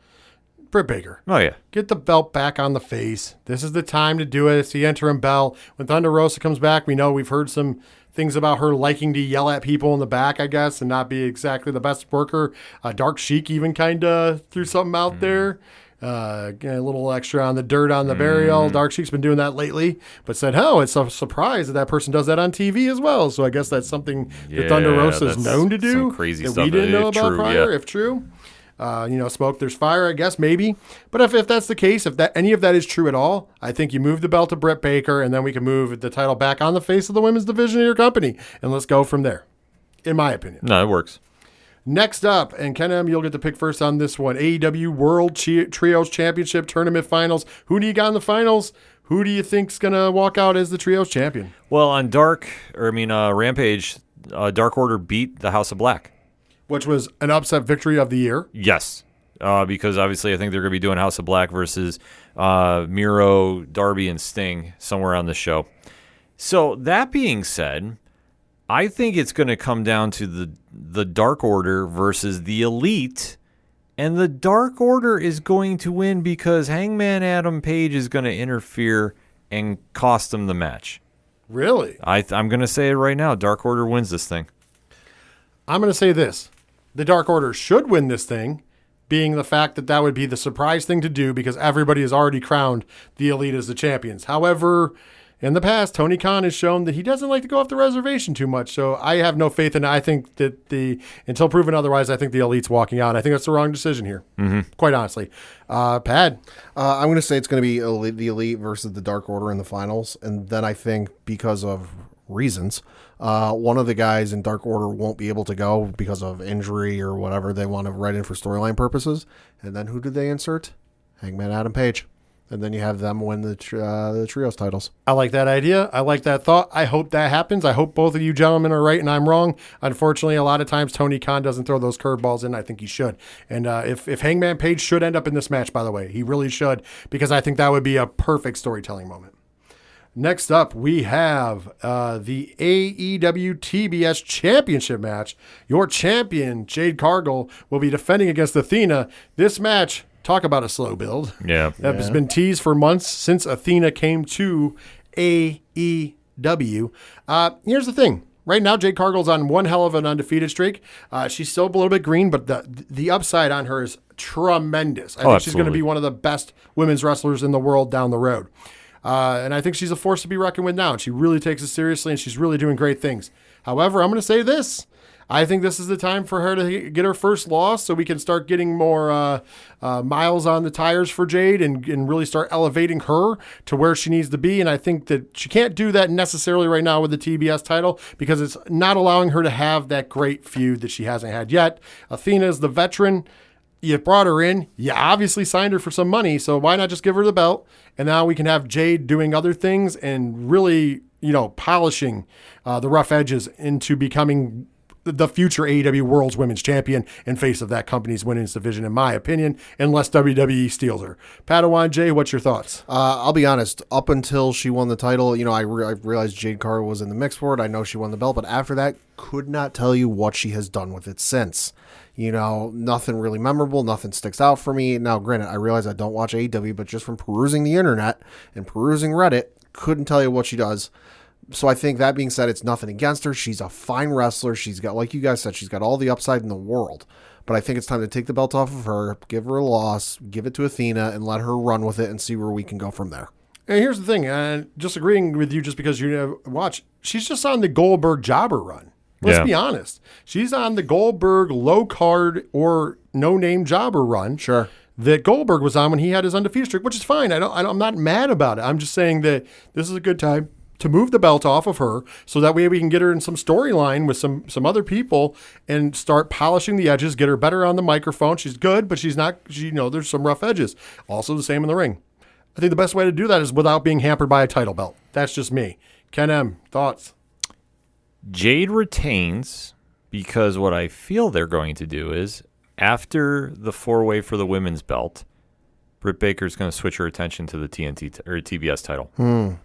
Britt Baker. Oh, yeah. Get the belt back on the face. This is the time to do it. It's the interim belt. When Thunder Rosa comes back, we know we've heard some things about her liking to yell at people in the back, I guess, and not be exactly the best worker. Dark Sheik even kind of threw something out there. A little extra on the dirt on the burial. Dark Sheik's been doing that lately, but said, it's a surprise that person does that on TV as well. So I guess that's something that Thunder Rosa is known to do. Some crazy that stuff we didn't know about prior, yeah. if true. Smoke, there's fire, I guess, maybe. But if that's the case, if any of that is true at all, I think you move the belt to Britt Baker, and then we can move the title back on the face of the women's division of your company, and let's go from there, in my opinion. No, it works. Next up, and Ken M, you'll get to pick first on this one, AEW World Trios Championship Tournament Finals. Who do you got in the finals? Who do you think's going to walk out as the Trios Champion? Well, on Rampage, Dark Order beat the House of Black. Which was an upset victory of the year. Yes. because obviously I think they're going to be doing House of Black versus Miro, Darby, and Sting somewhere on the show. So that being said, I think it's going to come down to the Dark Order versus the Elite, and the Dark Order is going to win because Hangman Adam Page is going to interfere and cost them the match. Really? I'm going to say it right now. Dark Order wins this thing. I'm going to say this. The Dark Order should win this thing, being the fact that that would be the surprise thing to do because everybody has already crowned the Elite as the champions. However, in the past, Tony Khan has shown that he doesn't like to go off the reservation too much. So I have no faith in it. I think that until proven otherwise, I think the Elite's walking out. I think that's the wrong decision here, quite honestly. Pad? I'm going to say it's going to be the Elite versus the Dark Order in the finals. And then I think because of reasons, one of the guys in Dark Order won't be able to go because of injury or whatever they want to write in for storyline purposes. And then who do they insert? Hangman Adam Page. And then you have them win the trios titles. I like that idea. I like that thought. I hope that happens. I hope both of you gentlemen are right and I'm wrong. Unfortunately, a lot of times Tony Khan doesn't throw those curveballs in. I think he should. And if Hangman Page should end up in this match, by the way, he really should, because I think that would be a perfect storytelling moment. Next up, we have the AEW TBS Championship match. Your champion, Jade Cargill, will be defending against Athena. This match... Talk about a slow build. Yeah. That has been teased for months since Athena came to AEW. Here's the thing. Right now, Jade Cargill's on one hell of an undefeated streak. She's still a little bit green, but the upside on her is tremendous. I think she's going to be one of the best women's wrestlers in the world down the road. And I think she's a force to be reckoned with now. And she really takes it seriously, and she's really doing great things. However, I'm going to say this. I think this is the time for her to get her first loss so we can start getting more miles on the tires for Jade and really start elevating her to where she needs to be. And I think that she can't do that necessarily right now with the TBS title because it's not allowing her to have that great feud that she hasn't had yet. Athena is the veteran. You brought her in. You obviously signed her for some money, so why not just give her the belt? And now we can have Jade doing other things and really, polishing the rough edges into becoming the future AEW World's Women's Champion and face of that company's women's division, in my opinion, unless WWE steals her. Padawan J, what's your thoughts? I'll be honest. Up until she won the title, I realized Jade Cargill was in the mix for it. I know she won the belt, but after that, could not tell you what she has done with it since. Nothing really memorable. Nothing sticks out for me. Now, granted, I realize I don't watch AEW, but just from perusing the internet and perusing Reddit, couldn't tell you what she does. So I think that being said, it's nothing against her. She's a fine wrestler. She's got, like you guys said, she's got all the upside in the world. But I think it's time to take the belt off of her, give her a loss, give it to Athena, and let her run with it and see where we can go from there. And here's the thing, just agreeing with you just because you watch, she's just on the Goldberg jobber run. Let's be honest. She's on the Goldberg low card or no name jobber run. Sure. That Goldberg was on when he had his undefeated streak, which is fine. I'm not mad about it. I'm just saying that this is a good time to move the belt off of her so that way we can get her in some storyline with some other people and start polishing the edges, get her better on the microphone. She's good, but she's not, there's some rough edges. Also the same in the ring. I think the best way to do that is without being hampered by a title belt. That's just me. Ken M., thoughts? Jade retains because what I feel they're going to do is after the four-way for the women's belt, Britt Baker's going to switch her attention to the TNT or TBS title.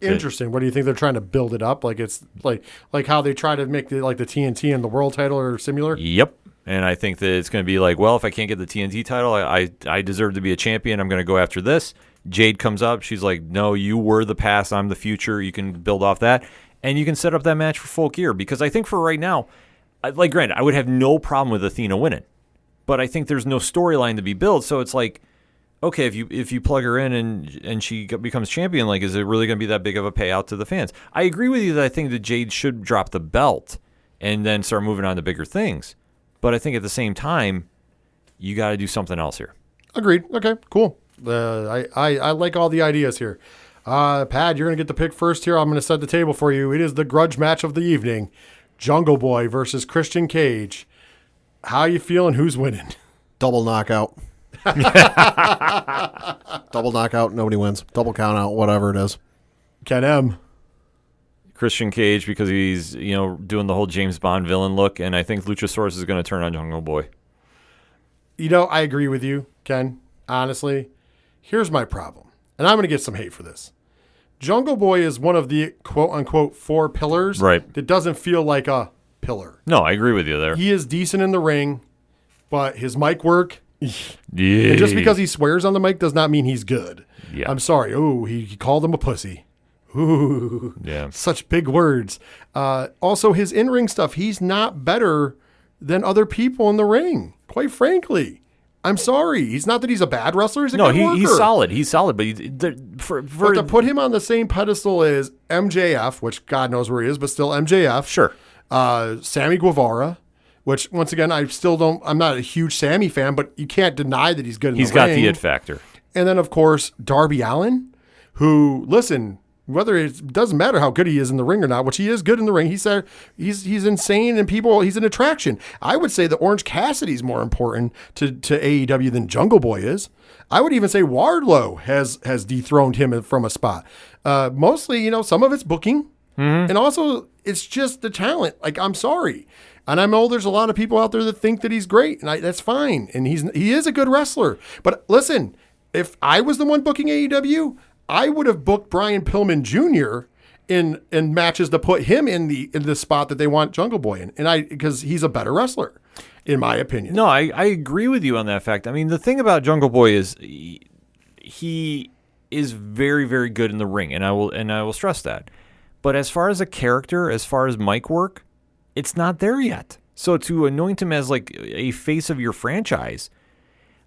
Interesting. What do you think they're trying to build it up? Like it's like how they try to make the TNT and the world title are similar? Yep. And I think that it's going to be like, well, if I can't get the TNT title, I deserve to be a champion. I'm going to go after this. Jade comes up. She's like, no, you were the past. I'm the future. You can build off that. And you can set up that match for Full Gear. Because I think for right now, granted, I would have no problem with Athena winning. But I think there's no storyline to be built. So it's like, okay, if you plug her in and she becomes champion, is it really going to be that big of a payout to the fans? I agree with you that I think that Jade should drop the belt and then start moving on to bigger things. But I think at the same time, you got to do something else here. Agreed. Okay, cool. I like all the ideas here. Pad, you're going to get the pick first here. I'm going to set the table for you. It is the grudge match of the evening. Jungle Boy versus Christian Cage. How you feeling? Who's winning? Double knockout. Double knockout, nobody wins. Double count out, whatever it is. Ken M. Christian Cage because he's doing the whole James Bond villain look, and I think Luchasaurus is going to turn on Jungle Boy. I agree with you, Ken. Honestly, here's my problem. And I'm going to get some hate for this. Jungle Boy is one of the quote-unquote 4 pillars that doesn't feel like a pillar. No, I agree with you there. He is decent in the ring, but his mic work, yeah. And just because he swears on the mic does not mean he's good. Yeah. I'm sorry. Oh, he called him a pussy. Ooh, yeah. Such big words. Also, his in-ring stuff, he's not better than other people in the ring, quite frankly. I'm sorry. He's not that he's a bad wrestler. He's a good worker. He's solid. He's solid. But but to put him on the same pedestal as MJF, which God knows where he is, but still MJF. Sure. Sammy Guevara, which once again, I'm not a huge Sammy fan, but you can't deny that he's good in the ring. He's got the it factor. And then, of course, Darby Allin, who, listen, whether it doesn't matter how good he is in the ring or not, which he is good in the ring. He's insane and he's an attraction. I would say that Orange Cassidy's more important to AEW than Jungle Boy is. I would even say Wardlow has dethroned him from a spot. Mostly, some of it's booking, and also it's just the talent. Like, I'm sorry. And I know there's a lot of people out there that think that he's great, and that's fine. And he is a good wrestler. But listen, if I was the one booking AEW, I would have booked Brian Pillman Jr. in matches to put him in the spot that they want Jungle Boy in, because he's a better wrestler, in my opinion. No, I agree with you on that fact. I mean, the thing about Jungle Boy is he is very, very good in the ring, and I will stress that. But as far as a character, as far as mic work, it's not there yet. So to anoint him as like a face of your franchise,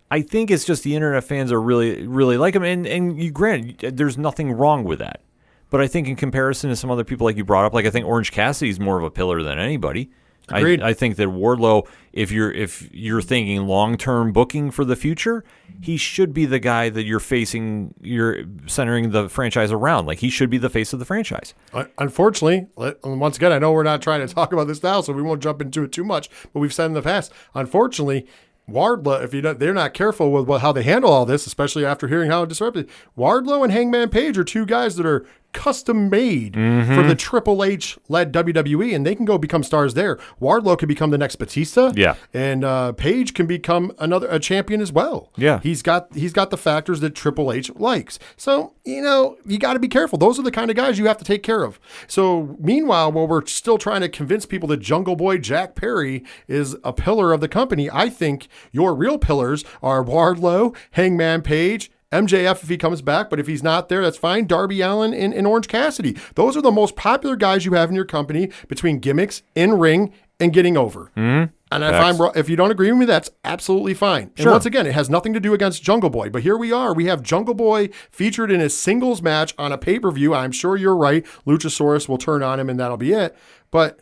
I think it's just the internet fans are really, really like him. And you granted, there's nothing wrong with that. But I think in comparison to some other people like you brought up, like I think Orange Cassidy is more of a pillar than anybody. Agreed. I think that Wardlow, if you're thinking long-term booking for the future, he should be the guy that you're centering the franchise around. Like, he should be the face of the franchise. Unfortunately, once again, I know we're not trying to talk about this now, so we won't jump into it too much, but we've said in the past, unfortunately, Wardlow, if they're not careful with how they handle all this, especially after hearing how it disrupted, Wardlow and Hangman Page are two guys that are custom made for the Triple H led WWE, and they can go become stars there. Wardlow could become the next Batista, and Page can become a champion as well. Yeah, he's got the factors that Triple H likes. So you got to be careful. Those are the kind of guys you have to take care of. So meanwhile, while we're still trying to convince people that Jungle Boy Jack Perry is a pillar of the company, I think your real pillars are Wardlow, Hangman Page, MJF if he comes back, but if he's not there, that's fine. Darby Allin and Orange Cassidy. Those are the most popular guys you have in your company between gimmicks, in-ring, and getting over. Mm-hmm. And if you don't agree with me, that's absolutely fine. And once again, it has nothing to do against Jungle Boy. But here we are. We have Jungle Boy featured in his singles match on a pay-per-view. I'm sure you're right. Luchasaurus will turn on him, and that'll be it. But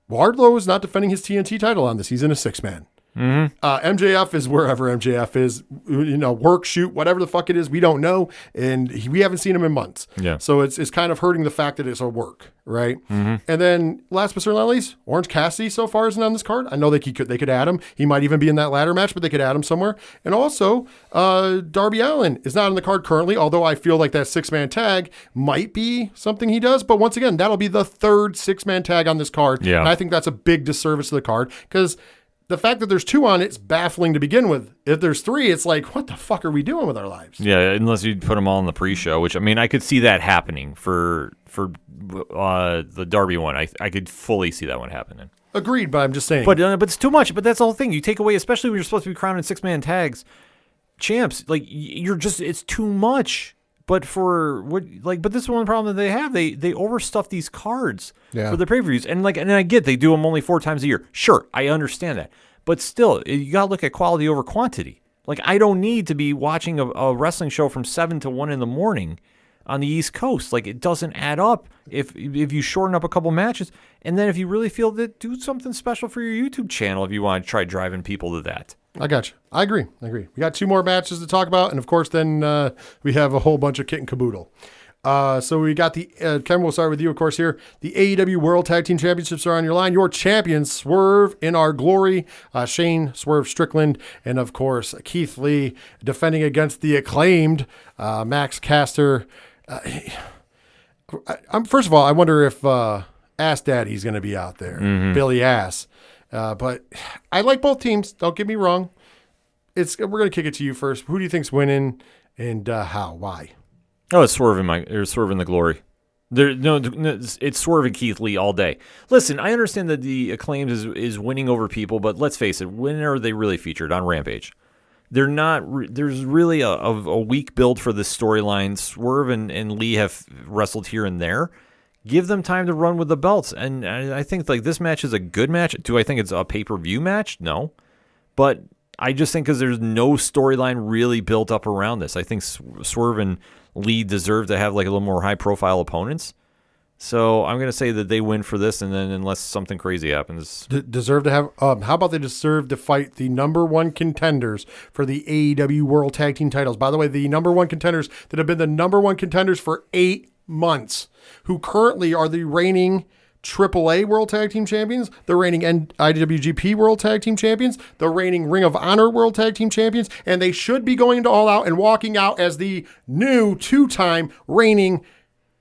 Wardlow is not defending his TNT title on this. He's in a 6-man. Mm-hmm. MJF is wherever MJF is, work, shoot, whatever the fuck it is, we don't know, and we haven't seen him in months. Yeah. So it's kind of hurting the fact that it's a work, right? Mm-hmm. And then last but certainly not least, Orange Cassidy so far isn't on this card. I know they could add him. He might even be in that ladder match, but they could add him somewhere. And also, Darby Allin is not on the card currently, although I feel like that 6-man tag might be something he does. But once again, that'll be the third 6-man tag on this card. Yeah. And I think that's a big disservice to the card because the fact that there's 2 on it's baffling to begin with. If there's 3, it's like, what the fuck are we doing with our lives? Yeah, unless you put them all in the pre-show, which, I mean, I could see that happening for the Darby one. I could fully see that one happening. Agreed, but I'm just saying. But it's too much. But that's the whole thing. You take away, especially when you're supposed to be crowning 6-man tags, champs, like, it's too much. But but this is one problem that they have. They overstuff these cards for the pay-per-views, and I get they do them only 4 times a year. Sure, I understand that, but still, you gotta look at quality over quantity. Like, I don't need to be watching a wrestling show from 7 to 1 in the morning on the East Coast. Like, it doesn't add up if you shorten up a couple matches, and then if you really feel that, do something special for your YouTube channel if you want to try driving people to that. I got you. I agree. We got 2 more matches to talk about, and of course, then we have a whole bunch of kit and caboodle. So we got Ken, we'll start with you, of course, here. The AEW World Tag Team Championships are on your line. Your champions, Swerve in Our Glory, Shane Swerve Strickland, and of course, Keith Lee defending against the acclaimed Max Caster. First of all, I wonder if Ass Daddy's going to be out there, Billy Ass. But I like both teams. Don't get me wrong. we're going to kick it to you first. Who do you think's winning and how? Why? Oh, it's Swerve in the Glory. It's Swerve and Keith Lee all day. Listen, I understand that the Acclaimed is winning over people, but let's face it, when are they really featured? On Rampage. They're not. There's really a weak build for this storyline. Swerve and Lee have wrestled here and there. Give them time to run with the belts, and I think like this match is a good match. Do I think it's a pay-per-view match? No, but I just think because there's no storyline really built up around this. I think Swerve and Lee deserve to have like a little more high-profile opponents. So I'm going to say that they win for this, and then unless something crazy happens. Deserve to have, how about they deserve to fight the number one contenders for the AEW World Tag Team titles? By the way, the number one contenders that have been the number one contenders for 8 months, who currently are the reigning AAA World Tag Team Champions, the reigning IWGP World Tag Team Champions, the reigning Ring of Honor World Tag Team Champions, and they should be going to All Out and walking out as the new 2-time reigning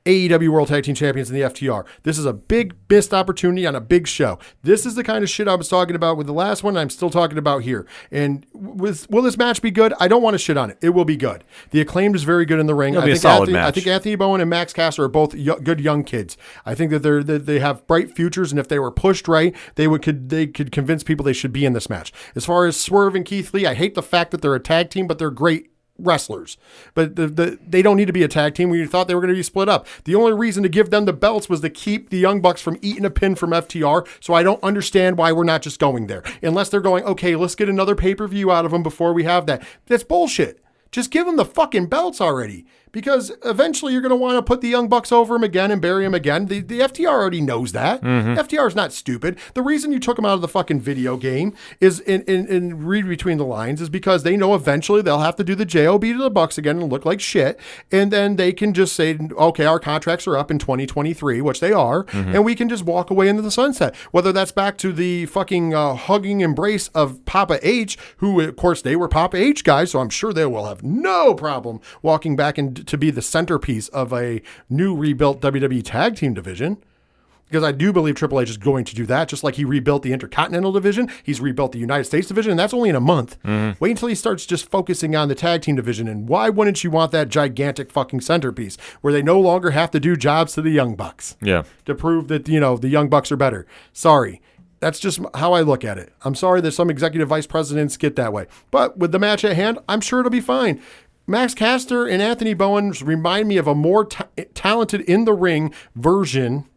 AEW World Tag Team Champions in the FTR. This is a big missed opportunity on a big show. This is the kind of shit I was talking about with the last one. I'm still talking about here. And will this match be good? I don't want to shit on it. It will be good. The Acclaimed is very good in the ring. It'll be a solid match. I think Anthony Bowen and Max Caster are both good young kids. I think that they have bright futures, and if they were pushed right, they could convince people they should be in this match. As far as Swerve and Keith Lee, I hate the fact that they're a tag team, but they're great wrestlers, but they don't need to be a tag team. We thought they were going to be split up. The only reason to give them the belts was to keep the Young Bucks from eating a pin from FTR, so I don't understand why we're not just going there. Unless they're going, okay, let's get another pay-per-view out of them before we have that. That's bullshit. Just give them the fucking belts already, because eventually you're going to want to put the Young Bucks over them again and bury them again. The FTR already knows that. FTR is not stupid. The reason you took them out of the fucking video game is, in read between the lines, is because they know eventually they'll have to do the JOB to the Bucks again and look like shit, and then they can just say, okay, our contracts are up in 2023, which they are, and we can just walk away into the sunset. Whether that's back to the fucking hugging embrace of Papa H, who, of course, they were Papa H guys, so I'm sure they will have no problem walking back in to be the centerpiece of a new rebuilt WWE Tag Team division, because I do believe Triple H is going to do that, just like he rebuilt the Intercontinental division. He's rebuilt the United States division, and that's only in a month. Wait until he starts just focusing on the Tag Team division, and why wouldn't you want that gigantic fucking centerpiece where they no longer have to do jobs to the Young Bucks to prove that, the Young Bucks are better? Sorry. That's just how I look at it. I'm sorry that some executive vice presidents get that way. But with the match at hand, I'm sure it'll be fine. Max Caster and Anthony Bowen remind me of a more talented in-the-ring version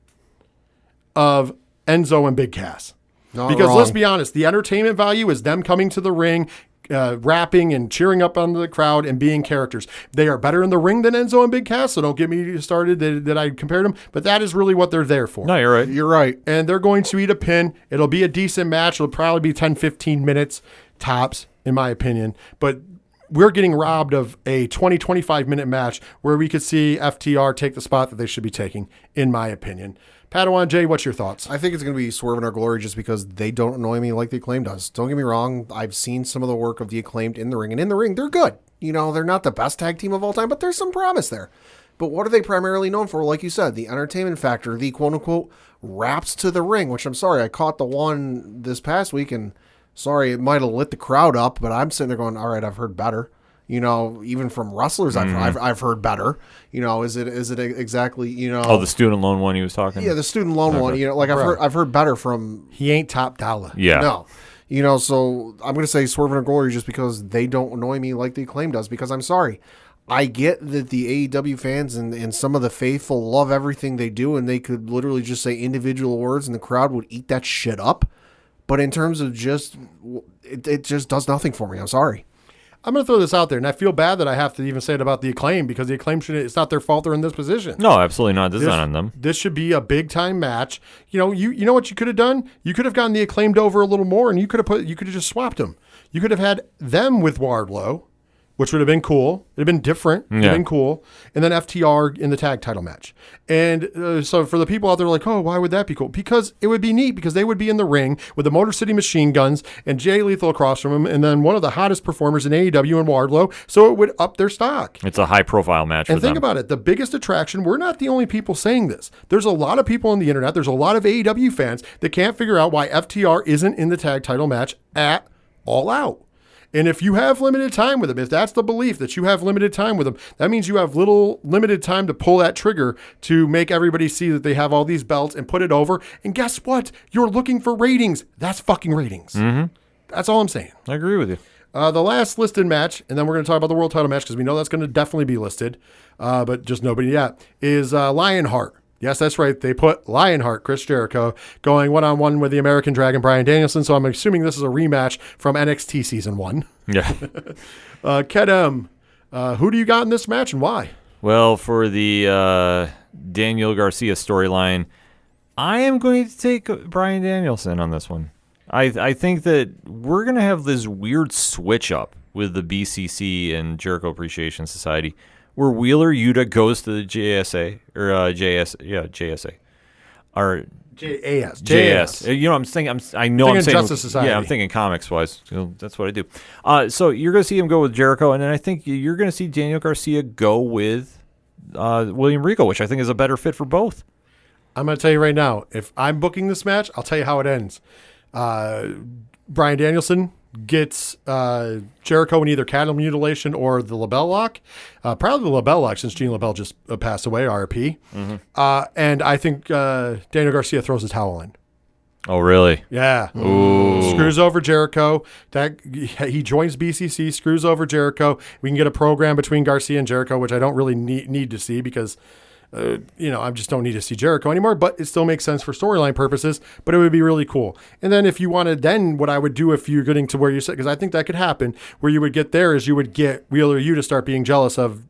of Enzo and Big Cass. Because let's be honest, the entertainment value is them coming to the ring, rapping and cheering up on the crowd and being characters. They are better in the ring than Enzo and Big Cass, so don't get me started that I compared them, but that is really what they're there for. No, you're right. You're right. And they're going to eat a pin. It'll be a decent match. It'll probably be 10, 15 minutes tops, in my opinion. But we're getting robbed of a 20, 25-minute match where we could see FTR take the spot that they should be taking, in my opinion. Padawan J, what's your thoughts? I think it's going to be Swerve in Our Glory just because they don't annoy me like the Acclaimed does. Don't get me wrong. I've seen some of the work of the Acclaimed in the ring, and in the ring, they're good. They're not the best tag team of all time, but there's some promise there. But what are they primarily known for? Like you said, the entertainment factor, the quote-unquote raps to the ring, which I'm sorry, I caught the one this past week, and sorry, it might have lit the crowd up, but I'm sitting there going, all right, I've heard better. Even from wrestlers, I've heard better. Is it exactly, the student loan one he was talking? Yeah, the student loan one. I've heard better from. He ain't top dollar. Yeah. No. So I'm going to say Swerve in Our Glory just because they don't annoy me like the Acclaim does, because I'm sorry. I get that the AEW fans and some of the faithful love everything they do, and they could literally just say individual words and the crowd would eat that shit up. But in terms of it just does nothing for me. I'm sorry. I'm going to throw this out there, and I feel bad that I have to even say it about the Acclaim, because the Acclaim it's not their fault they're in this position. No, absolutely not. This is not on them. This should be a big time match. You know what you could have done? You could have gotten the Acclaimed over a little more, and you could have just swapped them. You could have had them with Wardlow, which would have been cool. It would have been different. It would have been cool. And then FTR in the tag title match. And so for the people out there like, oh, why would that be cool? Because it would be neat, because they would be in the ring with the Motor City Machine Guns and Jay Lethal across from them, and then one of the hottest performers in AEW and Wardlow, so it would up their stock. It's a high-profile match for them. And think about it. The biggest attraction, we're not the only people saying this. There's a lot of people on the internet, there's a lot of AEW fans that can't figure out why FTR isn't in the tag title match at All Out. And if you have limited time with them, if that's the belief that you have limited time with them, that means you have limited time to pull that trigger to make everybody see that they have all these belts and put it over. And guess what? You're looking for ratings. That's fucking ratings. Mm-hmm. That's all I'm saying. I agree with you. The last listed match, and then we're going to talk about the world title match because we know that's going to definitely be listed, but just nobody yet, is Lionheart. Yes, that's right. They put Lionheart, Chris Jericho, going one-on-one with the American Dragon, Bryan Danielson. So I'm assuming this is a rematch from NXT Season 1. Yeah. Kedem, who do you got in this match and why? Well, for the Daniel Garcia storyline, I am going to take Bryan Danielson on this one. I think that we're going to have this weird switch up with the BCC and Jericho Appreciation Society where Wheeler Yuta goes to the JSA, or JSA. Or JAS. You know, I'm saying Justice Society. Yeah, I'm thinking comics-wise. That's what I do. So you're going to see him go with Jericho, and then I think you're going to see Daniel Garcia go with William Regal, which I think is a better fit for both. I'm going to tell you right now, if I'm booking this match, I'll tell you how it ends. Bryan Danielson gets Jericho in either cattle mutilation or the LaBelle lock. Probably the LaBelle lock since Gene LaBelle just passed away, RP. Mm-hmm. And I think Daniel Garcia throws the towel in. Oh, really? Yeah. Ooh. Screws over Jericho. He joins BCC, screws over Jericho. We can get a program between Garcia and Jericho, which I don't really need to see because I just don't need to see Jericho anymore, but it still makes sense for storyline purposes, but it would be really cool. And then if you wanted, then what I would do if you're getting to where you said, because I think that could happen, where you would get there is you would get Wheeler Yuta to start being jealous of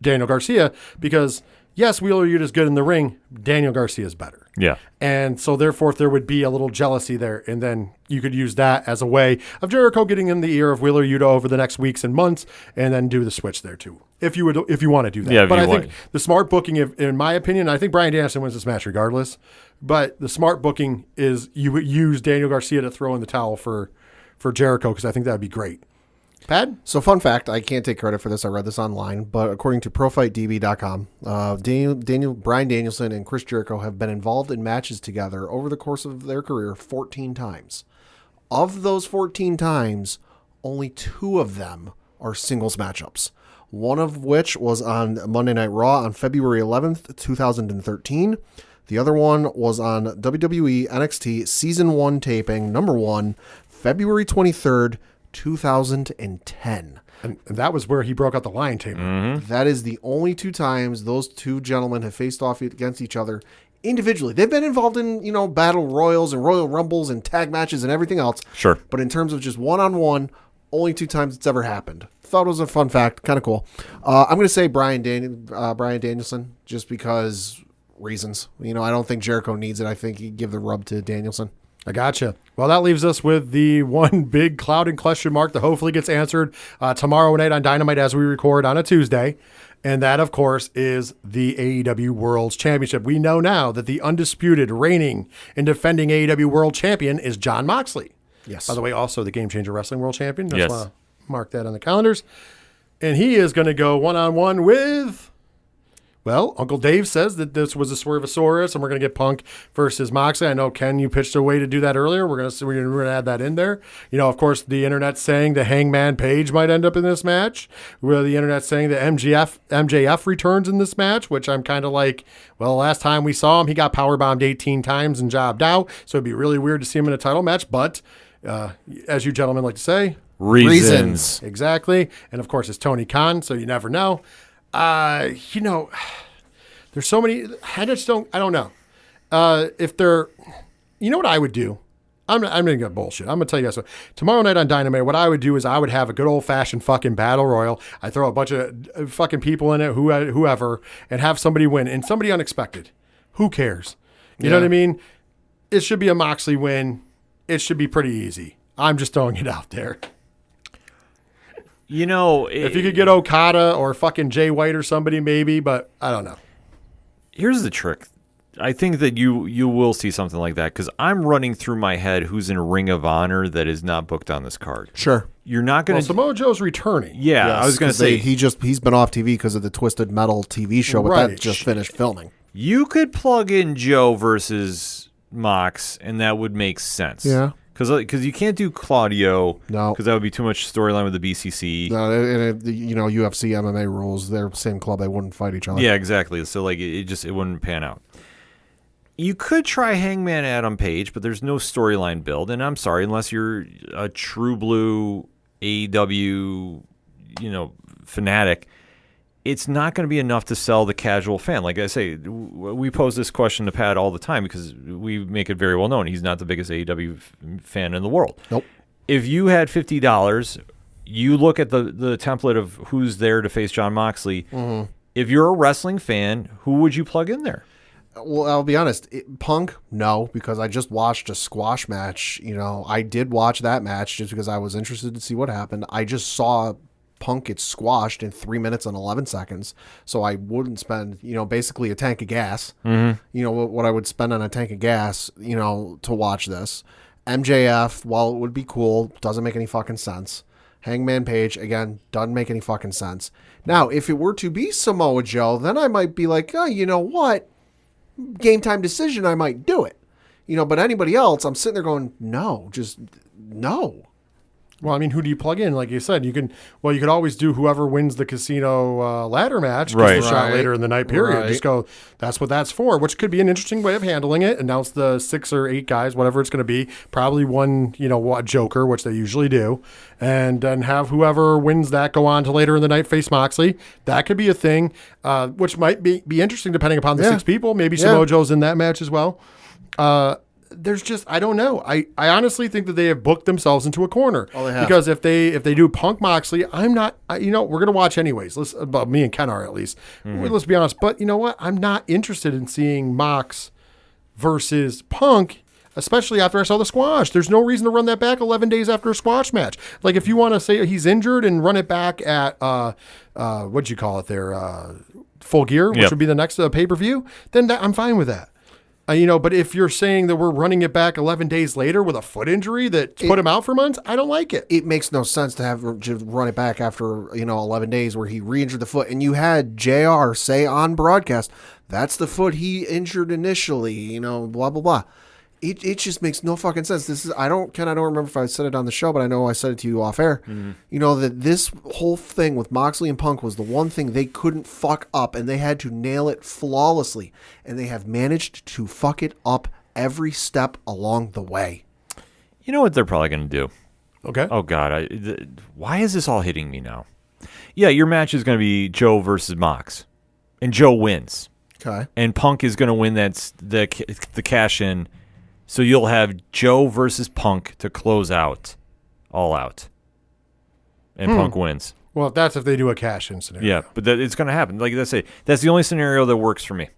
Daniel Garcia because, yes, Wheeler Yuta is good in the ring. Daniel Garcia is better. Yeah. And so therefore there would be a little jealousy there. And then you could use that as a way of Jericho getting in the ear of Wheeler Yuta over the next weeks and months and then do the switch there too. If you want to do that. Yeah, but I think the smart booking, in my opinion, I think Bryan Danielson wins this match regardless. But the smart booking is you would use Daniel Garcia to throw in the towel for Jericho because I think that would be great. Pat? So fun fact, I can't take credit for this. I read this online, but according to ProFightDB.com, Bryan Danielson and Chris Jericho have been involved in matches together over the course of their career 14 times. Of those 14 times, only 2 of them are singles matchups. One of which was on Monday Night Raw on February 11th, 2013. The other one was on WWE NXT Season 1 taping, number 1, February 23rd, 2010. And that was where he broke out the lion tamer. Mm-hmm. That is the only 2 times those 2 gentlemen have faced off against each other individually. They've been involved in, battle royals and Royal Rumbles and tag matches and everything else. Sure. But in terms of just one-on-one, only 2 times it's ever happened. Thought it was a fun fact. Kind of cool. I'm going to say Bryan Danielson just because reasons. I don't think Jericho needs it. I think he'd give the rub to Danielson. I gotcha. Well, that leaves us with the one big cloud and question mark that hopefully gets answered tomorrow night on Dynamite as we record on a Tuesday. And that, of course, is the AEW World Championship. We know now that the undisputed, reigning, and defending AEW World Champion is Jon Moxley. Yes. By the way, also the Game Changer Wrestling World Champion. Yes. Why mark that on the calendars. And he is going to go one-on-one with... Well, Uncle Dave says that this was a Swervosaurus, and we're going to get Punk versus Moxley. I know, Ken, you pitched a way to do that earlier. We're going to add that in there. Of course, the internet's saying the Hangman Page might end up in this match. Where the internet's saying that MJF returns in this match, which I'm kind of like, well, last time we saw him, he got powerbombed 18 times and jobbed out. So it'd be really weird to see him in a title match. But as you gentlemen like to say, reasons. Exactly. And of course, it's Tony Khan, so you never know. There's so many. I don't know. If they're, what I would do? I'm going to get bullshit. I'm going to tell you guys. Tomorrow night on Dynamite, what I would do is I would have a good old fashioned fucking battle royal. I throw a bunch of fucking people in it, whoever, and have somebody win and somebody unexpected. Who cares? You know what I mean? It should be a Moxley win. It should be pretty easy. I'm just throwing it out there. If you could get Okada or fucking Jay White or somebody, maybe, but I don't know. Here's the trick. I think that you will see something like that because I'm running through my head who's in Ring of Honor that is not booked on this card. Sure. You're not going to... Samoa Joe's returning. Yeah, yes, I was going to say... He's been off TV because of the Twisted Metal TV show, but that just finished filming. You could plug in Joe versus Mox, and that would make sense. Yeah. Because you can't do Claudio. No. Because that would be too much storyline with the BCC. No, and UFC MMA rules. They're the same club. They wouldn't fight each other. Yeah, exactly. So like it wouldn't pan out. You could try Hangman Adam Page, but there's no storyline build. And I'm sorry, unless you're a true blue AEW, fanatic, it's not going to be enough to sell the casual fan. Like I say, we pose this question to Pat all the time because we make it very well known he's not the biggest AEW fan in the world. Nope. If you had $50, you look at the template of who's there to face Jon Moxley. Mm-hmm. If you're a wrestling fan, who would you plug in there? Well, I'll be honest. Punk, no, because I just watched a squash match. I did watch that match just because I was interested to see what happened. I just saw Punk get squashed in 3 minutes and 11 seconds. So I wouldn't spend, basically a tank of gas. Mm-hmm. What I would spend on a tank of gas, to watch this. MJF, while it would be cool, doesn't make any fucking sense. Hangman Page, again, doesn't make any fucking sense. Now, if it were to be Samoa Joe, then I might be like, oh, you know what? Game time decision, I might do it. But anybody else, I'm sitting there going, no, just no. Well, I mean, who do you plug in? Like you said, you could always do whoever wins the casino ladder match. Right. The shot later in the night period. Right. Just go, that's what that's for, which could be an interesting way of handling it. Announce the 6 or 8 guys, whatever it's going to be. Probably one, Joker, which they usually do. And then have whoever wins that go on to later in the night face Moxley. That could be a thing, which might be interesting depending upon the 6 people. Maybe Samoa Joe's in that match as well. There's just, I don't know. I honestly think that they have booked themselves into a corner. Oh, they have. Because if they do Punk Moxley, I'm not, we're going to watch anyways. Me and Ken are at least. Mm-hmm. Let's be honest. But you know what? I'm not interested in seeing Mox versus Punk, especially after I saw the squash. There's no reason to run that back 11 days after a squash match. Like if you want to say he's injured and run it back at, what'd you call it there? Full Gear, which would be the next pay-per-view, then I'm fine with that. But if you're saying that we're running it back 11 days later with a foot injury that put him out for months, I don't like it. It makes no sense to have just run it back after 11 days where he re-injured the foot, and you had JR say on broadcast that's the foot he injured initially. Blah blah blah. It just makes no fucking sense. I don't remember if I said it on the show, but I know I said it to you off air. Mm-hmm. That this whole thing with Moxley and Punk was the one thing they couldn't fuck up, and they had to nail it flawlessly, and they have managed to fuck it up every step along the way. You know what they're probably going to do? Okay. Oh God, why is this all hitting me now? Yeah, your match is going to be Joe versus Mox, and Joe wins. Okay. And Punk is going to win the cash in. So you'll have Joe versus Punk to close out All Out. And Punk wins. Well, if they do a cash-in scenario. Yeah, but it's going to happen. Like I say, that's the only scenario that works for me.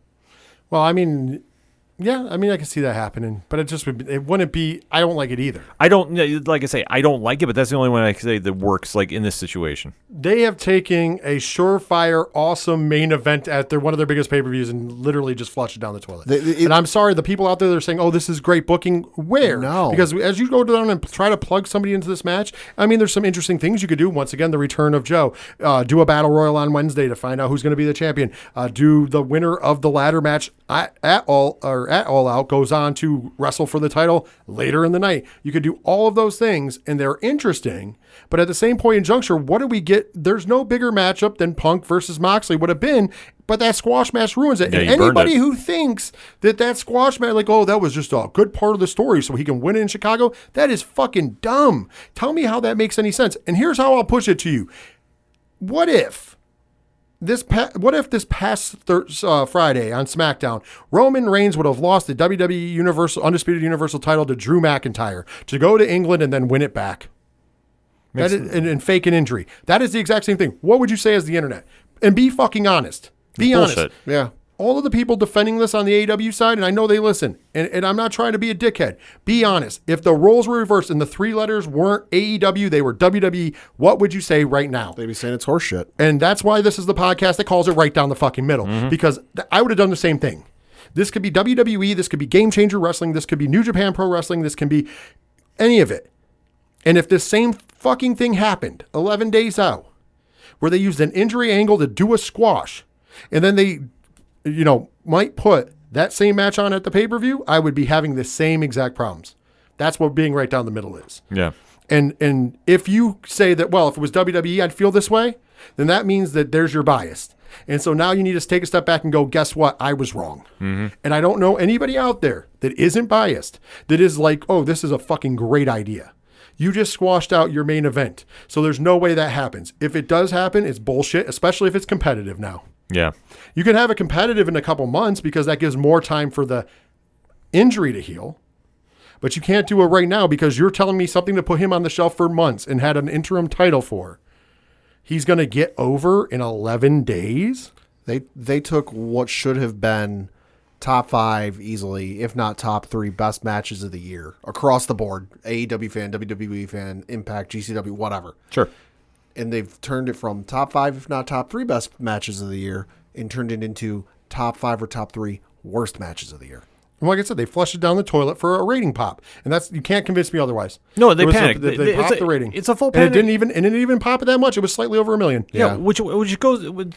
Well, I mean, yeah, I can see that happening, but it wouldn't be. I don't like it either. I don't, like I say, I don't like it, but that's the only one I can say that works, like in this situation. They have taken a surefire, awesome main event at one of their biggest pay-per-views and literally just flushed it down the toilet. And I'm sorry, the people out there that are saying, "Oh, this is great booking." Where? No, because as you go down and try to plug somebody into this match, there's some interesting things you could do. Once again, the return of Joe. Do a battle royal on Wednesday to find out who's going to be the champion. Do the winner of the ladder match at All Out goes on to wrestle for the title later in the night. You could do all of those things, and they're interesting. But at the same point in juncture, what do we get? There's no bigger matchup than Punk versus Moxley would have been, but that squash match ruins it. Yeah, and anybody who thinks that squash match, like, oh, that was just a good part of the story so he can win it in Chicago, that is fucking dumb. Tell me how that makes any sense. And here's how I'll push it to you. What if this past Friday on SmackDown, Roman Reigns would have lost the WWE Undisputed Universal title to Drew McIntyre to go to England and then win it back? That is, and fake an injury. That is the exact same thing. What would you say as the internet? And be fucking honest. Be honest. Bullshit. Yeah. All of the people defending this on the AEW side, and I know they listen, and I'm not trying to be a dickhead. Be honest. If the roles were reversed and the 3 letters weren't AEW, they were WWE, what would you say right now? They'd be saying it's horseshit. And that's why this is the podcast that calls it right down the fucking middle, because I would have done the same thing. This could be WWE, this could be Game Changer Wrestling, this could be New Japan Pro Wrestling, this can be any of it. And if this same fucking thing happened 11 days out, where they used an injury angle to do a squash, and then they, might put that same match on at the pay-per-view, I would be having the same exact problems. That's what being right down the middle is. Yeah. And if you say that, well, if it was WWE, I'd feel this way, then that means that there's your bias. And so now you need to take a step back and go, guess what? I was wrong. Mm-hmm. And I don't know anybody out there that isn't biased, that is like, oh, this is a fucking great idea. You just squashed out your main event. So there's no way that happens. If it does happen, it's bullshit, especially if it's competitive now. Yeah. You can have it competitive in a couple months because that gives more time for the injury to heal. But you can't do it right now because you're telling me something to put him on the shelf for months and had an interim title for. He's going to get over in 11 days? They took what should have been top 5 easily, if not top 3 best matches of the year across the board. AEW fan, WWE fan, Impact, GCW, whatever. Sure. And they've turned it from top 5, if not top 3 best matches of the year and turned it into top 5 or top 3 worst matches of the year. Like I said, they flushed it down the toilet for a rating pop, and that's you can't convince me otherwise. No, they panicked. They popped the rating. It's a full panic. panic. And it didn't even pop it that much. It was slightly over 1 million. Yeah, which goes with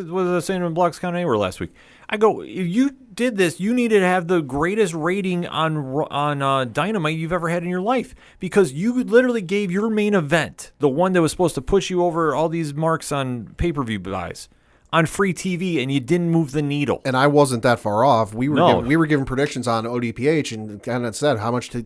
what I was saying in Blocks Count Anywhere last week. I go, if you did this, you needed to have the greatest rating on Dynamite you've ever had in your life because you literally gave your main event, the one that was supposed to push you over all these marks on pay-per-view buys, on free TV, and you didn't move the needle. And I wasn't that far off. We were given predictions on ODPH and kind of said how much do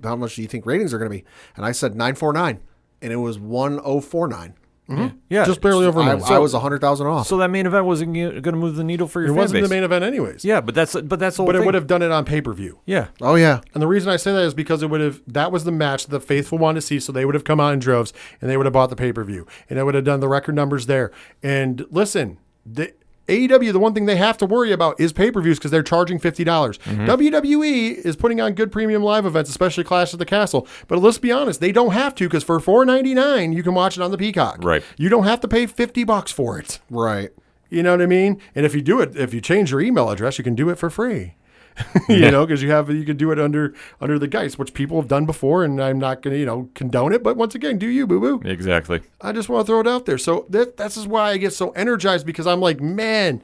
you think ratings are going to be? And I said 949, and it was 1049. Mm-hmm. Yeah, just barely over. I was 100,000 off. So that main event wasn't going to move the needle for your fan base. It wasn't the main event anyways. Yeah, but that's the whole But thing. it would have done it on pay-per-view. Yeah. Oh yeah. And the reason I say that is because that was the match the faithful wanted to see, so they would have come out in droves and they would have bought the pay-per-view and it would have done the record numbers there. And listen, AEW, the one thing they have to worry about is pay-per-views because they're charging $50. Mm-hmm. WWE is putting on good premium live events, especially Clash at the Castle. But let's be honest, they don't have to because for $4.99, you can watch it on the Peacock. Right. You don't have to pay $50 for it. Right. You know what I mean? And if you change your email address, you can do it for free. You know, because you can do it under the guise, which people have done before, and I'm not going to condone it. But once again, do you, boo boo? Exactly. I just want to throw it out there. So that's just why I get so energized because I'm like, man,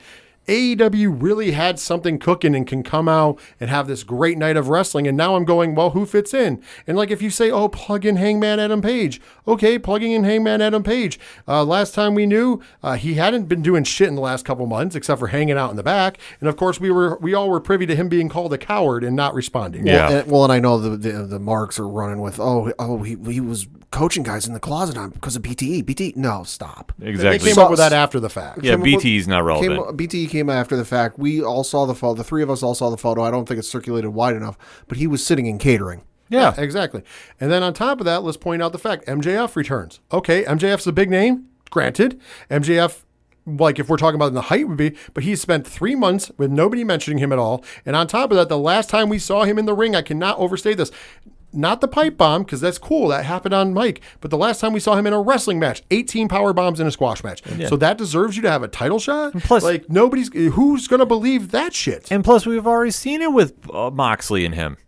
AEW really had something cooking and can come out and have this great night of wrestling. And now I'm going, well, who fits in? And like if you say, oh, plug in Hangman Adam Page. Okay, plugging in Hangman Adam Page. Last time we knew, he hadn't been doing shit in the last couple months except for hanging out in the back. And of course, we all were privy to him being called a coward and not responding. Yeah. Well, and I know the marks are running with, he was coaching guys in the closet because of BTE. BTE, no, stop. Exactly. They came up with that after the fact. Yeah, BTE's not relevant. BTE came after the fact. We all saw the photo. The three of us all saw the photo. I don't think it's circulated wide enough, but he was sitting in catering. Yeah, exactly. And then on top of that, let's point out the fact MJF returns. Okay, MJF's a big name, granted. MJF, like if we're talking about in the height would be, but he's spent 3 months with nobody mentioning him at all. And on top of that, the last time we saw him in the ring, I cannot overstate this. Not the pipe bomb, because that's cool. That happened on Mike. But the last time we saw him in a wrestling match, 18 power bombs in a squash match. Yeah. So that deserves you to have a title shot? And plus, like, who's going to believe that shit? And plus, we've already seen it with Moxley and him.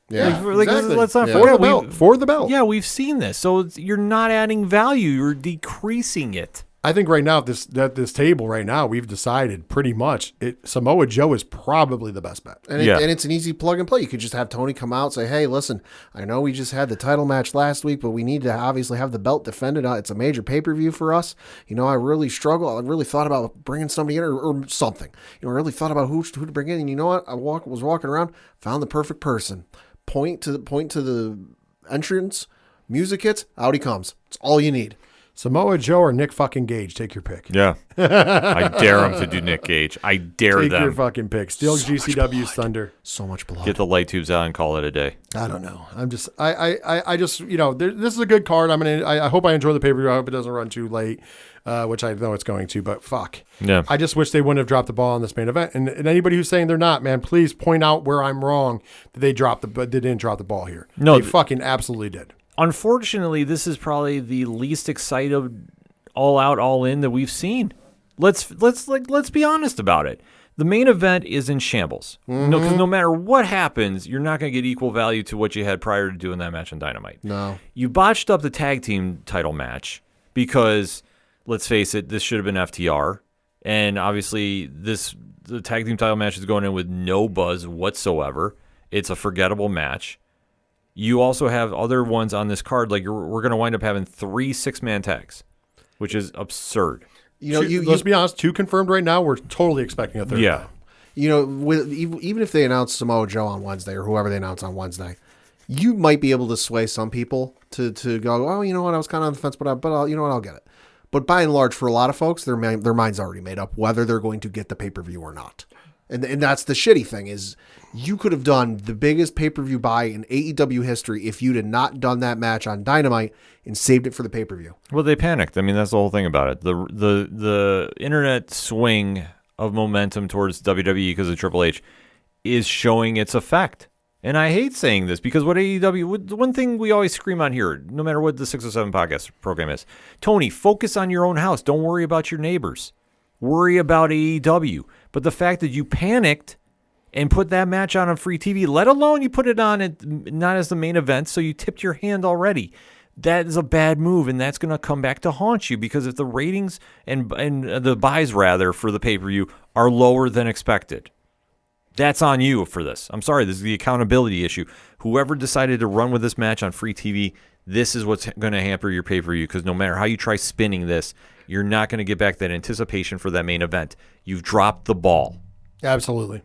Yeah, exactly. Let's not forget. For the belt. Yeah, we've seen this. So you're not adding value. You're decreasing it. I think right now at this table right now, we've decided pretty much Samoa Joe is probably the best bet. And it's an easy plug and play. You could just have Tony come out and say, hey, listen, I know we just had the title match last week, but we need to obviously have the belt defended. It's a major pay-per-view for us. I really struggle. I really thought about bringing somebody in or something. I really thought about who to bring in. And you know what? I was walking around, found the perfect person. Point to the entrance, music hits, out he comes. It's all you need. Samoa Joe or Nick fucking Gage, take your pick. Yeah. I dare him to do Nick Gage. I dare take them. Take your fucking pick. Steal so GCW's thunder. So much blood. Get the light tubes out and call it a day. I don't know. I just, this is a good card. I hope I enjoy the pay-per-view. I hope it doesn't run too late, which I know it's going to, but fuck. Yeah. I just wish they wouldn't have dropped the ball on this main event. And anybody who's saying they're not, man, please point out where I'm wrong that they didn't drop the ball here. No. They fucking absolutely did. Unfortunately, this is probably the least excited all out, all in that we've seen. Let's be honest about it. The main event is in shambles. Mm-hmm. Because no matter what happens, you're not going to get equal value to what you had prior to doing that match on Dynamite. No. You botched up the tag team title match because, let's face it, this should have been FTR. And obviously, the tag team title match is going in with no buzz whatsoever. It's a forgettable match. you also have other ones on this card. Like we're going to wind up having 3 6-man tags, which is absurd. Let's be honest, 2 confirmed right now. We're totally expecting a third. Yeah. Even if they announce Samoa Joe on Wednesday or whoever they announce on Wednesday, you might be able to sway some people to go, oh, you know what, I was kind of on the fence, but you know what, I'll get it. But by and large, for a lot of folks, their mind's already made up whether they're going to get the pay-per-view or not. And that's the shitty thing is you could have done the biggest pay-per-view buy in AEW history if you'd have not done that match on Dynamite and saved it for the pay-per-view. Well, they panicked. I mean, that's the whole thing about it. The internet swing of momentum towards WWE because of Triple H is showing its effect. And I hate saying this because what AEW, the one thing we always scream on here, no matter what the 607 podcast program is, Tony, focus on your own house. Don't worry about your neighbors. Worry about AEW. But the fact that you panicked and put that match on free TV, let alone you put it on not as the main event, so you tipped your hand already. That is a bad move, and that's going to come back to haunt you because if the ratings and the buys, rather, for the pay-per-view are lower than expected, that's on you for this. I'm sorry, this is the accountability issue. Whoever decided to run with this match on free TV, this is what's going to hamper your pay-per-view because no matter how you try spinning this, you're not going to get back that anticipation for that main event. You've dropped the ball. Absolutely.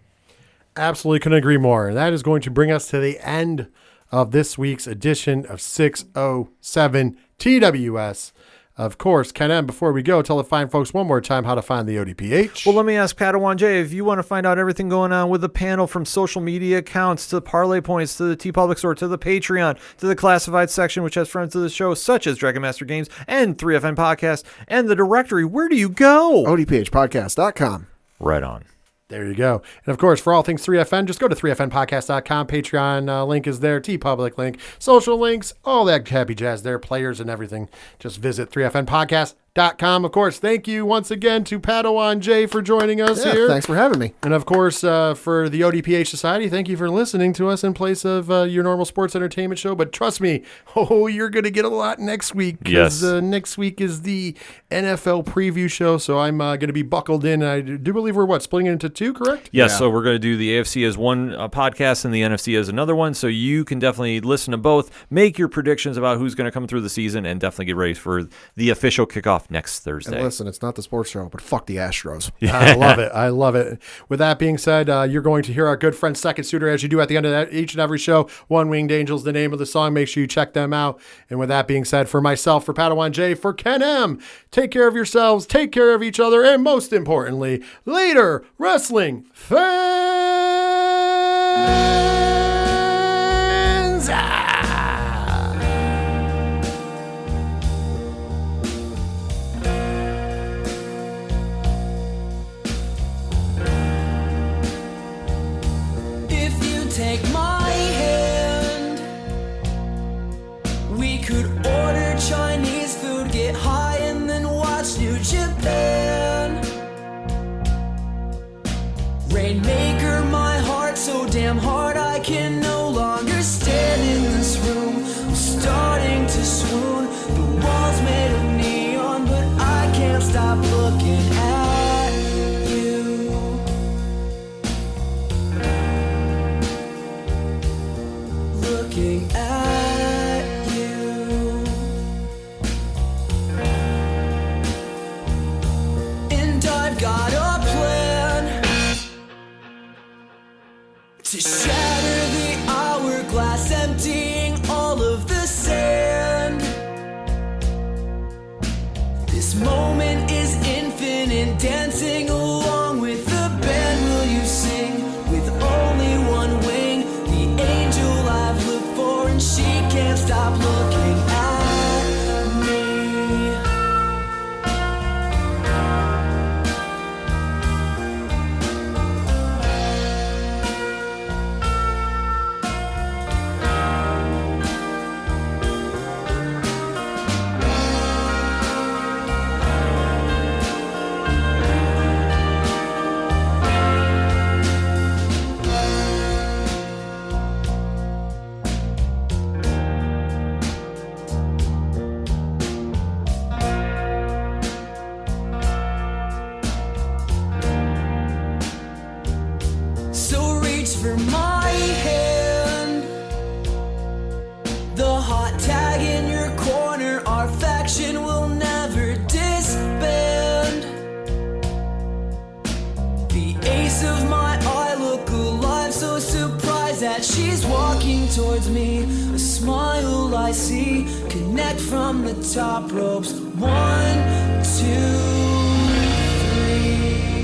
Absolutely couldn't agree more. That is going to bring us to the end of this week's edition of 607 TWS. Of course, Ken M, before we go, tell the fine folks one more time how to find the ODPH. Well, let me ask Padawan J, if you want to find out everything going on with the panel from social media accounts to Parlay Points to the TeePublic Store to the Patreon to the Classified section, which has friends of the show such as Dragon Master Games and 3FN Podcast and the directory, where do you go? ODPHpodcast.com. Right on. There you go. And of course, for all things 3FN, just go to 3FNpodcast.com. Patreon link is there. TeePublic link. Social links. All that happy jazz there. Players and everything. Just visit 3FNpodcast.com. Of course, thank you once again to Padawan J for joining us here. Thanks for having me. And of course, for the ODPH Society, thank you for listening to us in place of your normal sports entertainment show. But trust me, you're going to get a lot next week. Yes. Next week is the NFL preview show, so I'm going to be buckled in. I do believe we're, splitting it into 2, correct? Yes, yeah. So we're going to do the AFC as one podcast and the NFC as another one, so you can definitely listen to both, make your predictions about who's going to come through the season, and definitely get ready for the official kickoff next Thursday. And listen, it's not the sports show, but fuck the Astros. Yeah. I love it. I love it. With that being said, you're going to hear our good friend Second Suitor as you do at the end of each and every show. One Winged Angels, the name of the song. Make sure you check them out. And with that being said, for myself, for Padawan J, for Ken M, take care of yourselves, take care of each other, and most importantly, later wrestling fans. Take my hand. We could order Chinese food, get high, and then watch New Japan. Rainmaker, my heart so damn hard I can no longer stand in this room. I'm starting to swoon. The walls made of neon, but I can't stop looking at you. Looking at you, and I've got a plan to share. ace of my eye, look alive, so surprised that she's walking towards me. A smile I see, connect from the top ropes. 1, 2, 3.